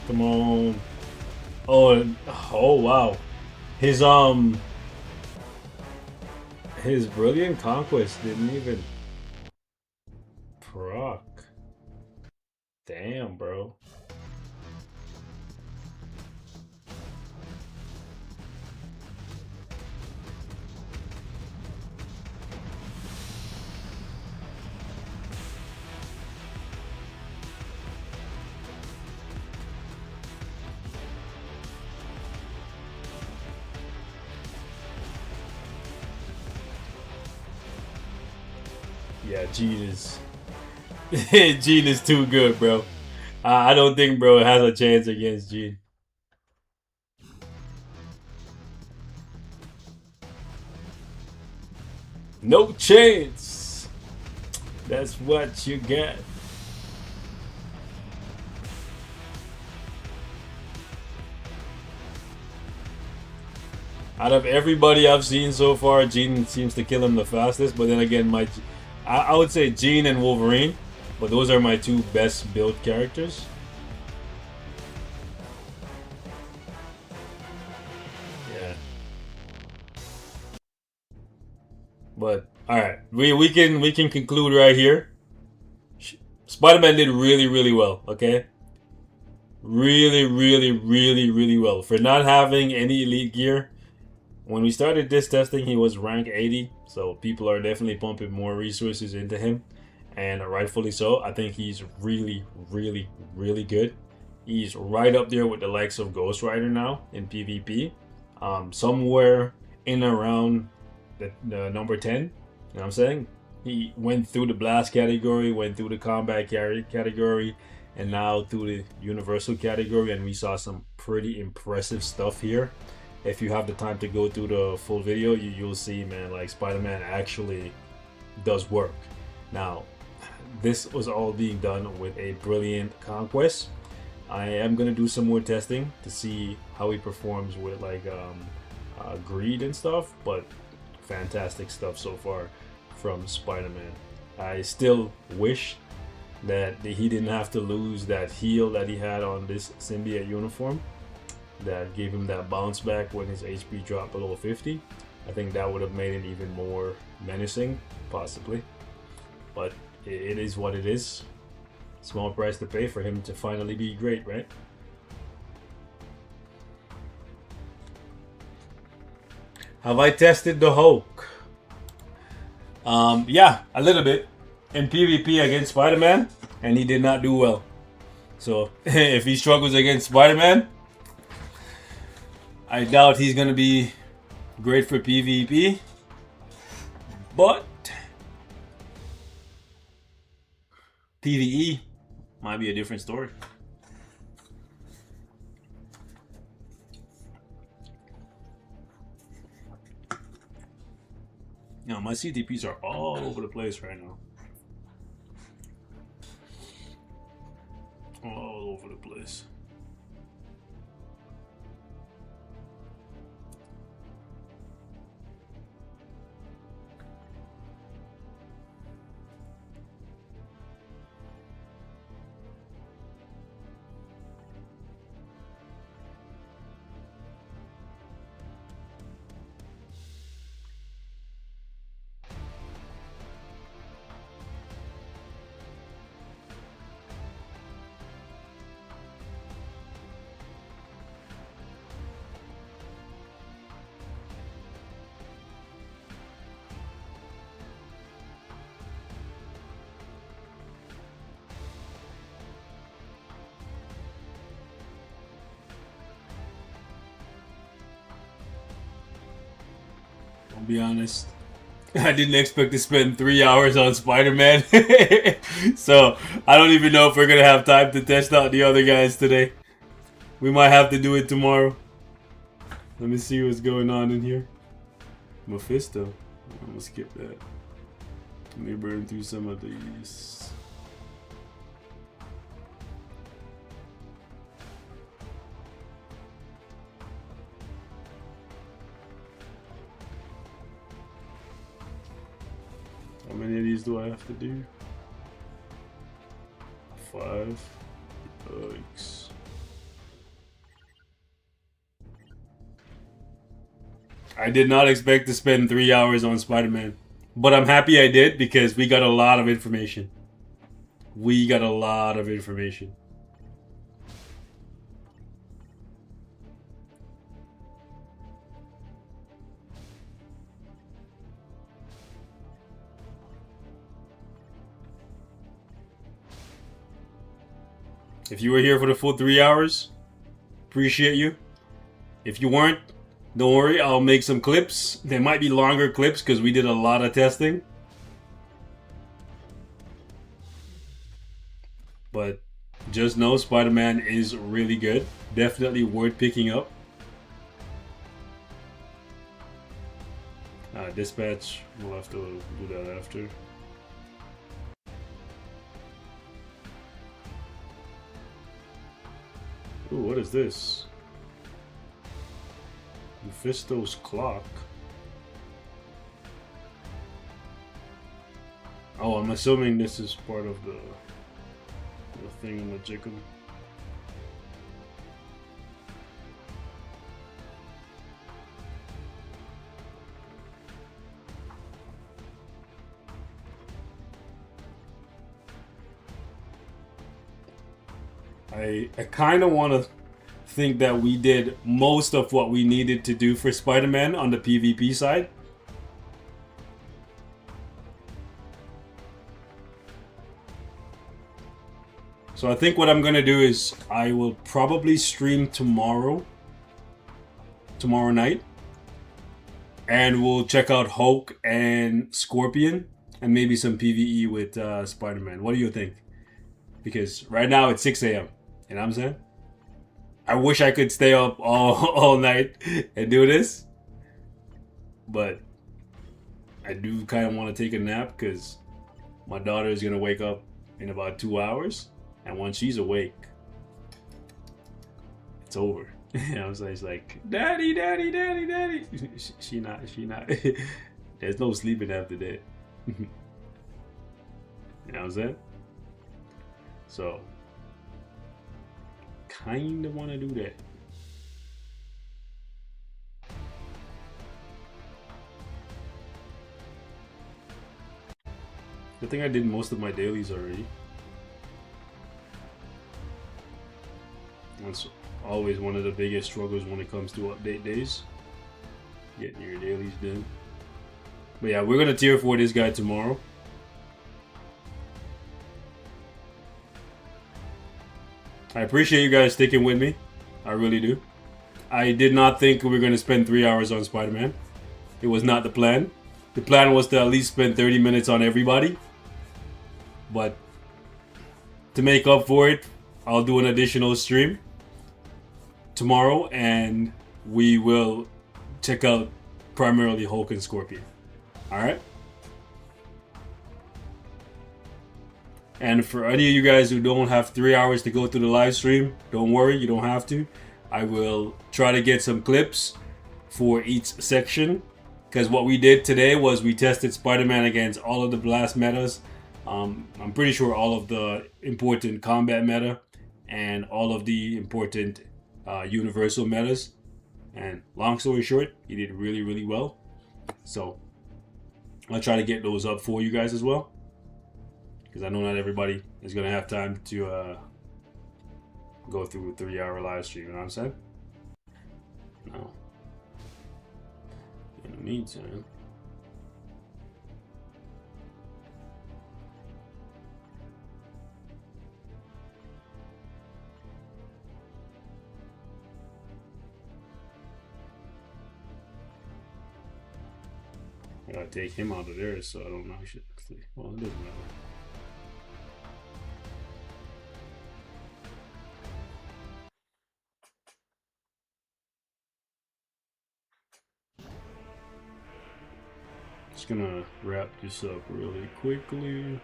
Come on. Oh wow. His Brilliant Conquest didn't even proc. Damn, bro. Yeah, Jean is Jean is too good, bro. I don't think bro has a chance against Jean. No chance. That's what you get. Out of everybody I've seen so far, Jean seems to kill him the fastest. But then again, I would say Jean and Wolverine. But those are my two best built characters. Yeah. But alright. We can conclude right here. Spider-Man did really well, okay? Really well. For not having any elite gear. When we started this testing, he was rank 80, so people are definitely pumping more resources into him, and rightfully so. I think he's really good. He's right up there with the likes of Ghost Rider now in PvP, somewhere in around the number 10. You know what I'm saying? He went through the blast category, went through the combat category, and now through the universal category, and we saw some pretty impressive stuff here. If you have the time to go through the full video, you'll see, man, like Spider-Man actually does work. Now, this was all being done with a brilliant conquest. I am gonna do some more testing to see how he performs with like greed and stuff, but fantastic stuff so far from Spider-Man. I still wish that he didn't have to lose that heal that he had on this symbiote uniform. That gave him that bounce back when his HP dropped below 50. I think that would have made it even more menacing, possibly. But it is what it is. Small price to pay for him to finally be great, right? Have I tested the Hulk? Yeah, a little bit. In PvP against Spider-Man, and he did not do well. So, if he struggles against Spider-Man, I doubt he's going to be great for PvP, but PvE might be a different story. You know, my CTPs are all over the place right now. All over the place. I'll be honest. I didn't expect to spend 3 hours on Spider-Man. So, I don't even know if we're going to have time to test out the other guys today. We might have to do it tomorrow. Let me see what's going on in here. Mephisto. I'm going to skip that. Let me burn through some of these. How many of these do I have to do? 5. Yikes. I did not expect to spend 3 hours on Spider-Man. But I'm happy I did because we got a lot of information. We got a lot of information. If you were here for the full 3 hours, appreciate you. If you weren't, don't worry, I'll make some clips. They might be longer clips because we did a lot of testing. But just know Spider-Man is really good. Definitely worth picking up. Dispatch, we'll have to do that after. Ooh, what is this? Mephisto's clock. Oh, I'm assuming this is part of the thing in the jiggle. I kind of want to think that we did most of what we needed to do for Spider-Man on the PvP side. So I think what I'm gonna do is I will probably stream tomorrow night, and we'll check out Hulk and Scorpion and maybe some PvE with Spider-Man. What do you think? Because right now it's 6 a.m. You know what I'm saying? I wish I could stay up all night and do this, but I do kind of want to take a nap because my daughter is gonna wake up in about 2 hours, and once she's awake, it's over. You know, so it's like, daddy, daddy, daddy, daddy. She not. There's no sleeping after that. You know what I'm saying? So, kind of want to do that. I think I did most of my dailies already. That's always one of the biggest struggles when it comes to update days. Getting your dailies done. But yeah, we're gonna tier 4 this guy tomorrow. I appreciate you guys sticking with me. I really do. I did not think we were going to spend 3 hours on Spider-Man. It was not the plan. The plan was to at least spend 30 minutes on everybody. But to make up for it, I'll do an additional stream tomorrow, and we will check out primarily Hulk and Scorpion. Alright? And for any of you guys who don't have 3 hours to go through the live stream, don't worry, you don't have to. I will try to get some clips for each section, because what we did today was we tested Spider-Man against all of the blast metas. I'm pretty sure all of the important combat meta and all of the important universal metas. And long story short, he did really, really well. So I'll try to get those up for you guys as well, because I know not everybody is going to have time to go through a 3-hour live stream, you know what I'm saying? No. In the meantime, I gotta take him out of there, so I don't know. Well, it doesn't matter. Just gonna wrap this up really quickly.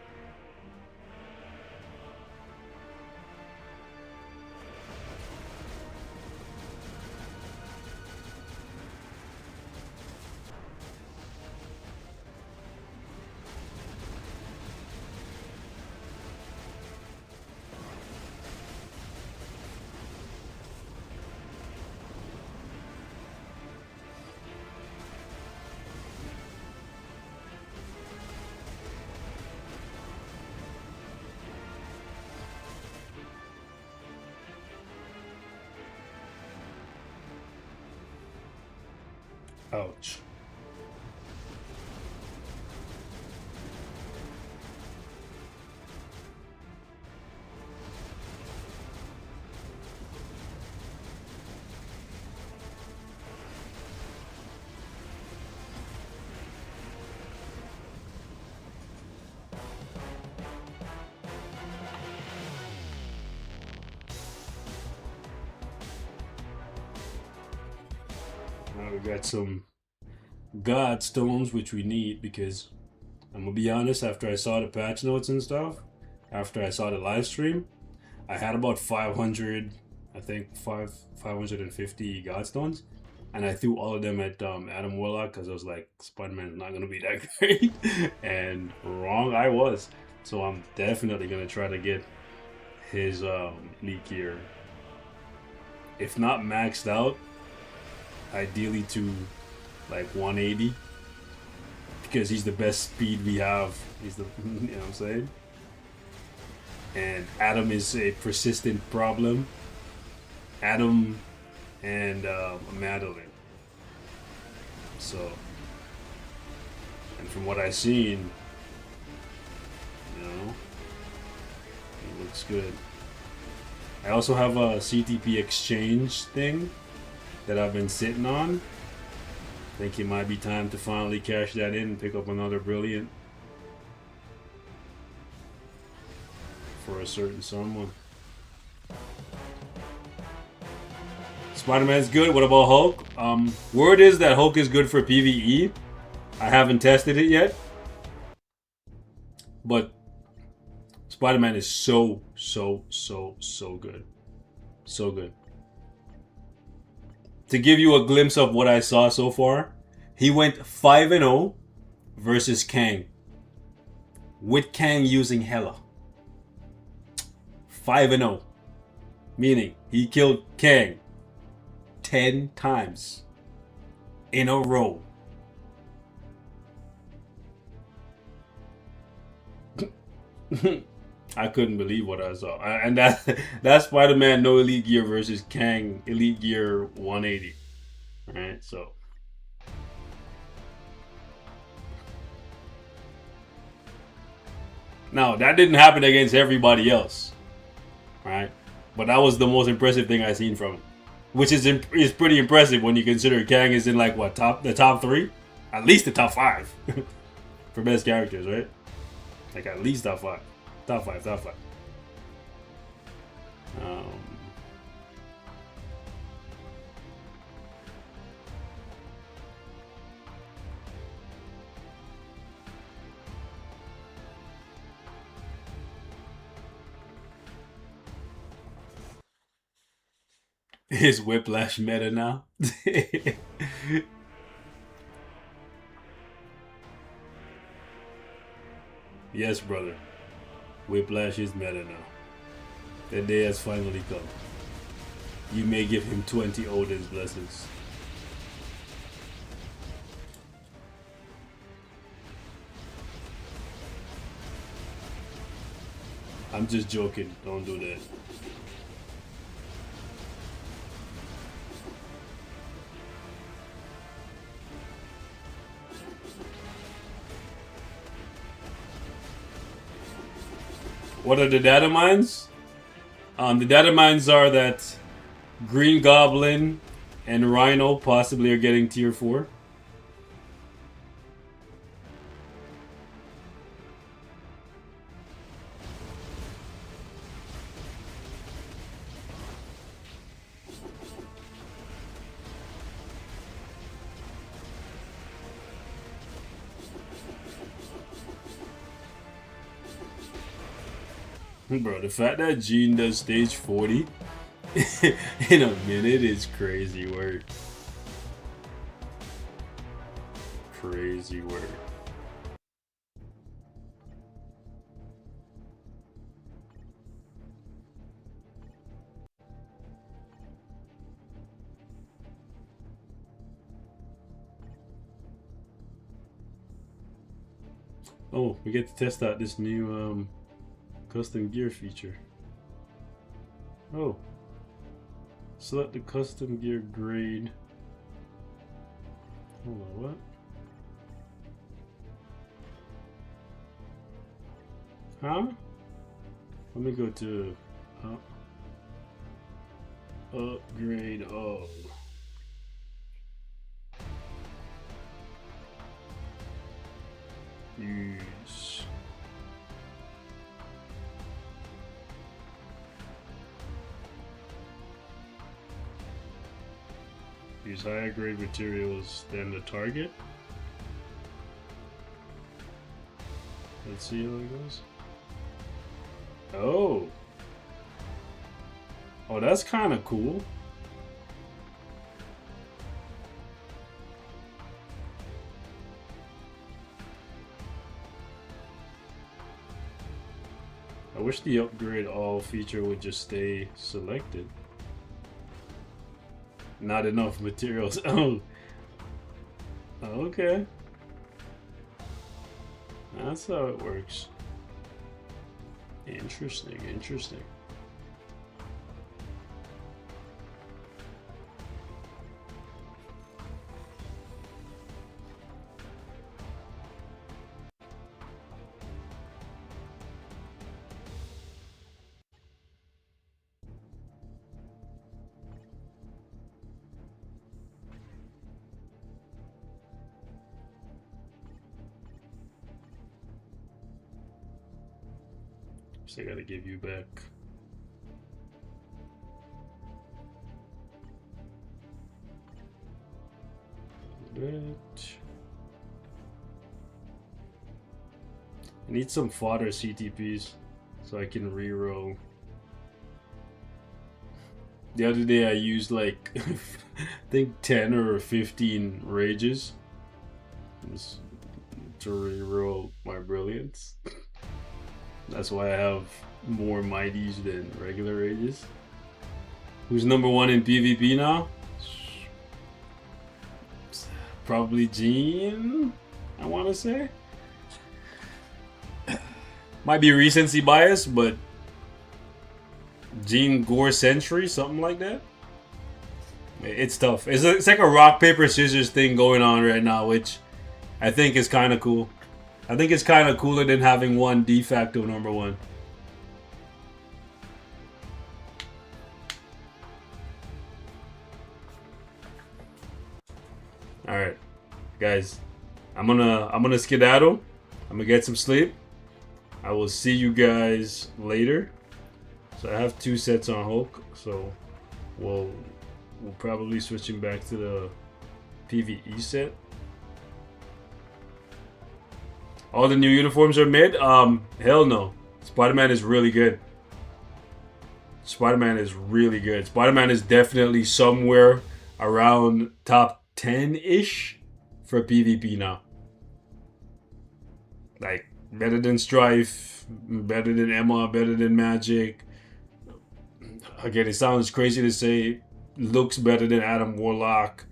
Ouch. Now we got some God stones, which we need, because I'm gonna be honest, after I saw the patch notes and stuff, after I saw the live stream, I had about 500, I think 550 God stones, and I threw all of them at Adam Warlock because I was like, Spider-Man's not gonna be that great, and wrong I was. So I'm definitely gonna try to get his elite gear, if not maxed out, ideally to like 180, because he's the best speed we have. He's the you know what I'm saying. And Adam is a persistent problem. Adam and Madeline. So, and from what I've seen, you know, it looks good. I also have a CTP exchange thing that I've been sitting on. I think it might be time to finally cash that in and pick up another brilliant for a certain someone. Spider-Man's good. What about Hulk? Word is that Hulk is good for PvE. I haven't tested it yet, but Spider-Man is so good. So good. To give you a glimpse of what I saw so far, he went 5-0 versus Kang, with Kang using Hela. 5-0, meaning he killed Kang 10 times in a row. I couldn't believe what I saw. And that's Spider-Man no Elite Gear versus Kang Elite Gear 180. Alright, so. Now, that didn't happen against everybody else. Right? But that was the most impressive thing I've seen from him. Which is pretty impressive when you consider Kang is in like what, the top 3? At least the top 5. For best characters, right? Like at least top 5. Top 5. Is Whiplash meta now? Yes, brother. Whiplash is meta now. The day has finally come. You may give him 20 Odin's blessings. I'm just joking. Don't do that. What are the data mines? The data mines are that Green Goblin and Rhino possibly are getting tier 4. Bro, the fact that Gene does stage 40 in a minute is crazy work. Crazy work. Oh, we get to test out this new custom gear feature. Oh. Select the custom gear grade. Hold on, what? Huh? Let me go to upgrade all. Use. Use higher grade materials than the target. Let's see how it goes. Oh. Oh, that's kind of cool. I wish the upgrade all feature would just stay selected. Not enough materials. Oh, okay. That's how it works. Interesting, interesting. So I gotta give you back. I need some fodder CTPs so I can reroll. The other day I used like I think 10 or 15 rages to reroll my brilliance. That's why I have more mighties than regular rages. Who's number one in PvP now? Probably Gene, I want to say. Might be recency bias, but Gene Gore Century, something like that. It's tough. It's like a rock, paper, scissors thing going on right now, which I think is kind of cool. I think it's kind of cooler than having one de facto number one. All right, guys, I'm gonna skedaddle. I'm gonna get some sleep. I will see you guys later. So I have 2 sets on Hulk, so we'll probably switching back to the PvE set. All the new uniforms are mid? Hell no. Spider-Man is really good. Spider-Man is really good. Spider-Man is definitely somewhere around top 10-ish for PvP now. Like, better than Strife, better than Emma, better than Magic. Again, it sounds crazy to say, looks better than Adam Warlock.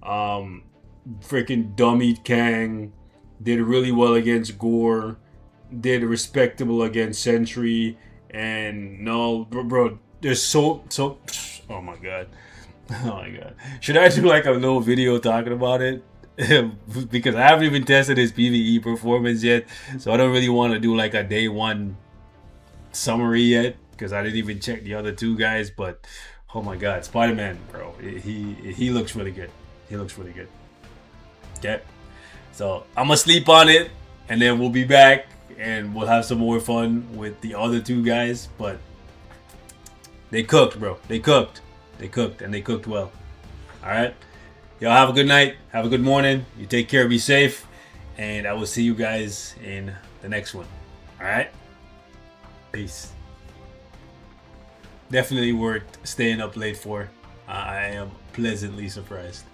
Freaking dummied Kang. Did really well against Gore. Did respectable against Sentry. And no, bro, there's so. Oh my god. Oh my god. Should I do like a little video talking about it? Because I haven't even tested his PvE performance yet. So I don't really want to do like a day one summary yet. Because I didn't even check the other 2 guys. But oh my god, Spider-Man, bro. He looks really good. He looks really good. Okay. So I'm gonna sleep on it, and then we'll be back, and we'll have some more fun with the other 2 guys. But they cooked, bro. They cooked, and they cooked well. All right, y'all have a good night, have a good morning. You take care, be safe, and I will see you guys in the next one. All right, peace. Definitely worth staying up late for. I am pleasantly surprised.